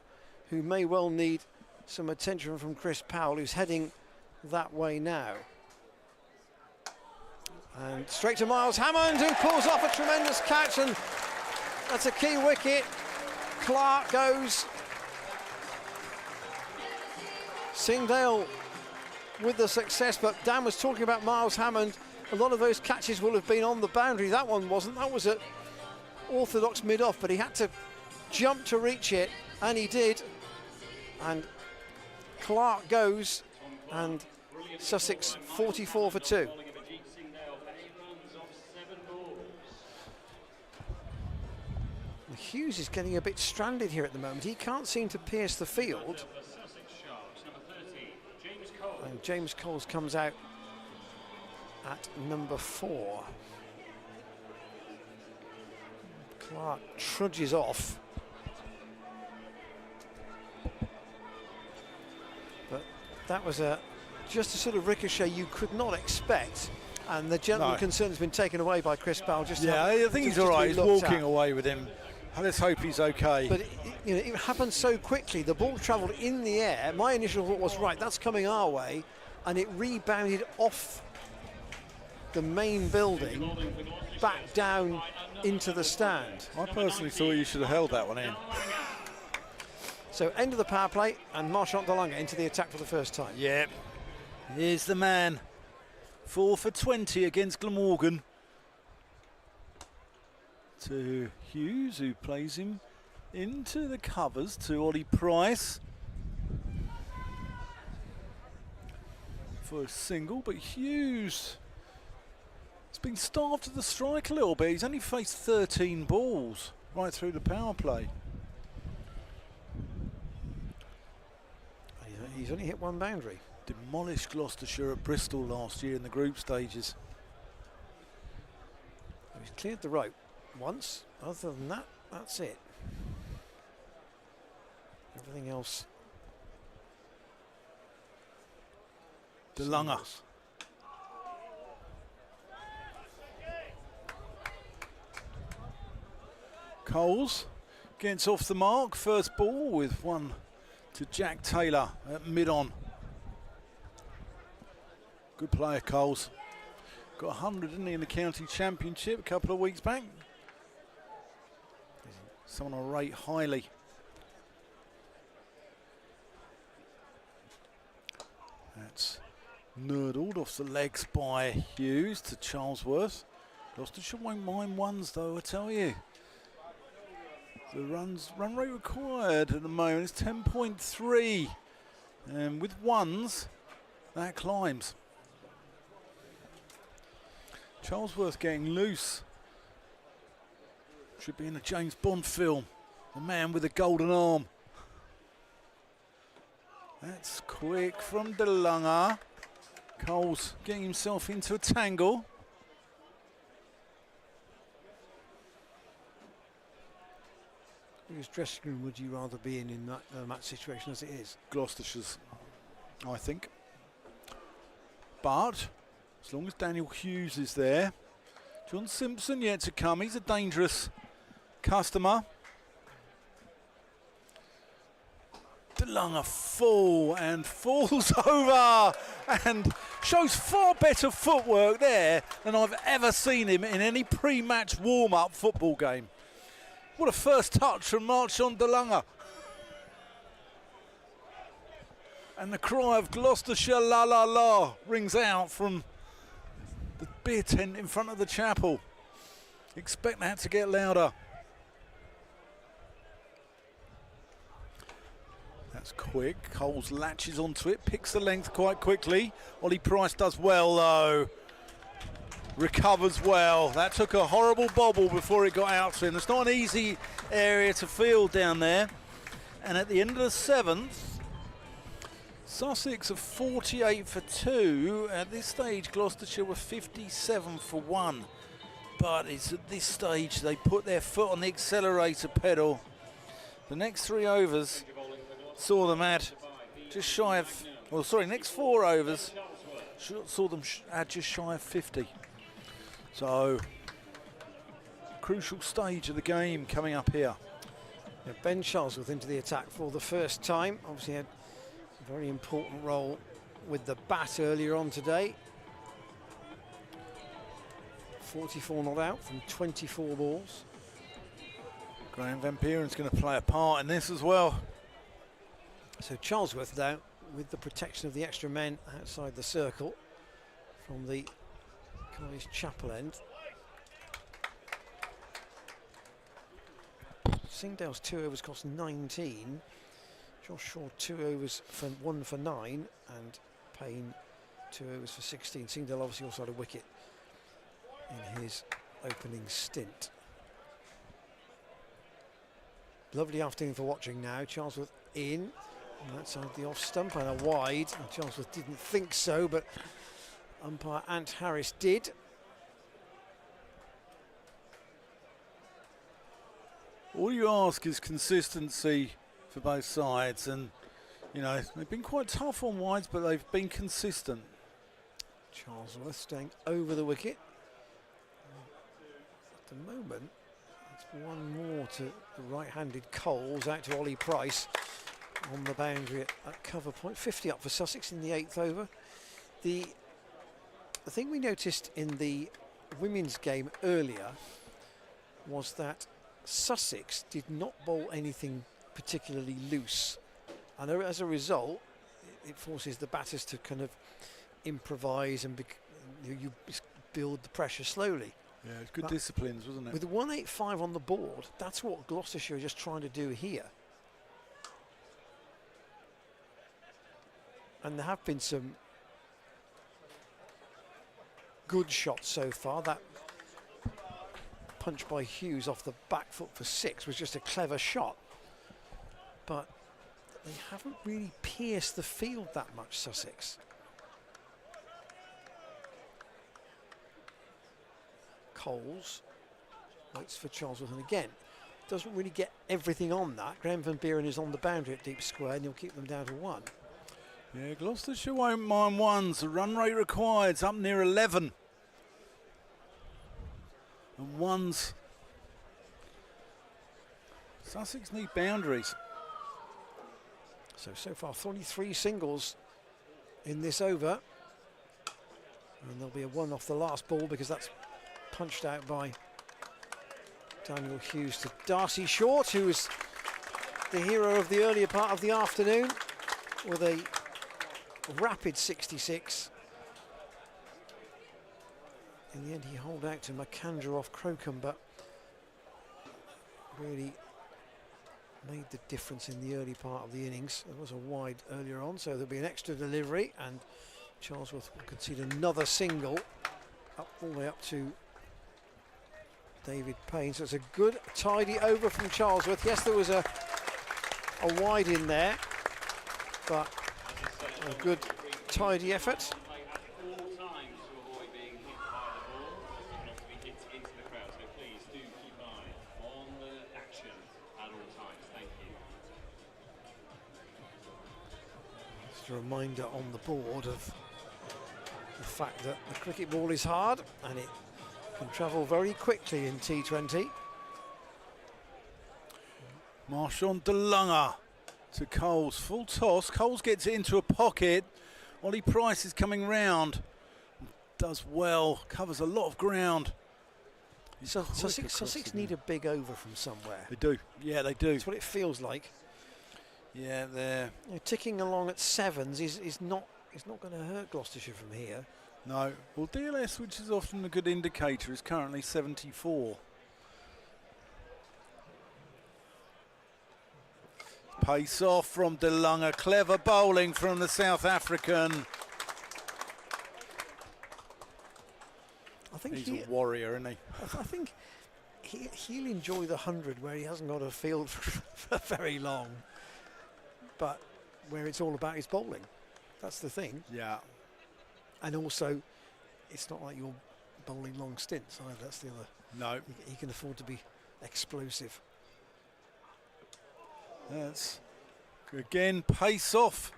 who may well need some attention from Chris Powell, who's heading that way now. And straight to Miles Hammond, who pulls off a tremendous catch, and that's a key wicket. Clark goes. Singdale with the success, but Dan was talking about Miles Hammond. A lot of those catches will have been on the boundary. That one wasn't. That was at orthodox mid-off, but he had to jump to reach it, and he did. And Clark goes, and Sussex 44 for 2. Hughes is getting a bit stranded here at the moment. He can't seem to pierce the field. And James Coles comes out at number 4. Clark trudges off. But that was just a sort of ricochet you could not expect. And the gentleman concerned has been taken away by Chris Powell. I think he's all right. He's walking away with him. Let's hope he's okay. But it happened so quickly. The ball travelled in the air. My initial thought was, right, that's coming our way. And it rebounded off the main building, back down into the stand. I personally thought you should have held that one in. So end of the power play, and Marchant de Lange into the attack for the first time. Yep. Here's the man. 4 for 20 against Glamorgan. To Hughes, who plays him into the covers to Ollie Price. For a single, but Hughes has been starved to the strike a little bit. He's only faced 13 balls right through the power play. He's only hit one boundary. Demolished Gloucestershire at Bristol last year in the group stages. He's cleared the rope once. Other than that, that's it. Everything else. De Lange. Coles gets off the mark. First ball with one to Jack Taylor at mid-on. Good player, Coles. Got 100, didn't he, in the county championship a couple of weeks back. Someone I rate highly. That's nurdled off the legs by Hughes to Charlesworth. Gloucestershire won't mind ones though, I tell you. The run rate required at the moment is 10.3, and with ones that climbs. Charlesworth getting loose. Should be in a James Bond film. The man with the golden arm. That's quick from De Lange. Coles getting himself into a tangle. Whose dressing room would you rather be in that match situation as it is? Gloucestershire's, I think. But as long as Daniel Hughes is there, John Simpson yet to come. He's a dangerous customer. De Lange full and falls over and shows far better footwork there than I've ever seen him in any pre-match warm-up football game. What a first touch from Marchant de Lange. And the cry of Gloucestershire la la la rings out from the beer tent in front of the chapel. Expect that to get louder. That's quick. Coles latches onto it, picks the length quite quickly. Ollie Price does well though. Recovers well. That took a horrible bobble before it got out to him. It's not an easy area to field down there. And at the end of the 7th, Sussex are 48 for 2. At this stage, Gloucestershire were 57 for 1. But it's at this stage they put their foot on the accelerator pedal. The next 3 overs saw them add just shy of, well, sorry, next 4 overs saw them add just shy of 50. So, crucial stage of the game coming up here. Yeah, Ben Charlesworth into the attack for the first time. Obviously had a very important role with the bat earlier on today. 44 not out from 24 balls. Graham Van Peeren's going to play a part in this as well. So Charlesworth now with the protection of the extra men outside the circle from the College Chapel end. Singdale's 2 overs cost 19. Josh Shaw 2 overs for 1 for 9, and Payne 2 overs for 16. Singdale obviously also had a wicket in his opening stint. Lovely afternoon for watching now. Charlesworth in, and that's on the off stump and a wide. And Charlesworth didn't think so, but umpire Ant Harris did. All you ask is consistency for both sides, and you know they've been quite tough on wides, but they've been consistent. Charlesworth staying over the wicket. At the moment, it's 1 more to the right-handed Coles, out to Ollie Price on the boundary at cover point. 50 up for Sussex in the 8th over. The thing we noticed in the women's game earlier was that Sussex did not bowl anything particularly loose, and as a result it forces the batters to kind of improvise and you build the pressure slowly. Yeah, it's good disciplines, wasn't it? With 185 on the board, that's what Gloucestershire are just trying to do here. And there have been some good shots so far. That punch by Hughes off the back foot for 6 was just a clever shot, but they haven't really pierced the field that much, Sussex. Coles waits for Charlesworth, and again doesn't really get everything on that. Graham Van Peeren is on the boundary at deep square, and he'll keep them down to 1. Yeah, Gloucestershire won't mind ones. The run rate required is up near 11. And ones. Sussex need boundaries. So far 33 singles in this over. And there'll be a 1 off the last ball because that's punched out by Daniel Hughes to Darcy Short, who was the hero of the earlier part of the afternoon with a rapid 66. In the end, he holed out to McAndrew off Crocombe, but really made the difference in the early part of the innings. There was a wide earlier on, so there'll be an extra delivery, and Charlesworth will concede another single all the way up to David Payne. So it's a good, tidy over from Charlesworth. Yes, there was a wide in there, but a good, tidy effort. A reminder on the board of the fact that the cricket ball is hard and it can travel very quickly in T20. Marchand de Lange to Coles, full toss. Coles gets it into a pocket. Ollie Price is coming round, does well, covers a lot of ground. So Sussex need a big over from somewhere. They do, yeah, they do. That's what it feels like. Yeah, they're ticking along at 7s is not going to hurt Gloucestershire from here. no. Well, DLS, which is often a good indicator, is currently 74. Pace off from De Lange. Clever bowling from the South African. I think He's a warrior, isn't he? I think he'll enjoy the 100 where he hasn't got a field for very long, but where it's all about his bowling. That's the thing. Yeah. And also, it's not like you're bowling long stints either. That's the other. No. He can afford to be explosive. That's again pace off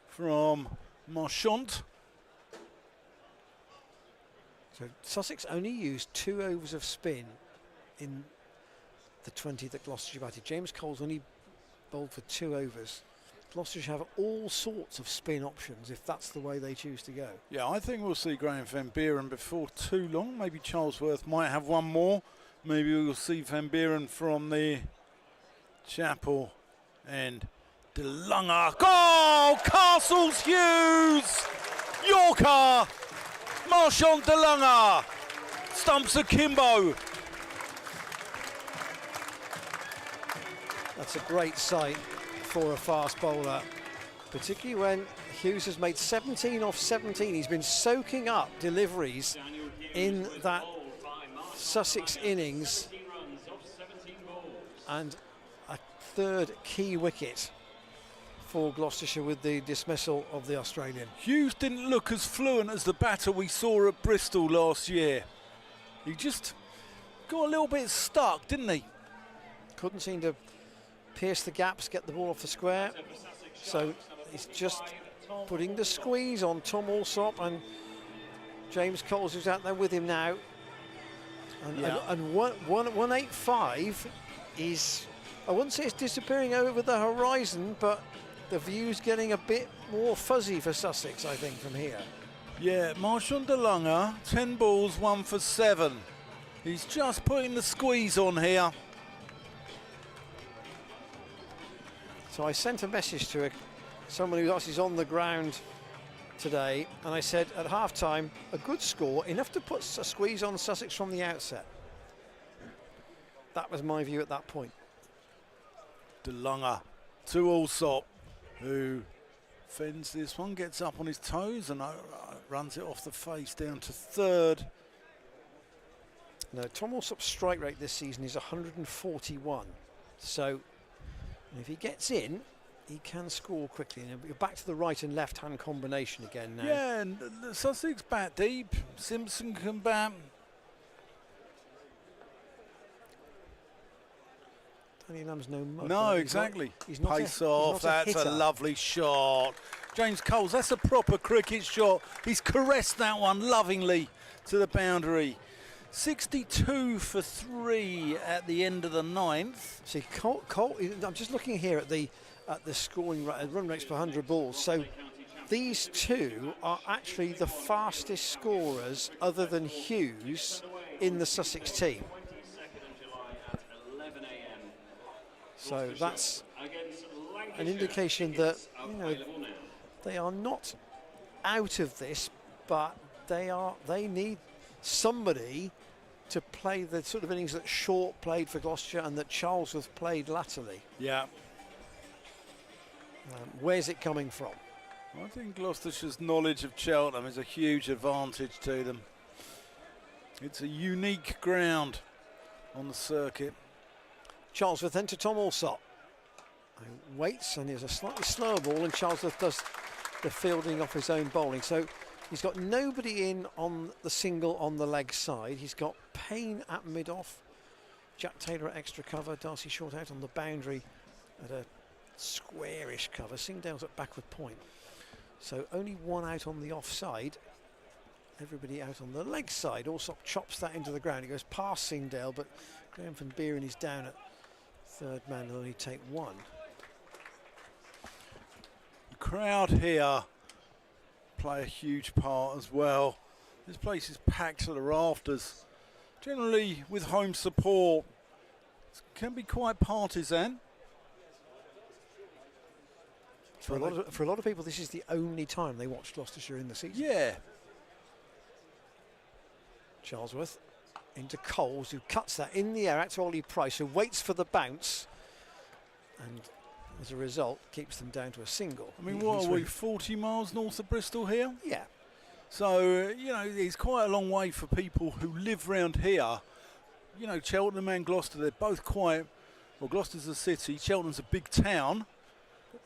from Marchand. So Sussex only used 2 overs of spin in the 20 that Gloucestershire batted. James Cole's only bowled for 2 overs. Gloucestershire have all sorts of spin options if that's the way they choose to go. Yeah, I think we'll see Graham Van Buren before too long. Maybe Charlesworth might have one more. Maybe we'll see Van Buren from the Chapel and De Lange. Goal! Castles Hughes! Yorker! Marchand De Lange! Stumps akimbo. That's a great sight for a fast bowler, particularly when Hughes has made 17 off 17. He's been soaking up deliveries in that Sussex innings, and a 3rd key wicket for Gloucestershire with the dismissal of the Australian. Hughes didn't look as fluent as the batter we saw at Bristol last year. He just got a little bit stuck, didn't he? Couldn't seem to pierce the gaps, get the ball off the square. So he's just putting the squeeze on Tom Alsop, and James Coles, who's out there with him now. And 185 is, I wouldn't say it's disappearing over the horizon, but the view's getting a bit more fuzzy for Sussex, I think, from here. Yeah, Marchand De Lange, 10 balls, 1 for 7. He's just putting the squeeze on here. So I sent a message to someone who else is on the ground today, and I said at half-time, a good score, enough to put a squeeze on Sussex from the outset. That was my view at that point. De Lange to Alsop, who fends this one, gets up on his toes and runs it off the face down to 3rd. Now, Tom Alsop's strike rate this season is 141. So if he gets in, he can score quickly. And you're back to the right and left-hand combination again now. Yeah, and Sussex bat deep. Simpson can bat. Danny Lamb's no mud. No, exactly. He's not Pace off. That's a lovely shot. James Coles, that's a proper cricket shot. He's caressed that one lovingly to the boundary. 62 for 3 at the end of the 9th. See, Cole, I'm just looking here at the scoring run rates per 100 balls. So these two are actually the fastest scorers, other than Hughes, in the Sussex team. So that's an indication that, you know, they are not out of this, but they need somebody to play the sort of innings that Short played for Gloucestershire and that Charlesworth played latterly. Yeah. Where's it coming from? I think Gloucestershire's knowledge of Cheltenham is a huge advantage to them. It's a unique ground on the circuit. Charlesworth then to Tom Alsop. He waits, and there's a slightly slower ball, and Charlesworth does the fielding off his own bowling. So he's got nobody in on the single on the leg side. He's got Payne at mid-off, Jack Taylor at extra cover, Darcy Short out on the boundary at a squarish cover. Singdale's at backward point. So only one out on the offside. Everybody out on the leg side. Alsop chops that into the ground. He goes past Singdale, but Graham Van Buren is down at 3rd man. He'll only take 1. The crowd here play a huge part as well. This place is packed to the rafters. Generally, with home support, it can be quite partisan. For a lot of people, this is the only time they watch Gloucestershire in the season. Yeah. Charlesworth into Coles, who cuts that in the air out to Ollie Price, who waits for the bounce. And as a result, keeps them down to a single. I mean, what are we, 40 miles north of Bristol here? Yeah. So, you know, it's quite a long way for people who live round here. You know, Cheltenham and Gloucester, they're both quite, well, Gloucester's a city, Cheltenham's a big town.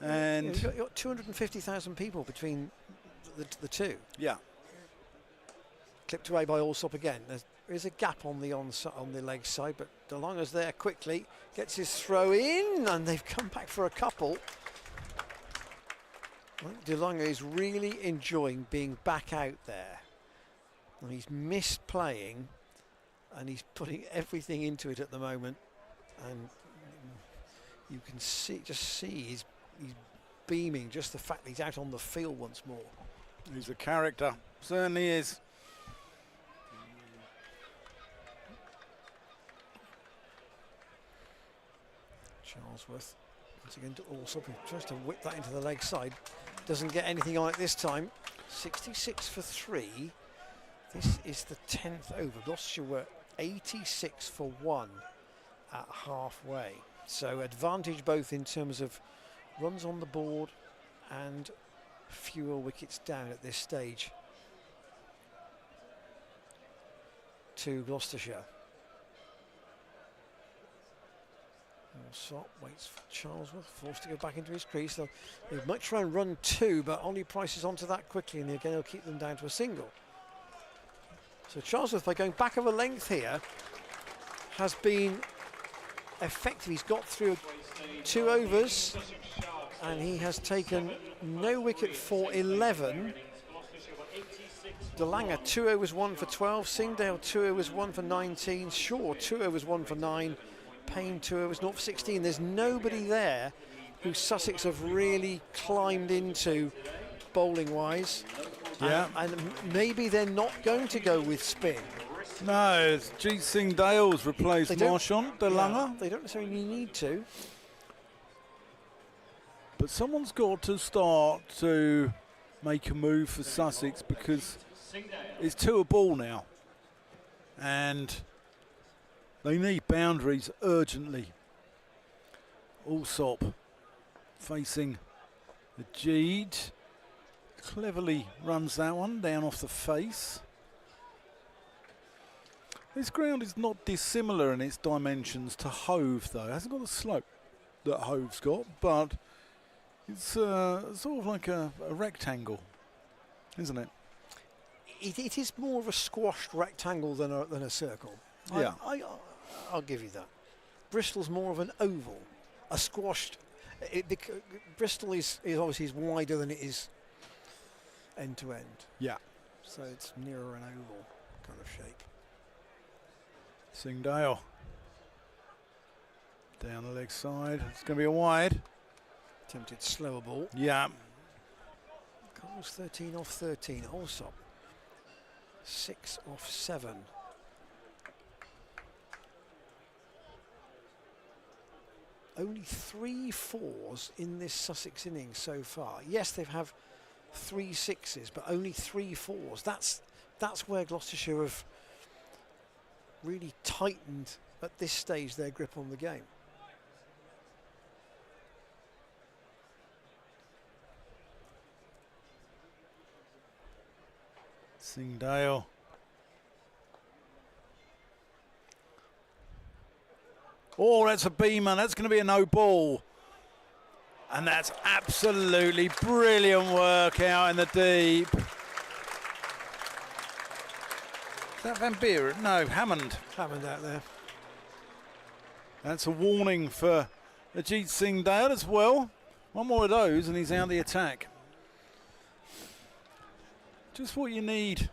And you've got 250,000 people between the two. yeah. Clipped away by Allsop again. There is a gap on the leg side, but DeLonge's there quickly, gets his throw in, and they've come back for a couple. I think DeLonge is really enjoying being back out there. And he's missed playing, and he's putting everything into it at the moment. And you can see he's beaming, just the fact that he's out on the field once more. He's a character, certainly is. Charlesworth once again to Allsop, who tries to whip that into the leg side. Doesn't get anything on it this time. 66 for 3. This is the 10th over. Gloucestershire were 86 for 1 at halfway. So advantage both in terms of runs on the board and fewer wickets down at this stage to Gloucestershire. Allsop waits for Charlesworth, forced to go back into his crease. They might try and run 2, but Ollie Price is onto that quickly, and again he'll keep them down to a single. So Charlesworth, by going back over length here, has been effective. He's got through 2 overs, and he has taken no wicket for 11. DeLonge 2 overs 1 for 12, Singdale 2 overs 1 for 19, Shaw 2 overs 1 for 9, Payne 2 overs 0 for 16. There's nobody there who Sussex have really climbed into bowling wise. Yeah. And maybe they're not going to go with spin. No, it's Jeet Singh Dale's replaced Marchant, DeLonge. Yeah, they don't necessarily need to. But someone's got to start to make a move for Sussex, because it's 2 a ball now. And they need boundaries urgently. Allsop facing the Jeet. Cleverly runs that one down off the face. This ground is not dissimilar in its dimensions to Hove, though. It hasn't got the slope that Hove's got, but it's sort of like a rectangle, isn't it? It is more of a squashed rectangle than a circle. Yeah. I'll give you that. Bristol's more of an oval, a squashed. Bristol is obviously wider than it is end to end. Yeah. So it's nearer an oval kind of shape. Singdale down the leg side. It's going to be a wide. Attempted slower ball. Yeah. Coles 13 off 13. Allsop 6 off 7. Only 3 4s in this Sussex innings so far. Yes, they've have 3 6s, but only 3 4s. That's where Gloucestershire have really tightened at this stage their grip on the game. Singdale. Oh, that's a beamer. That's going to be a no ball. And that's absolutely brilliant work out in the deep. Is that Van Beeren? No, Hammond. Hammond out there. That's a warning for Ajit Singh Dale as well. One more of those and he's out the attack. Just what you need.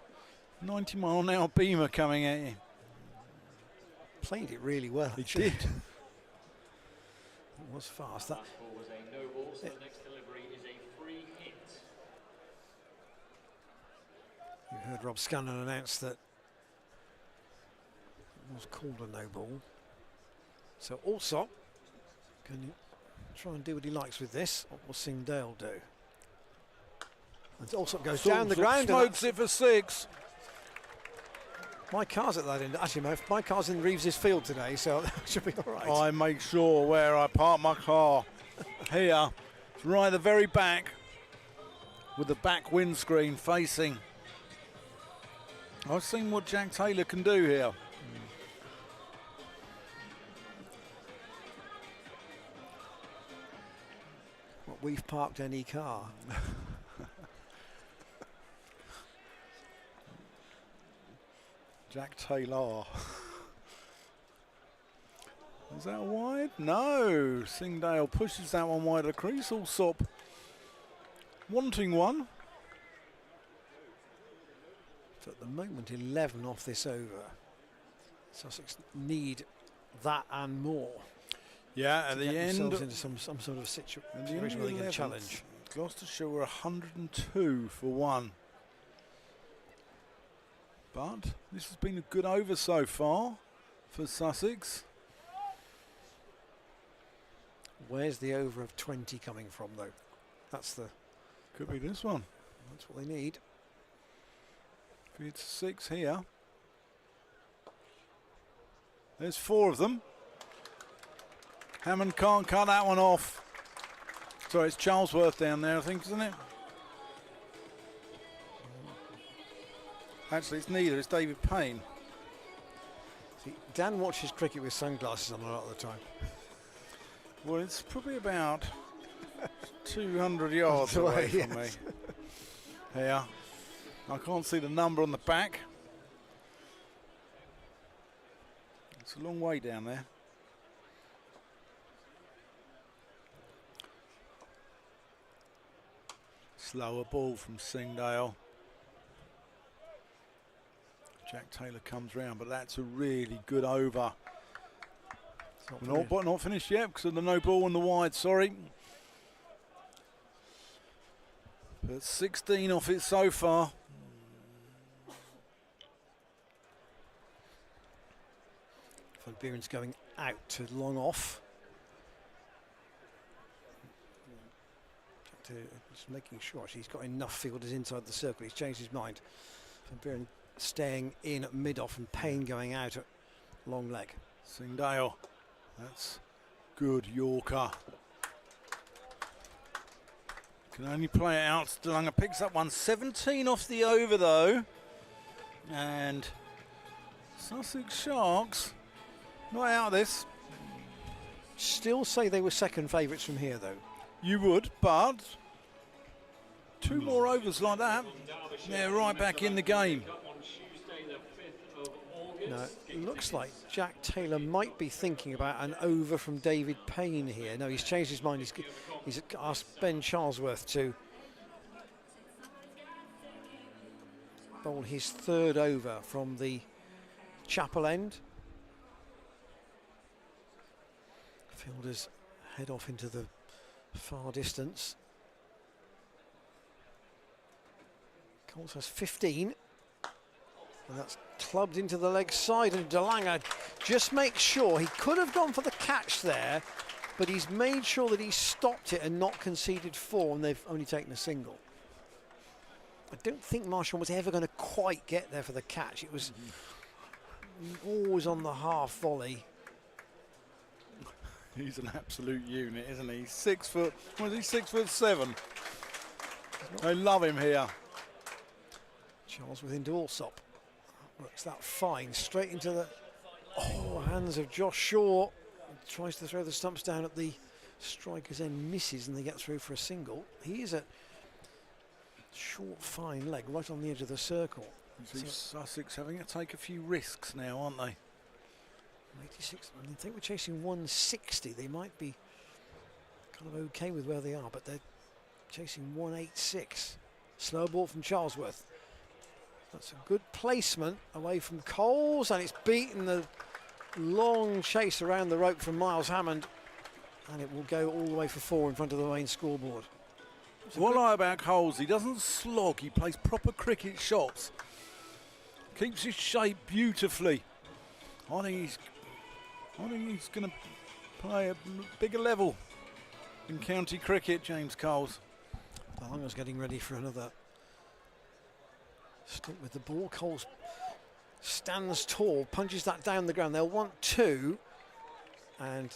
90-mile-an-hour beamer coming at you. Played it really well. He actually. did. It was fast. That Ball was a no ball, so the next delivery is a free hit. you heard Rob Scanlon announce that it was called a no ball. So Allsop can try and do what he likes with this. What will Singdale do? And Allsop goes down the ground. Smokes it for 6. My car's at that end. Actually, my car's in Reeves's field today, so that should be all right. I make sure where I park my car. Here, it's right at the very back, with the back windscreen facing. I've seen what Jack Taylor can do here. Well, we've parked any car. Jack Taylor. Is that wide? No. Singdale pushes that one wide of the crease. Allsop wanting one. So at the moment, 11 off this over. Sussex need that and more. Yeah, at to the get end. themselves into some sort of situation where they can challenge. Gloucestershire were 102 for one. But this has been a good over so far for Sussex. Where's the over of 20 coming from, though? That's the. Could be this one. That's what they need. It's 6 here. There's 4 of them. Hammond can't cut that one off. Sorry, it's Charlesworth down there, I think, isn't it? Actually, it's neither. It's David Payne. See, Dan watches cricket with sunglasses on a lot of the time. Well, it's probably about 200 yards away from me. Here. I can't see the number on the back. It's a long way down there. Slower ball from Singdale. Jack Taylor comes round, but that's a really good over. Not finished yet because of the no ball and the wide, sorry. But 16 off it so far. Van Buren's going out to long off. Just making sure actually he's got enough fielders inside the circle. He's changed his mind. Van Buren staying in at mid-off and Payne going out at long leg. Singdale. That's good Yorker. Can only play it out. Stillunger picks up one. 17 off the over though. And Sussex Sharks not out of this. Still say they were second favourites from here though. You would, but 2 more overs like that, they're right back in the game. No, it looks like Jack Taylor might be thinking about an over from David Payne here. No, he's changed his mind. He's asked Ben Charlesworth to bowl his 3rd over from the Chapel end. Fielders head off into the far distance. Coles has 15. And that's clubbed into the leg side, and Delanger just makes sure. He could have gone for the catch there, but he's made sure that he stopped it and not conceded 4, and they've only taken a single. I don't think Marshall was ever going to quite get there for the catch. It was always on the half volley. He's an absolute unit, isn't he? 6 foot, what is he, 6'7". I love him here. Charlesworth into Allsop. Works that fine, straight into the hands of Josh Shaw. Tries to throw the stumps down at the striker's end, misses, and they get through for a single. He is at short, fine leg, right on the edge of the circle. So Sussex having to take a few risks now, aren't they? 86, I think we're chasing 160. They might be kind of okay with where they are, but they're chasing 186. Slow ball from Charlesworth. That's a good placement away from Coles, and it's beaten the long chase around the rope from Miles Hammond, and it will go all the way for 4 in front of the main scoreboard. What I like about Coles, he doesn't slog, he plays proper cricket shots. Keeps his shape beautifully. I think he's going to play a bigger level in county cricket, James Coles. Belanger's getting ready for another stint with the ball. Coles stands tall, punches that down the ground. They'll want 2, and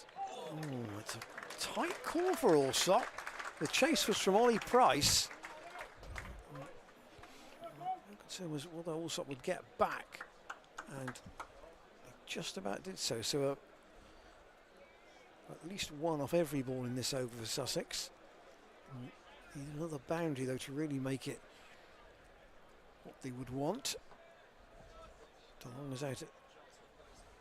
it's a Tight call for Allsop. The chase was from Ollie Price. So was whether Allsop would get back, and he just about did so. So at least one off every ball in this over for Sussex. Need another boundary though to really make it what they would want. DeLong's out at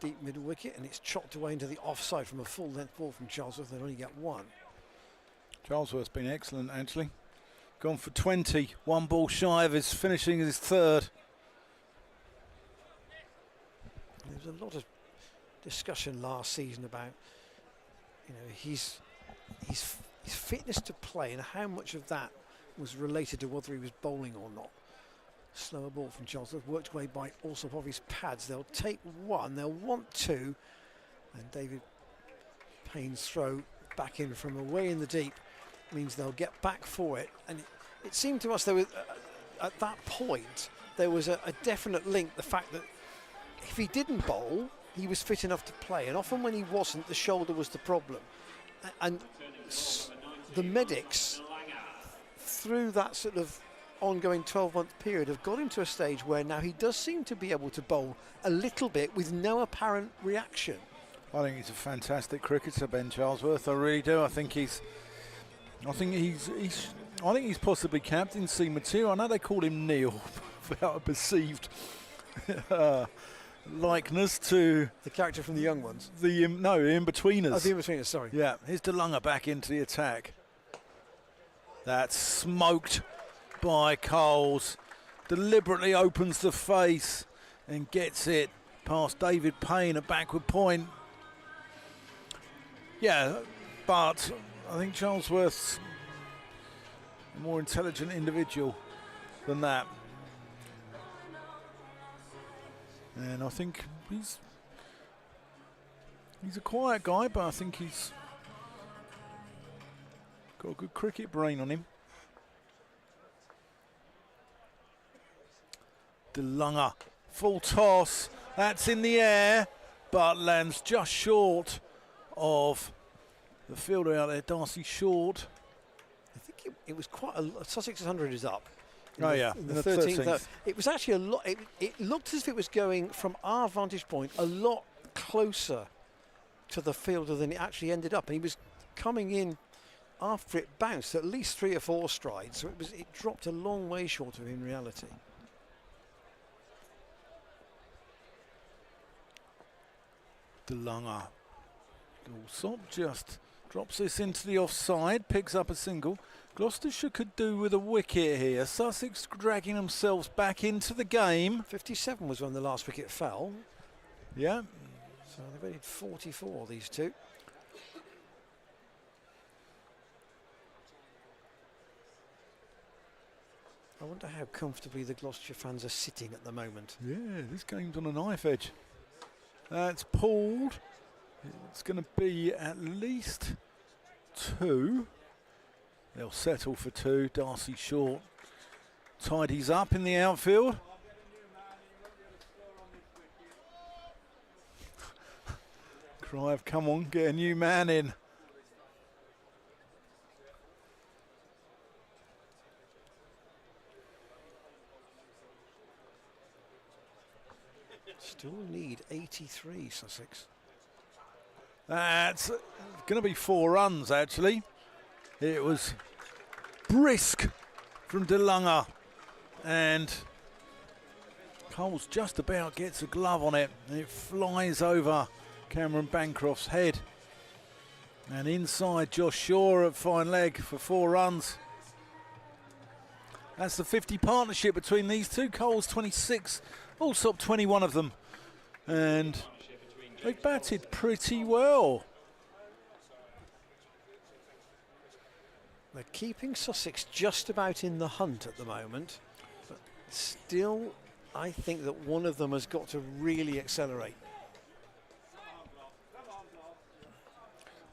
deep mid wicket, and it's chopped away into the offside from a full length ball from Charlesworth. They only get one. Charlesworth's been excellent actually. Gone for 20, one ball shy of his finishing his third. There was a lot of discussion last season about, you know, his fitness to play and how much of that was related to whether he was bowling or not. Slower ball from Charlesworth, worked away by Allsop off his pads. They'll take one, they'll want two, and David Payne's throw back in from away in the deep means they'll get back for it. And it seemed to us there was, at that point, there was a definite link, the fact that if he didn't bowl, he was fit enough to play, and often when he wasn't, the shoulder was the problem. And the medics, through that sort of ongoing 12-month period, have got him to a stage where now he does seem to be able to bowl a little bit with no apparent reaction. I think he's a fantastic cricketer, Ben Charlesworth. I really do. I think he's possibly captaincy material. I know they call him Neil without a perceived likeness to the character from the young ones. The in-betweeners. Oh, the in-betweeners, sorry. Yeah, here's DeLongha back into the attack. That's smoked by Coles. Deliberately opens the face and gets it past David Payne, a backward point. Yeah, but I think Charlesworth's a more intelligent individual than that. And I think he's a quiet guy, but I think he's got a good cricket brain on him. DeLongha, full toss, that's in the air, but lands just short of the fielder out there, Darcy Short. I think it was quite a lot. Sussex 100 is up. In the 13th. It was actually a lot. It looked as if it was going from our vantage point a lot closer to the fielder than it actually ended up. And he was coming in after it bounced at least 3 or 4 strides. So it dropped a long way short of in reality. DeLongha. Allsop just drops this into the offside, picks up a single. Gloucestershire could do with a wicket here. Sussex dragging themselves back into the game. 57 was when the last wicket fell. Yeah. So they've only 44, these two. I wonder how comfortably the Gloucestershire fans are sitting at the moment. Yeah, this game's on a knife edge. That's pulled. It's going to be at least 2. They'll settle for 2. Darcy Short tidies up in the outfield. Cry of come on, get a new man in. Still need 83, Sussex. That's going to be 4 runs, actually. It was brisk from DeLongha, and Coles just about gets a glove on it, and it flies over Cameron Bancroft's head. And inside, Josh Shaw at fine leg for 4 runs. That's the 50 partnership between these two. Coles 26, Allsop 21 of them. And they batted pretty well. They're keeping Sussex just about in the hunt at the moment, but still I think that one of them has got to really accelerate.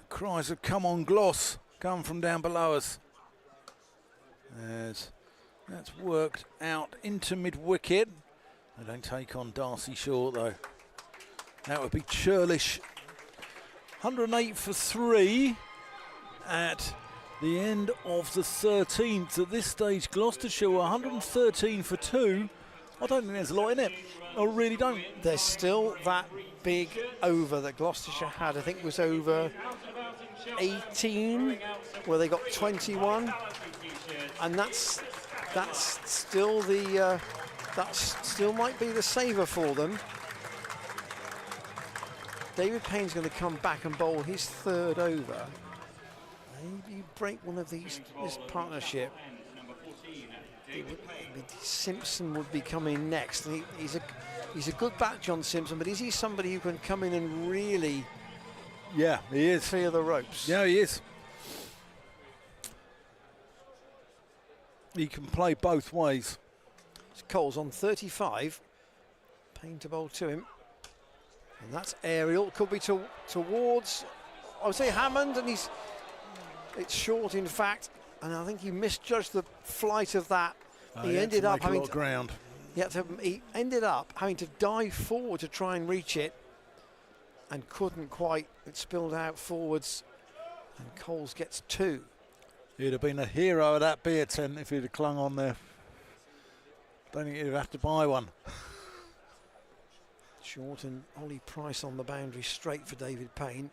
Cries of come on Gloss come from down below us. As that's worked out into mid-wicket. They don't take on Darcy Short though. That would be churlish. 108 for 3. at the end of the 13th. At this stage, Gloucestershire were 113 for 2. I don't think there's a lot in it. I really don't. There's still that big over that Gloucestershire had. I think it was over 18, where they got 21, and that's still the that still might be the saver for them. David Payne's going to come back and bowl his third over. Maybe break one of these, this partnership. Simpson would be coming next. And he's a good bat, John Simpson, but is he somebody who can come in and really? Yeah, he is. Clear the ropes. Yeah, he is. He can play both ways. Cole's on 35. Payne to bowl to him. And that's aerial. Could be towards, I would say, Hammond, and it's short, in fact. And I think he misjudged the flight of that. He ended up having ground. He ended up having to dive forward to try and reach it, and couldn't quite. It spilled out forwards, and Coles gets 2. He'd have been a hero of that beer tent if he'd have clung on there. Don't think he'd have to buy one. Short and Ollie Price on the boundary, straight for David Payne.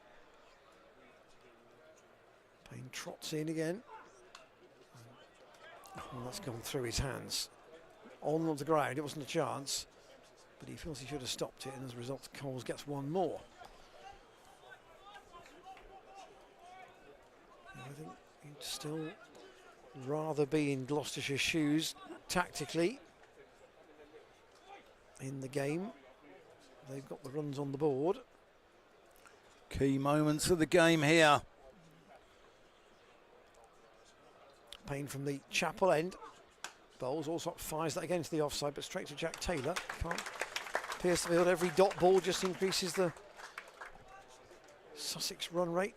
Payne trots in again. Oh, that's gone through his hands. On the ground, it wasn't a chance, but he feels he should have stopped it, and as a result, Coles gets one more. I think he'd still rather be in Gloucestershire shoes tactically in the game. They've got the runs on the board. Key moments of the game here. Payne from the Chapel end. Bowles also fires that against the offside, but straight to Jack Taylor. Can't pierce the field. Every dot ball just increases the Sussex run rate.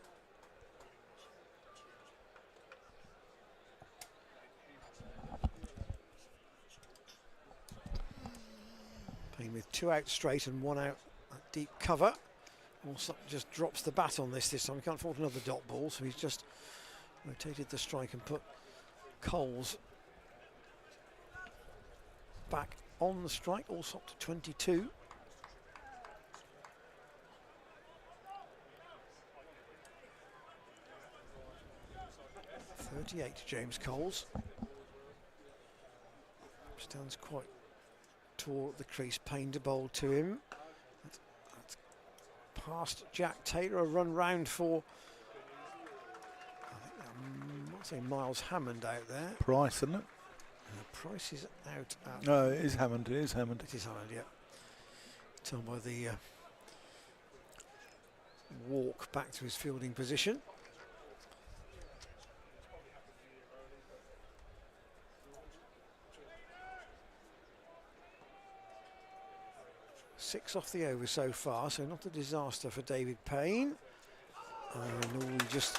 Payne with 2 out straight and 1 out at deep cover. Also just drops the bat on this time. He can't afford another dot ball, so he's just rotated the strike and put Coles back on the strike, also up to 22. .38 James Coles. Stands quite tall at the crease. Payne to bowl to him. That's past Jack Taylor. A run round for, I might say, Miles Hammond out there. Price, isn't it? Price is out at... No, it is Hammond, it is Hammond. It is Hammond, yeah. Tell by the walk back to his fielding position. Six off the over so far, so not a disaster for David Payne. And he just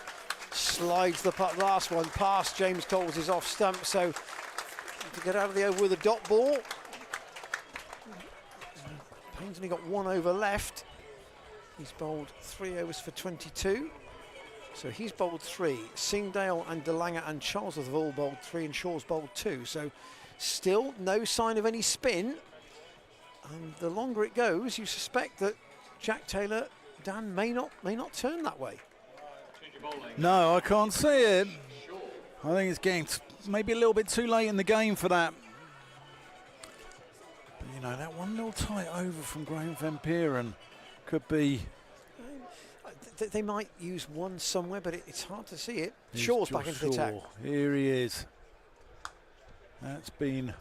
slides the putt, last one past James Coles is off stump, so to get out of the over with a dot ball. Payne's only got 1 over left. He's bowled 3 overs for 22. So he's bowled 3. Singdale and DeLanger and Charlesworth have all bowled 3, and Shaw's bowled 2. So still no sign of any spin. And the longer it goes, you suspect that Jack Taylor, Dan, may not turn that way. No, I can't see it. I think it's getting maybe a little bit too late in the game for that. But, you know, that 1 little tight over from Graham Van Peeren could be... They might use one somewhere, but it's hard to see it. Shaw's back into the attack. Here he is. That's been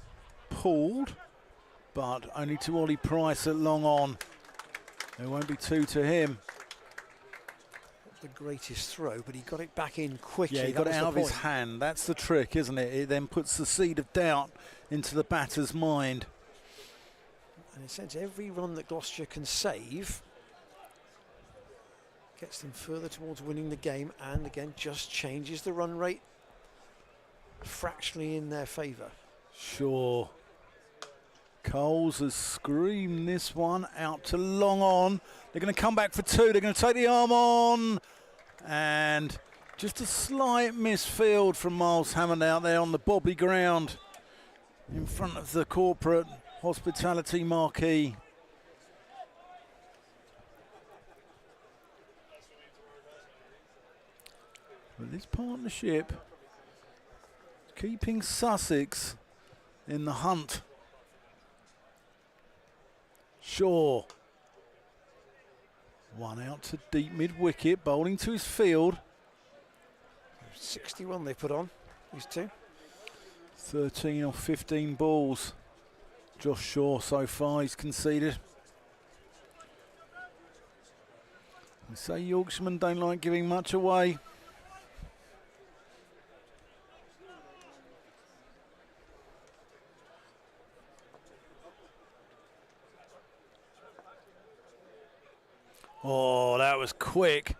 pulled, but only to Ollie Price at long on. There won't be 2 to him. Not the greatest throw, but he got it back in quickly. Yeah, he got it out of his hand. That's the trick, isn't it? It then puts the seed of doubt into the batter's mind. And in a sense, every run that Gloucestershire can save gets them further towards winning the game, and again just changes the run rate fractionally in their favour. Sure. Coles has screamed this one out to long on. They're going to come back for 2. They're going to take the arm on, and Just a slight misfield from Miles Hammond out there on the bobbly ground in front of the corporate hospitality marquee. But this partnership keeping Sussex in the hunt. Shaw. One out to deep mid-wicket, bowling to his field. 61 they put on, these two. 13 or 15 balls. Josh Shaw so far, he's conceded. They say Yorkshiremen don't like giving much away. Oh, that was quick.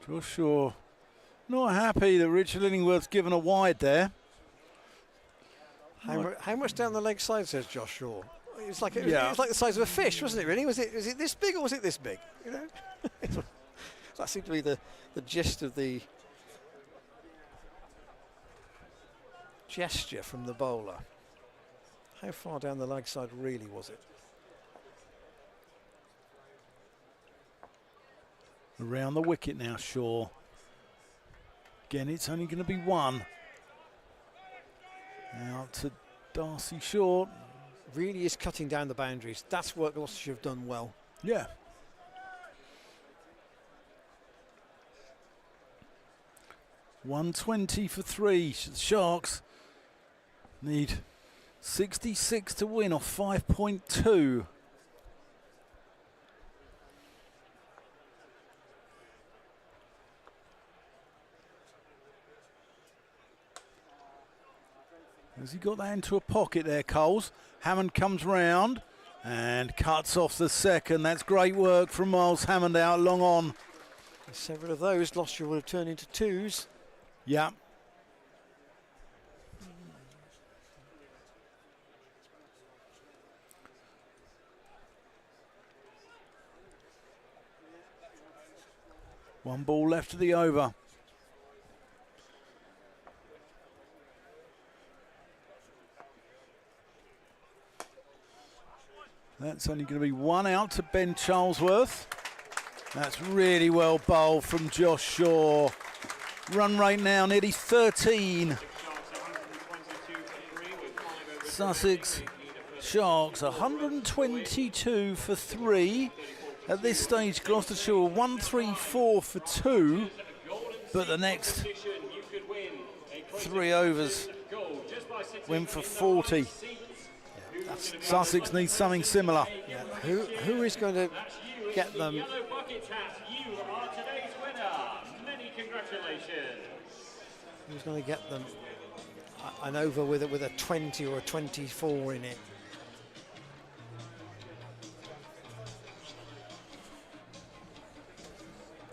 Josh Shaw not happy that Richard Illingworth's given a wide there. How much down the leg side, says Josh Shaw? It's like, it was like the size of a fish, wasn't it, really? Was it this big or was it this big? You know? That seemed to be the gist of the gesture from the bowler. How far down the leg side really was it? Around the wicket now, Shaw. Again, it's only going to be one. Out to Darcy Short. Really is cutting down the boundaries. That's what Gloucestershire have done well. Yeah. .120 for 3. Sharks need 66 to win off 5.2. Has he got that into a pocket there, Coles? Hammond comes round and cuts off the second. That's great work from Miles Hammond out long on. Several of those Gloucestershire would have turned into twos. Yeah. One ball left of the over. That's only going to be one out to Ben Charlesworth. That's really well bowled from Josh Shaw. Run rate now nearly 13. Sussex Sharks 122 for 3. At this stage, Gloucestershire 134 for 2. But the next 3 overs win for 40. Sussex needs something similar. Yeah. Who is going to get them? Who's going to get them an over with a 20 or a 24 in it?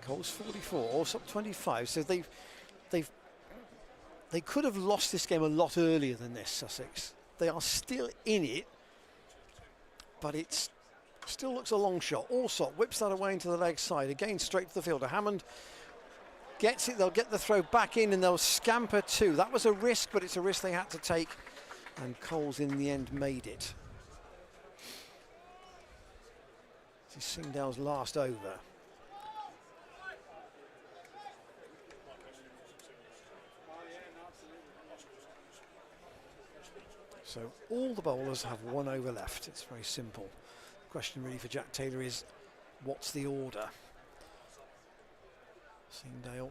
Coles 44, also 25. So they could have lost this game a lot earlier than this, Sussex. They are still in it, but it still looks a long shot. Allsop whips that away into the leg side, again straight to the fielder. Hammond gets it, they'll get the throw back in and they'll scamper too. That was a risk, but it's a risk they had to take, and Coles in the end made it. This is Singdale's last over. So all the bowlers have 1 over left. It's very simple. The question really for Jack Taylor is, what's the order? Singdale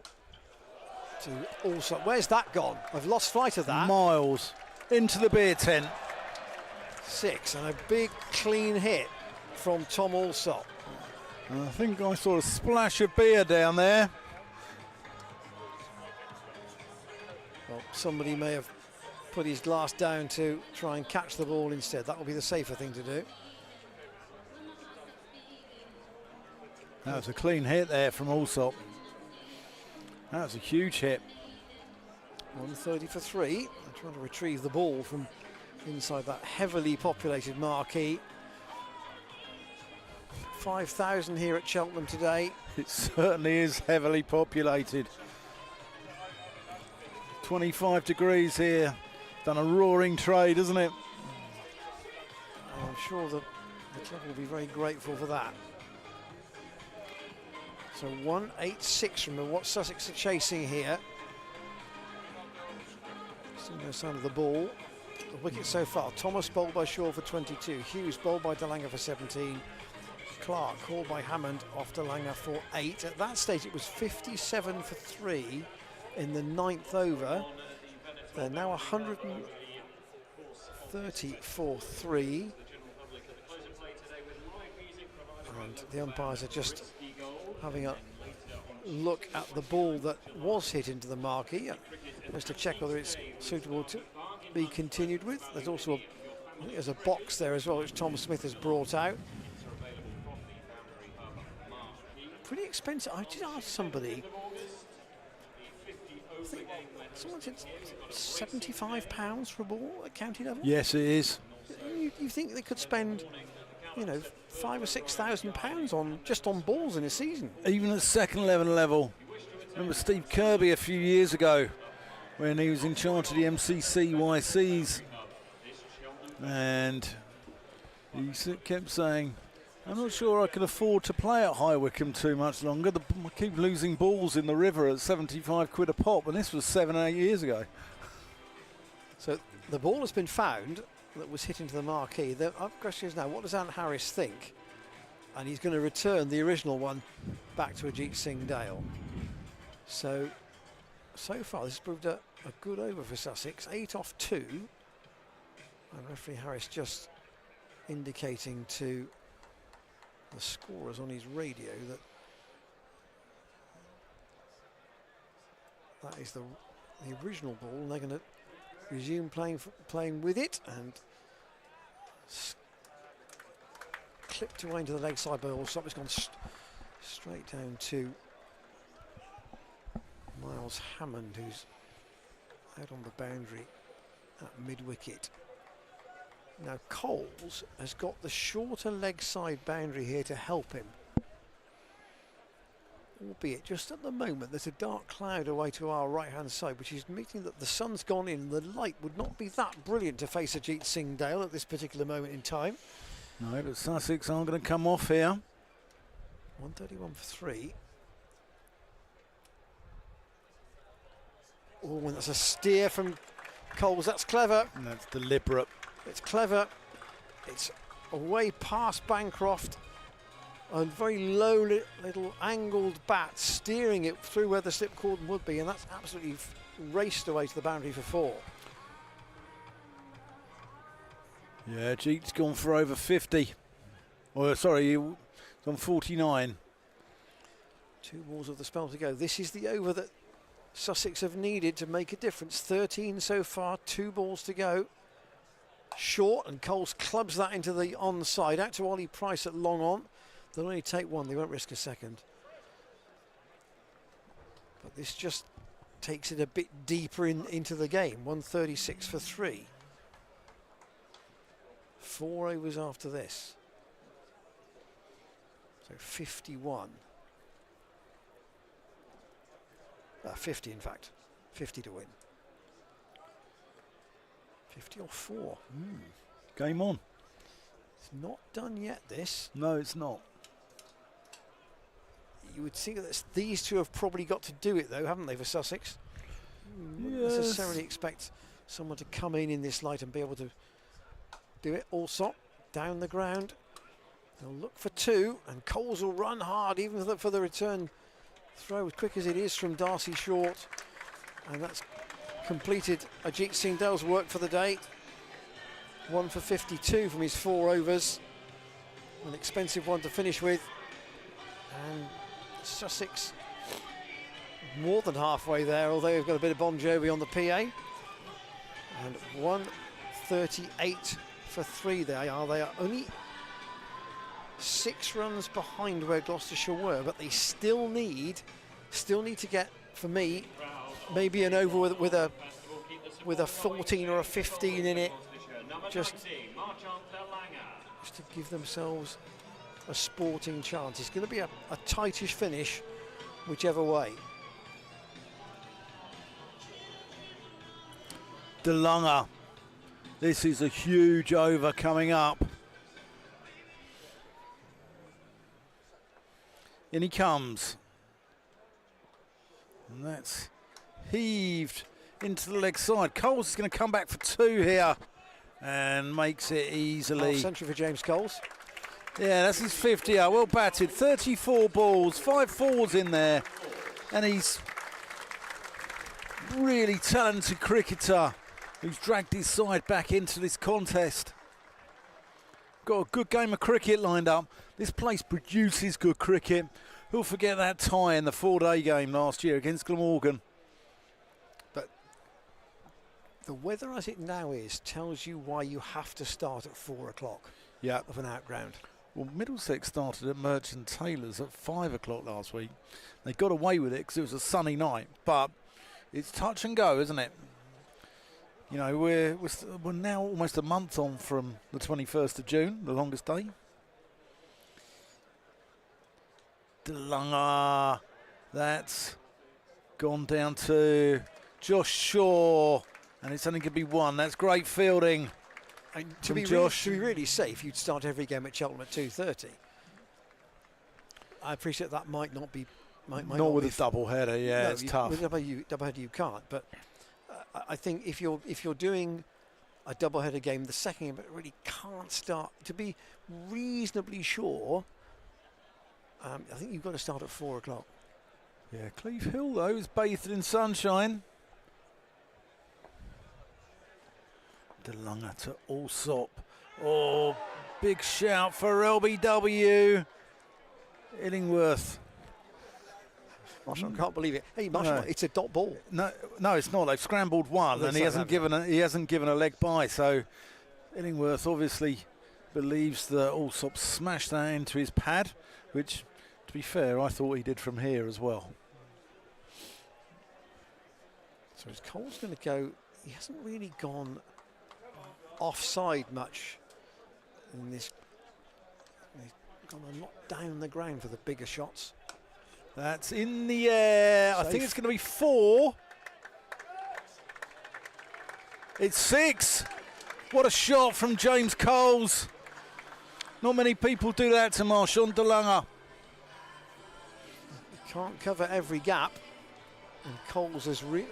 to Allsop. Where's that gone? I've lost flight of that. Miles into the beer tent. 6, and a big clean hit from Tom Allsop. And I think I saw a splash of beer down there. Well, somebody may have put his glass down to try and catch the ball instead. That will be the safer thing to do. That was a clean hit there from Allsop. That was a huge hit. 130 for 3. They're trying to retrieve the ball from inside that heavily populated marquee. 5,000 here at Cheltenham today. It certainly is heavily populated. 25 degrees here. Done a roaring trade, isn't it? I'm sure that the club will be very grateful for that. So 186 from what Sussex are chasing here. Still no sign of the ball. The wicket so far. Thomas bowled by Shaw for 22. Hughes bowled by DeLanger for 17. Clark called by Hammond off DeLanger for 8. At that stage it was 57 for 3 in the 9th over. They're now 130 for 3. And the umpires are just having a look at the ball that was hit into the marquee just to check whether it's suitable to be continued with. There's also I think there's a box there as well which Tom Smith has brought out. Pretty expensive. I did ask somebody, I think someone said £75 for a ball at county level. Yes, it is. You think they could spend, you know, £5,000 or £6,000 on just on balls in a season? Even at second level. Remember Steve Kirby a few years ago when he was in charge of the MCCYCs, and he kept saying, I'm not sure I can afford to play at High Wycombe too much longer. I keep losing balls in the river at 75 quid a pop, and this was 7 or 8 years ago. So the ball has been found that was hit into the marquee. The question is now, what does Ant Harris think? And he's going to return the original one back to Ajit Singh Dale. So far this has proved a good over for Sussex. 8 off 2. And referee Harris just indicating to the scorers on his radio that is the original ball, and they're going to resume playing with it, and clipped away into the leg side by Allsop. It's gone straight down to Miles Hammond, who's out on the boundary at mid-wicket. Now Coles has got the shorter leg side boundary here to help him, albeit just at the moment there's a dark cloud away to our right hand side, which is meaning that the sun's gone in. The light would not be that brilliant to face Ajit Singh Dale at this particular moment in time. No, but Sussex aren't going to come off here. 131 for 3. Oh, and that's a steer from Coles. That's clever. And that's deliberate. It's clever. It's away past Bancroft. A very low little angled bat steering it through where the slip cordon would be, and that's absolutely raced away to the boundary for 4. Yeah, Jeet's gone for over 50. Or sorry, he's on 49. 2 balls of the spell to go. This is the over that Sussex have needed to make a difference. 13 so far, 2 balls to go. Short, and Coles clubs that into the onside. Out to Ollie Price at long on. They'll only take 1, they won't risk a second. But this just takes it a bit deeper into the game. 136 for 3. 4 overs after this. So 51. 50 in fact. 50 to win. 50 or 4. Game on. It's not done yet, this. No, it's not. You would think that these two have probably got to do it, though, haven't they, for Sussex? Wouldn't Yes. necessarily expect someone to come in this light and be able to do it. Allsop down the ground. They'll look for 2, and Coles will run hard, even for the return throw, as quick as it is from Darcy Short. And that's completed Ajit Singh Dale's work for the day. 1 for 52 from his 4 overs. An expensive one to finish with. And Sussex more than halfway there, although they've got a bit of Bon Jovi on the PA. And 138 for 3 they are. They are only 6 runs behind where Gloucestershire were, but they still need to get, for me, maybe an over with a 14 or a 15 in it, just to give themselves a sporting chance. It's going to be a tightish finish, whichever way. DeLunger. This is a huge over coming up. In he comes. And that's heaved into the leg side. Coles is going to come back for 2 here and makes it easily. Half century for James Coles. Yeah, that's his 50. Well batted. 34 balls, 5 fours in there. And he's really talented cricketer who's dragged his side back into this contest. Got a good game of cricket lined up. This place produces good cricket. Who'll forget that tie in the 4-day game last year against Glamorgan? But the weather as it now is tells you why you have to start at 4 o'clock of an outground. Well, Middlesex started at Merchant Taylor's at 5 o'clock last week. They got away with it because it was a sunny night, but it's touch and go, isn't it? You know, we're now almost a month on from the 21st of June, the longest day. DeLunger, that's gone down to Josh Shaw, and it's only going to be 1. That's great fielding. And to be really safe, you'd start every game at Cheltenham at 2:30. I appreciate that might not be. Might not with a double header, yeah, no, it's tough. With a double header you can't, but I think if you're doing a double header game, the second game really can't start. To be reasonably sure, I think you've got to start at 4 o'clock. Yeah, Cleve Hill though is bathed in sunshine. DeLunger to Allsop. Oh, big shout for LBW. Illingworth. Marshall, I can't believe it. Hey, Marshall, it's a dot ball. No, it's not. They've scrambled 1, and he hasn't given a leg by. So Illingworth obviously believes that Allsop smashed that into his pad, which, to be fair, I thought he did from here as well. So his Cole's going to go. He hasn't really gone offside much in this. He's gone a lot down the ground for the bigger shots. That's in the air. Safe. I think it's going to be 4. It's 6. What a shot from James Coles. Not many people do that to Marshawn DeLunger. You can't cover every gap, and Coles has really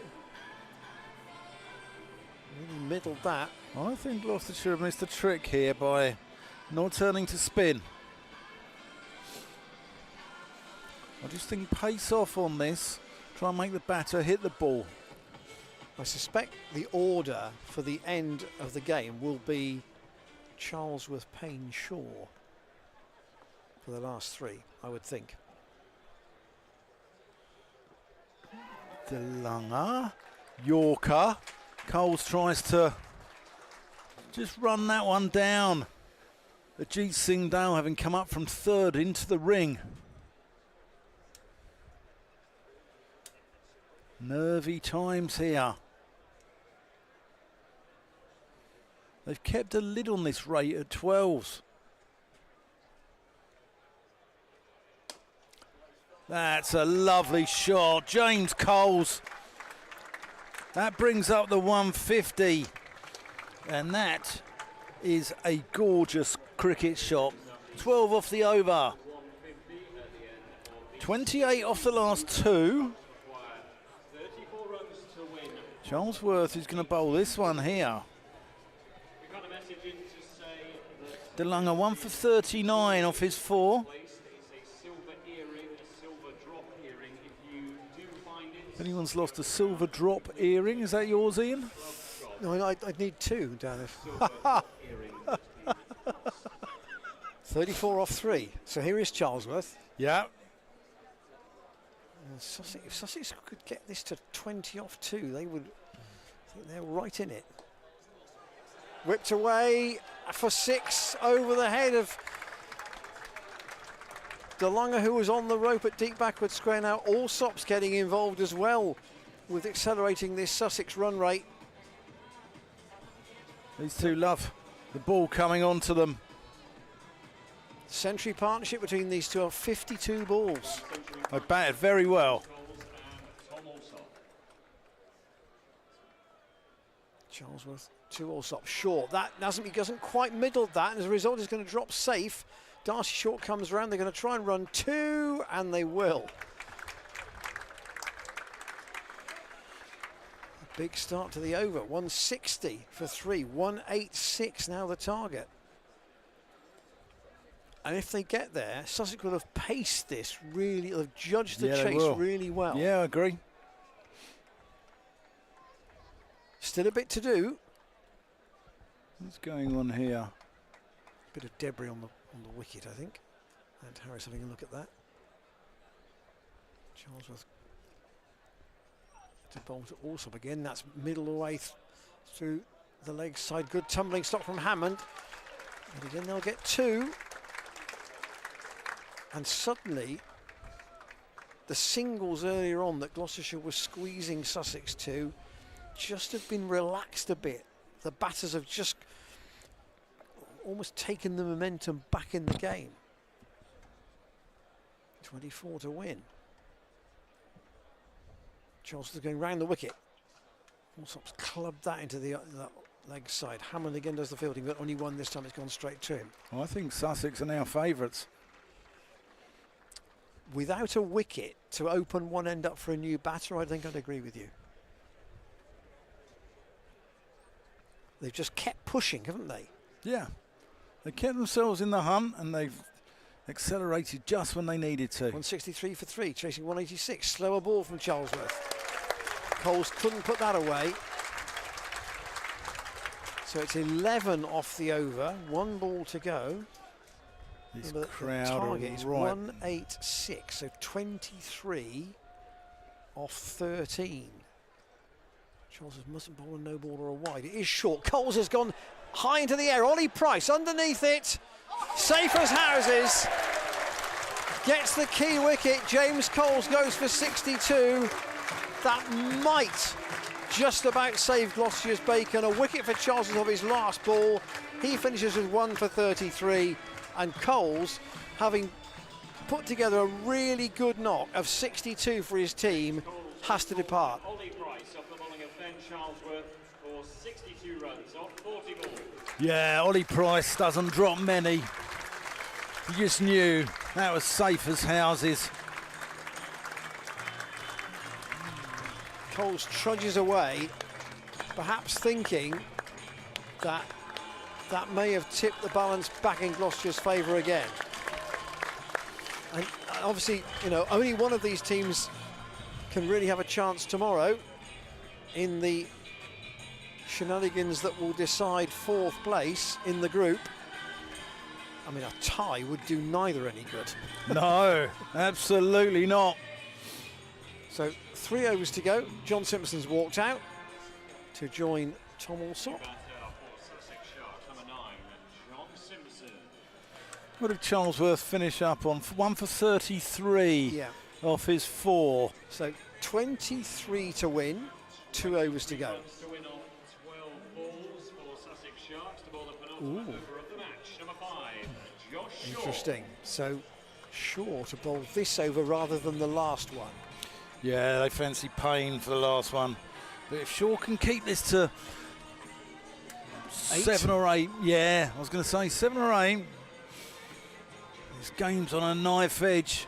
middled that. I think Gloucestershire have missed a trick here by not turning to spin. I just think pace off on this, try and make the batter hit the ball. I suspect the order for the end of the game will be Charlesworth, Payne, Shaw for the last 3, I would think. DeLunger, Yorker. Coles tries to just run that one down. Ajit Singh Dale having come up from 3rd into the ring. Nervy times here. They've kept a lid on this rate at 12s. That's a lovely shot. James Coles. That brings up the 150. And that is a gorgeous cricket shot. 12 off the over. 28 off the last 2. Charlesworth is going to bowl this one here. DeLunger 1 for 39 off his 4. If anyone's lost a silver drop earring, is that yours, Ian? No, I'd need 2, Dennis. 34 off 3. So here is Charlesworth. Yeah. If Sussex could get this to 20 off 2, they would. I think they're right in it. Whipped away for 6 over the head of DeLunger, who was on the rope at deep backward square. Now Allsop's getting involved as well with accelerating this Sussex run rate. These two love the ball coming onto them. Century partnership between these two of 52 balls. They batted very well. Charlesworth, 2 Allsop short. That doesn't, he doesn't quite middle that, and as a result, he's going to drop safe. Darcy Short comes around. They're going to try and run 2, and they will. A big start to the over. 160 for 3. 186 now the target. And if they get there, Sussex will have paced this really, have judged the chase really well. Yeah, I agree. Still a bit to do. What's going on here? Bit of debris on the wicket, I think. And Harris having a look at that. Charlesworth to bowl to Allsop again. That's middle of the way through the leg side. Good tumbling stop from Hammond. And again, they'll get 2. And suddenly, the singles earlier on that Gloucestershire was squeezing Sussex to just have been relaxed a bit. The batters have just almost taken the momentum back in the game. 24 to win. Charleston's going round the wicket. Allsop's clubbed that into the leg side. Hammond again does the fielding, but only one this time. It's gone straight to him. Well, I think Sussex are now favourites. Without a wicket to open one end up for a new batter, I think I'd agree with you. They've just kept pushing, haven't they? Yeah. They kept themselves in the hunt and they've accelerated just when they needed to. 163 for 3, chasing 186. Slower ball from Charlesworth. Coles couldn't put that away. So it's 11 off the over, 1 ball to go. This the crowd target is right. 186, so 23 off 13. Charles mustn't bowl a no ball or a wide. It is short. Coles has gone high into the air. Ollie Price underneath it. Safe as houses. Gets the key wicket. James Coles goes for 62. That might just about save Gloucestershire's bacon. A wicket for Charles of his last ball. He finishes with 1 for 33. And Coles, having put together a really good knock of 62 for his team, has to depart. Ollie Price off the bowling of Ben Charlesworth for 62 runs off 40 balls. Yeah, Ollie Price doesn't drop many. You just knew that was safe as houses. Coles trudges away, perhaps thinking that that may have tipped the balance back in Gloucestershire's favour again. And obviously, you know, only one of these teams can really have a chance tomorrow in the shenanigans that will decide 4th place in the group. I mean, a tie would do neither any good. No, absolutely not. So 3 overs to go. John Simpson's walked out to join Tom Allsop. Sussex Sharks, number 9, John Simpson. What did Charlesworth finish up on? 1 for 33 off his 4. So 23 to win, 2 overs to go. To win on 12 balls for Sussex Sharks to bowl the penultimate over of the match. Number 5, Josh Shaw. Interesting. So Shaw to bowl this over rather than the last one. Yeah, they fancy Payne for the last one. But if Shaw can keep this to 7 or 8, yeah, I was going to say 7 or 8. This game's on a knife edge.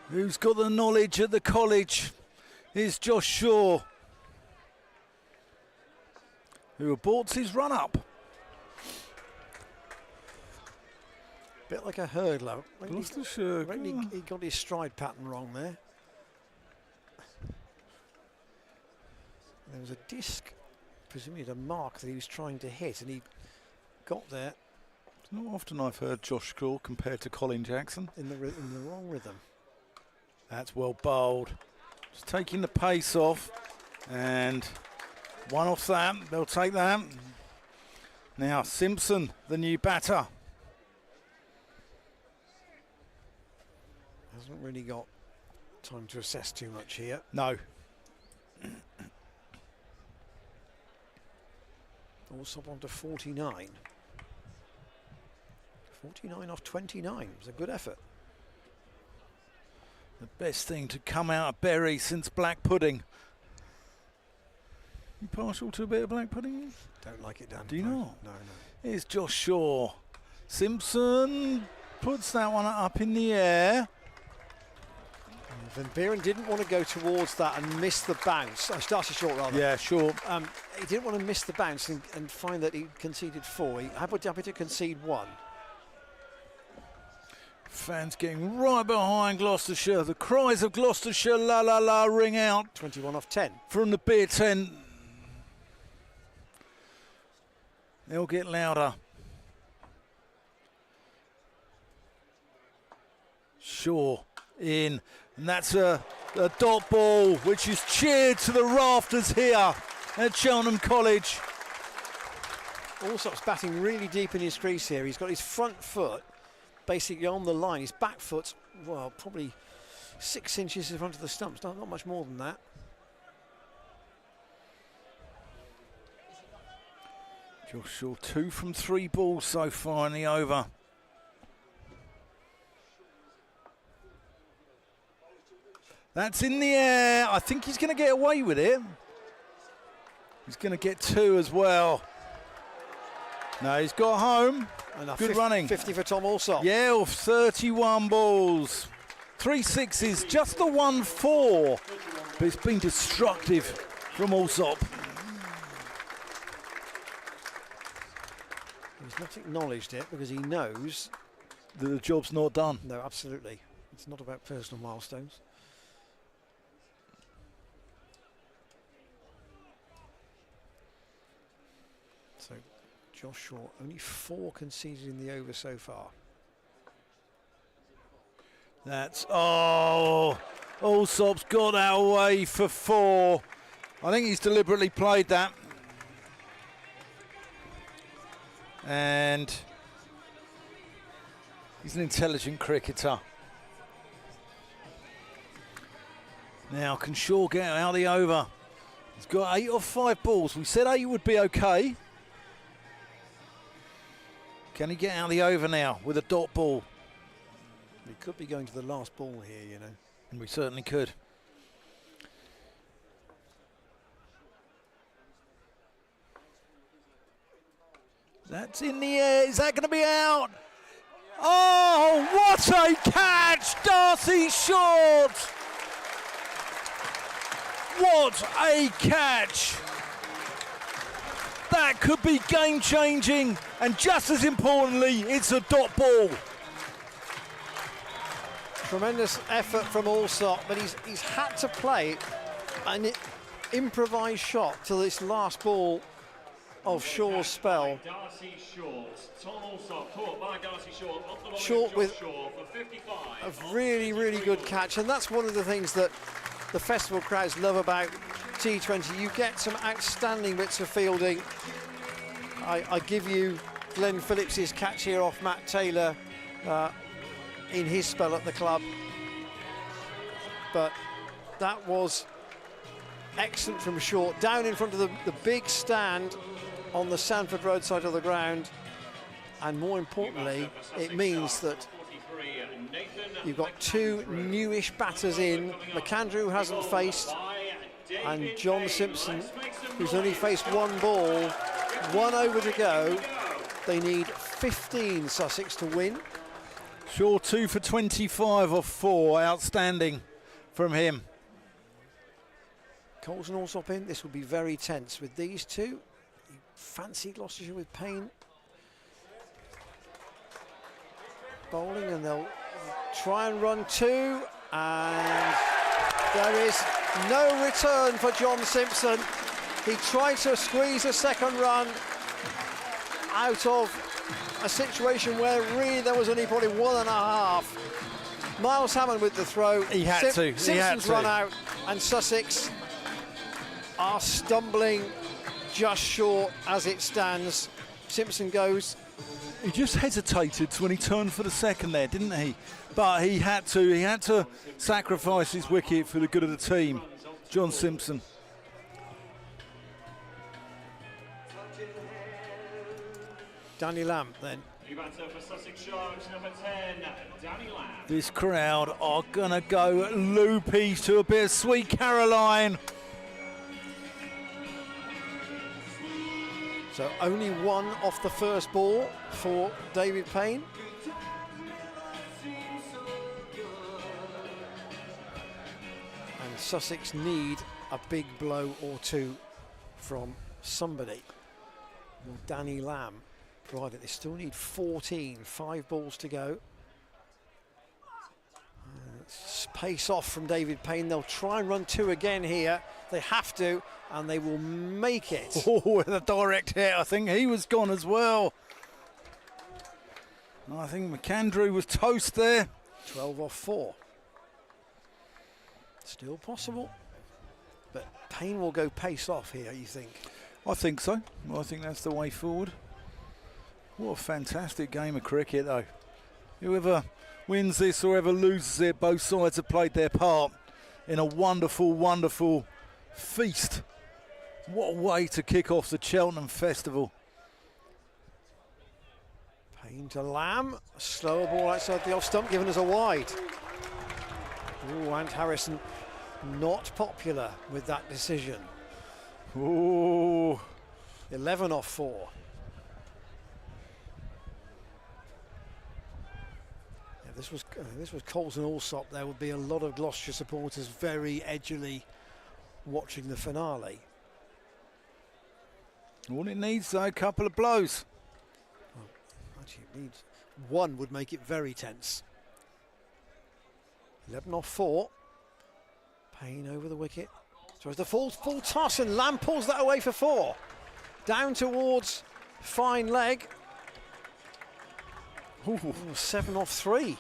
Who's got the knowledge at the college is Josh Shaw, who aborts his run up. Bit like a hurdler. Gloucestershire. He got his stride pattern wrong there. There was a disc, presumably a mark that he was trying to hit, and he got there. It's not often I've heard Josh Shaw compared to Colin Jackson. In the wrong rhythm. That's well bowled. Just taking the pace off, and 1 off that. They'll take that. Now Simpson, the new batter. Hasn't really got time to assess too much here. No. Also on to 49. 49 off 29. It was a good effort. The best thing to come out of Bury since black pudding. You partial to a bit of black pudding? Don't like it, Dan. Do you not? No. Here's Josh Shaw. Simpson puts that one up in the air. Van Buren didn't want to go towards that and miss the bounce. Oh, started short rather. Yeah, sure. He didn't want to miss the bounce and find that he conceded 4. He happy to concede 1. Fans getting right behind Gloucestershire. The cries of Gloucestershire, la la la, ring out 21 off 10. from the beer tent. They'll get louder. Shaw in, and that's a dot ball which is cheered to the rafters here at Cheltenham College. Allsop's batting really deep in his crease here. He's got his front foot basically on the line. His back foot's, well, probably 6 inches in front of the stumps. Not much more than that. Josh Shaw 2 from 3 balls so far in the over. That's in the air. I think he's going to get away with it. He's going to get 2 as well. No, he's got home. Good running. 50 for Tom Allsop. Yeah, off 31 balls. 3 sixes, just the 1 4. But it's been destructive from Allsop. He's not acknowledged it because he knows that the job's not done. No, absolutely. It's not about personal milestones. So Josh Shaw, only 4 conceded in the over so far. That's, Allsop's got that away for 4. I think he's deliberately played that. And he's an intelligent cricketer. Now, can Shaw get out of the over? He's got 8 off 5 balls. We said 8 would be okay. Can he get out of the over now with a dot ball? He could be going to the last ball here, you know. And we certainly could. That's in the air. Is that going to be out? Oh, what a catch! Darcy Short! What a catch! That could be game-changing, and just as importantly, it's a dot ball. Tremendous effort from Allsop, but he's had to play an improvised shot to this last ball of Shaw's spell. Short with a really, really good catch, and that's one of the things that the festival crowds love about T20. You get some outstanding bits of fielding. I give you Glenn Phillips's catch here off Matt Taylor in his spell at the club, but that was excellent from Short, down in front of the big stand on the Sanford Road side of the ground, and more importantly, it means that you've got 2 newish batters in. McAndrew hasn't faced, and John Simpson, who's only faced 1 ball, 1 over to go. They need 15 Sussex to win. Shaw 2 for 25 off 4, outstanding from him. Coles and Allsop in. This will be very tense with these 2. You fancy Gloucestershire with Payne bowling, and they'll try and run 2, and there is no return for John Simpson. He tried to squeeze a second run out of a situation where really there was only probably 1.5. Miles Hammond with the throw. He had to. Simpson's run out, and Sussex are stumbling just short as it stands. Simpson goes. He just hesitated when he turned for the second there, didn't he? But he had to. He had to sacrifice his wicket for the good of the team. John Simpson. Danny Lamb then New batter for Sussex Sharks, number 10, Danny Lamb. This crowd are going to go loopy to a bit of Sweet Caroline. So only one off the first ball for David Payne. And Sussex need a big blow or two from somebody. Will Danny Lamb provide it? They still need 14, 5 balls to go. Pace off from David Payne. They'll try and run 2 again here. They have to, and they will make it. Oh, with a direct hit. I think he was gone as well. I think McAndrew was toast there. 12 off 4. Still possible. But Payne will go pace off here, you think? I think so. I think that's the way forward. What a fantastic game of cricket, though. Whoever wins this or whoever loses it, both sides have played their part in a wonderful, wonderful feast. What a way to kick off the Cheltenham Festival. Payne to Lamb. Slower ball outside the off stump, giving us a wide. Oh, and Harrison not popular with that decision. Oh, 11 off 4. If this was Coles and Allsop, there would be a lot of Gloucestershire supporters very edgily watching the finale. all it needs, though, a couple of blows. Well, actually, it needs one would make it very tense. 11 off 4. Payne over the wicket. So it's the full toss, and Lamb pulls that away for 4. Down towards fine leg. Ooh, 7 off 3.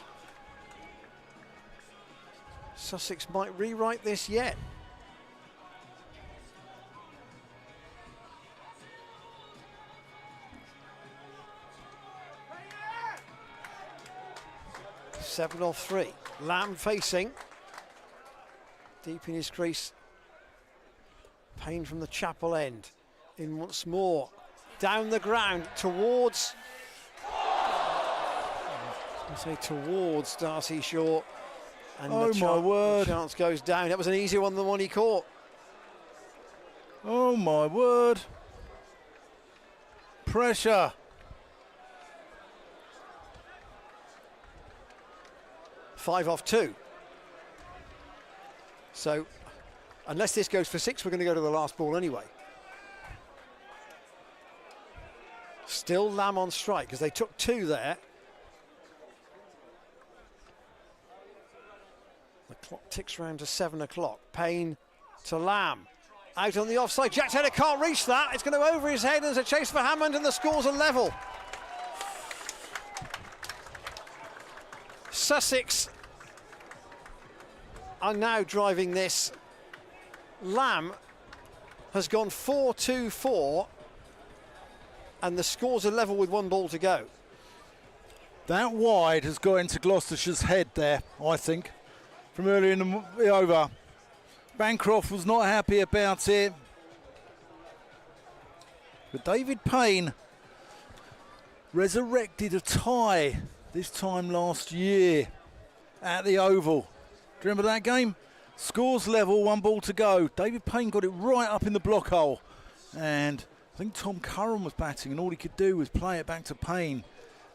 Sussex might rewrite this yet. Seven off 3. Lamb facing. Deep in his crease. Payne from the chapel end. In once more. Down the ground towards. I say towards Darcy Shaw. And oh my word. The chance goes down. That was an easier one than the one he caught. Oh my word. Pressure. 5 off 2. So, unless this goes for 6, we're going to go to the last ball anyway. Still Lamb on strike, because they took 2 there. The clock ticks round to 7 o'clock. Payne to Lamb. Out on the offside. Jack Taylor can't reach that. It's going to go over his head. There's a chase for Hammond, and the scores are level. Sussex are now driving this. Lamb has gone 4-2-4, and the scores are level with 1 ball to go. That wide has got into Gloucestershire's head there, I think, from earlier in the over. Bancroft was not happy about it. But David Payne resurrected a tie this time last year at the Oval. Do you remember that game? Scores level, 1 ball to go. David Payne got it right up in the block hole. And I think Tom Curran was batting, and all he could do was play it back to Payne.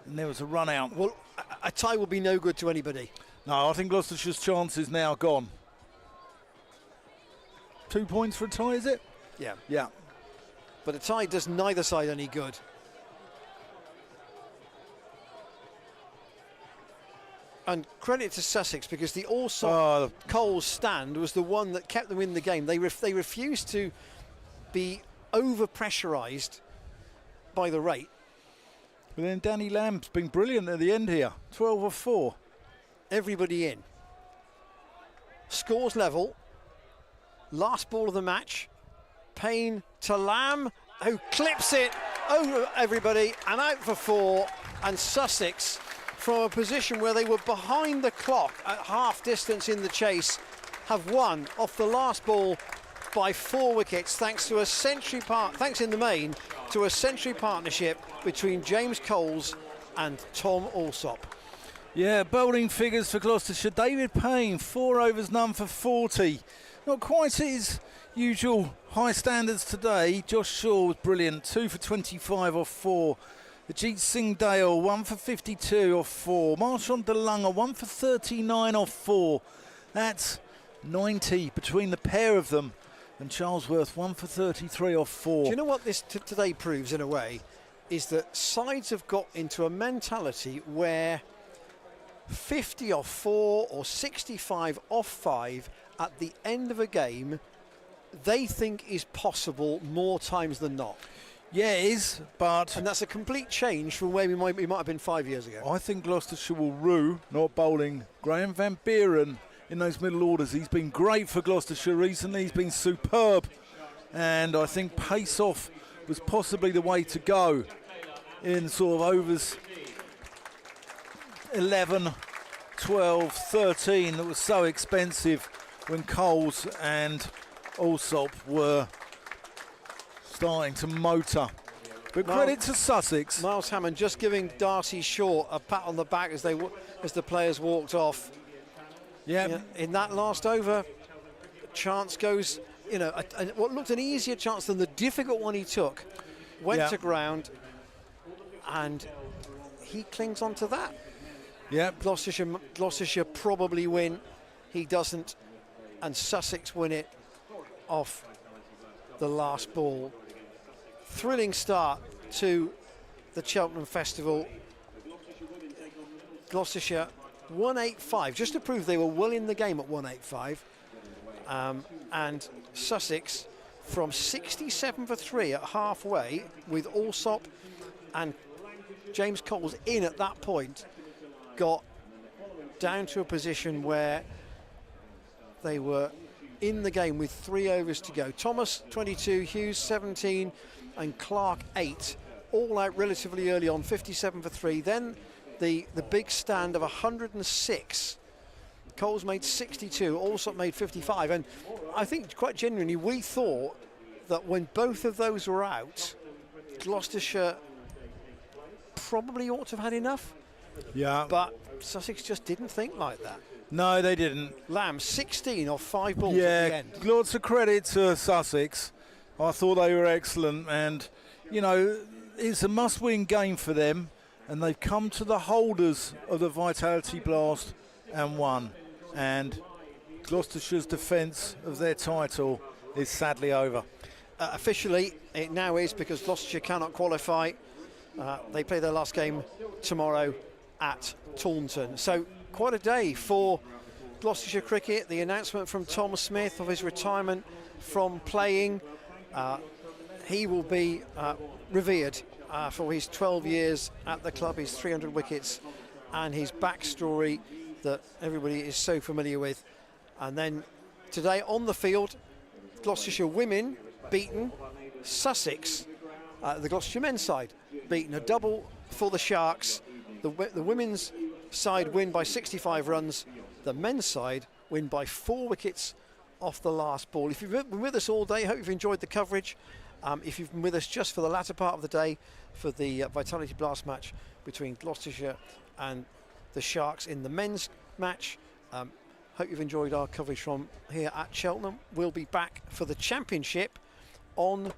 And there was a run out. Well, a tie will be no good to anybody. No, I think Gloucestershire's chance is now gone. 2 points for a tie, is it? Yeah. Yeah. But a tie does neither side any good. And credit to Sussex, because the Allsop Coles stand was the one that kept them in the game. They refused to be over-pressurised by the rate. But then Danny Lamb's been brilliant at the end here. 12 of 4. Everybody in. Scores level. Last ball of the match. Payne to Lamb, who clips it over everybody and out for 4. And Sussex, from a position where they were behind the clock at half distance in the chase, have won off the last ball by 4 wickets, thanks to a thanks in the main to a century partnership between James Coles and Tom Alsop. Yeah, bowling figures for Gloucestershire. David Payne, 4 overs, none for 40. Not quite his usual high standards today. Josh Shaw was brilliant, 2 for 25 off 4. Ajit Singh Dale, 1 for 52 off 4. Marshawn DeLunga, 1 for 39 off 4. That's 90 between the pair of them. And Charlesworth, 1 for 33 off 4. Do you know what this today proves in a way? Is that sides have got into a mentality where 50 off 4 or 65 off 5 at the end of a game, they think is possible more times than not. Yeah, it is, but... And that's a complete change from where we might have been 5 years ago. I think Gloucestershire will rue not bowling Graham Van Buren in those middle orders. He's been great for Gloucestershire recently. He's been superb. And I think pace off was possibly the way to go in sort of overs 11, 12, 13 that was so expensive when Coles and Alsop were starting to motor. But credit to Sussex. Miles Hammond just giving Darcy Shaw a pat on the back as the players walked off. Yeah. In that last over, chance goes, what looked an easier chance than the difficult one he took, went to ground, and he clings on to that. Yeah. Gloucestershire probably win. He doesn't, and Sussex win it off the last ball. Thrilling start to the Cheltenham Festival. Gloucestershire 185, just to prove they were well in the game at 185. And Sussex from 67 for 3 at halfway with Alsop and James Coles in at that point, got down to a position where they were in the game with 3 overs to go. Thomas 22, Hughes 17 and Clark 8, all out relatively early on, 57 for 3. Then the big stand of 106. Coles made 62, Alsop made 55, and I think quite genuinely we thought that when both of those were out, Gloucestershire probably ought to have had enough. Yeah. But Sussex just didn't think like that. No, they didn't. Lamb 16 off 5 balls at the end. Lots of credit to Sussex. I thought they were excellent, and it's a must-win game for them, and they've come to the holders of the Vitality Blast and won. And Gloucestershire's defence of their title is sadly over. Officially, it now is, because Gloucestershire cannot qualify. They play their last game tomorrow at Taunton. So quite a day for Gloucestershire cricket. The announcement from Tom Smith of his retirement from playing. He will be revered for his 12 years at the club, his 300 wickets, and his backstory that everybody is so familiar with. And then today on the field, Gloucestershire women beaten Sussex. The Gloucestershire men's side beaten, a double for the Sharks. The women's side win by 65 runs. The men's side win by 4 wickets off the last ball. If you've been with us all day, I hope you've enjoyed the coverage. If you've been with us just for the latter part of the day for the Vitality Blast match between Gloucestershire and the Sharks in the men's match, hope you've enjoyed our coverage from here at Cheltenham. We'll be back for the championship on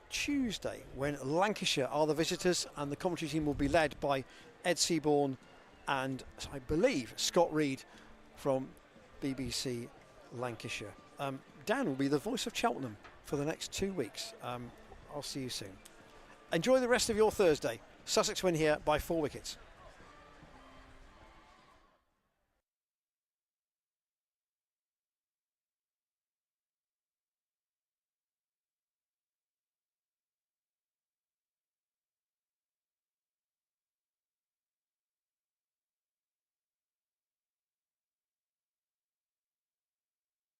Tuesday when Lancashire are the visitors, and the commentary team will be led by Ed Seaborn and, I believe, Scott Reed from BBC Lancashire. Dan will be the voice of Cheltenham for the next 2 weeks. I'll see you soon. Enjoy the rest of your Thursday. Sussex win here by 4 wickets.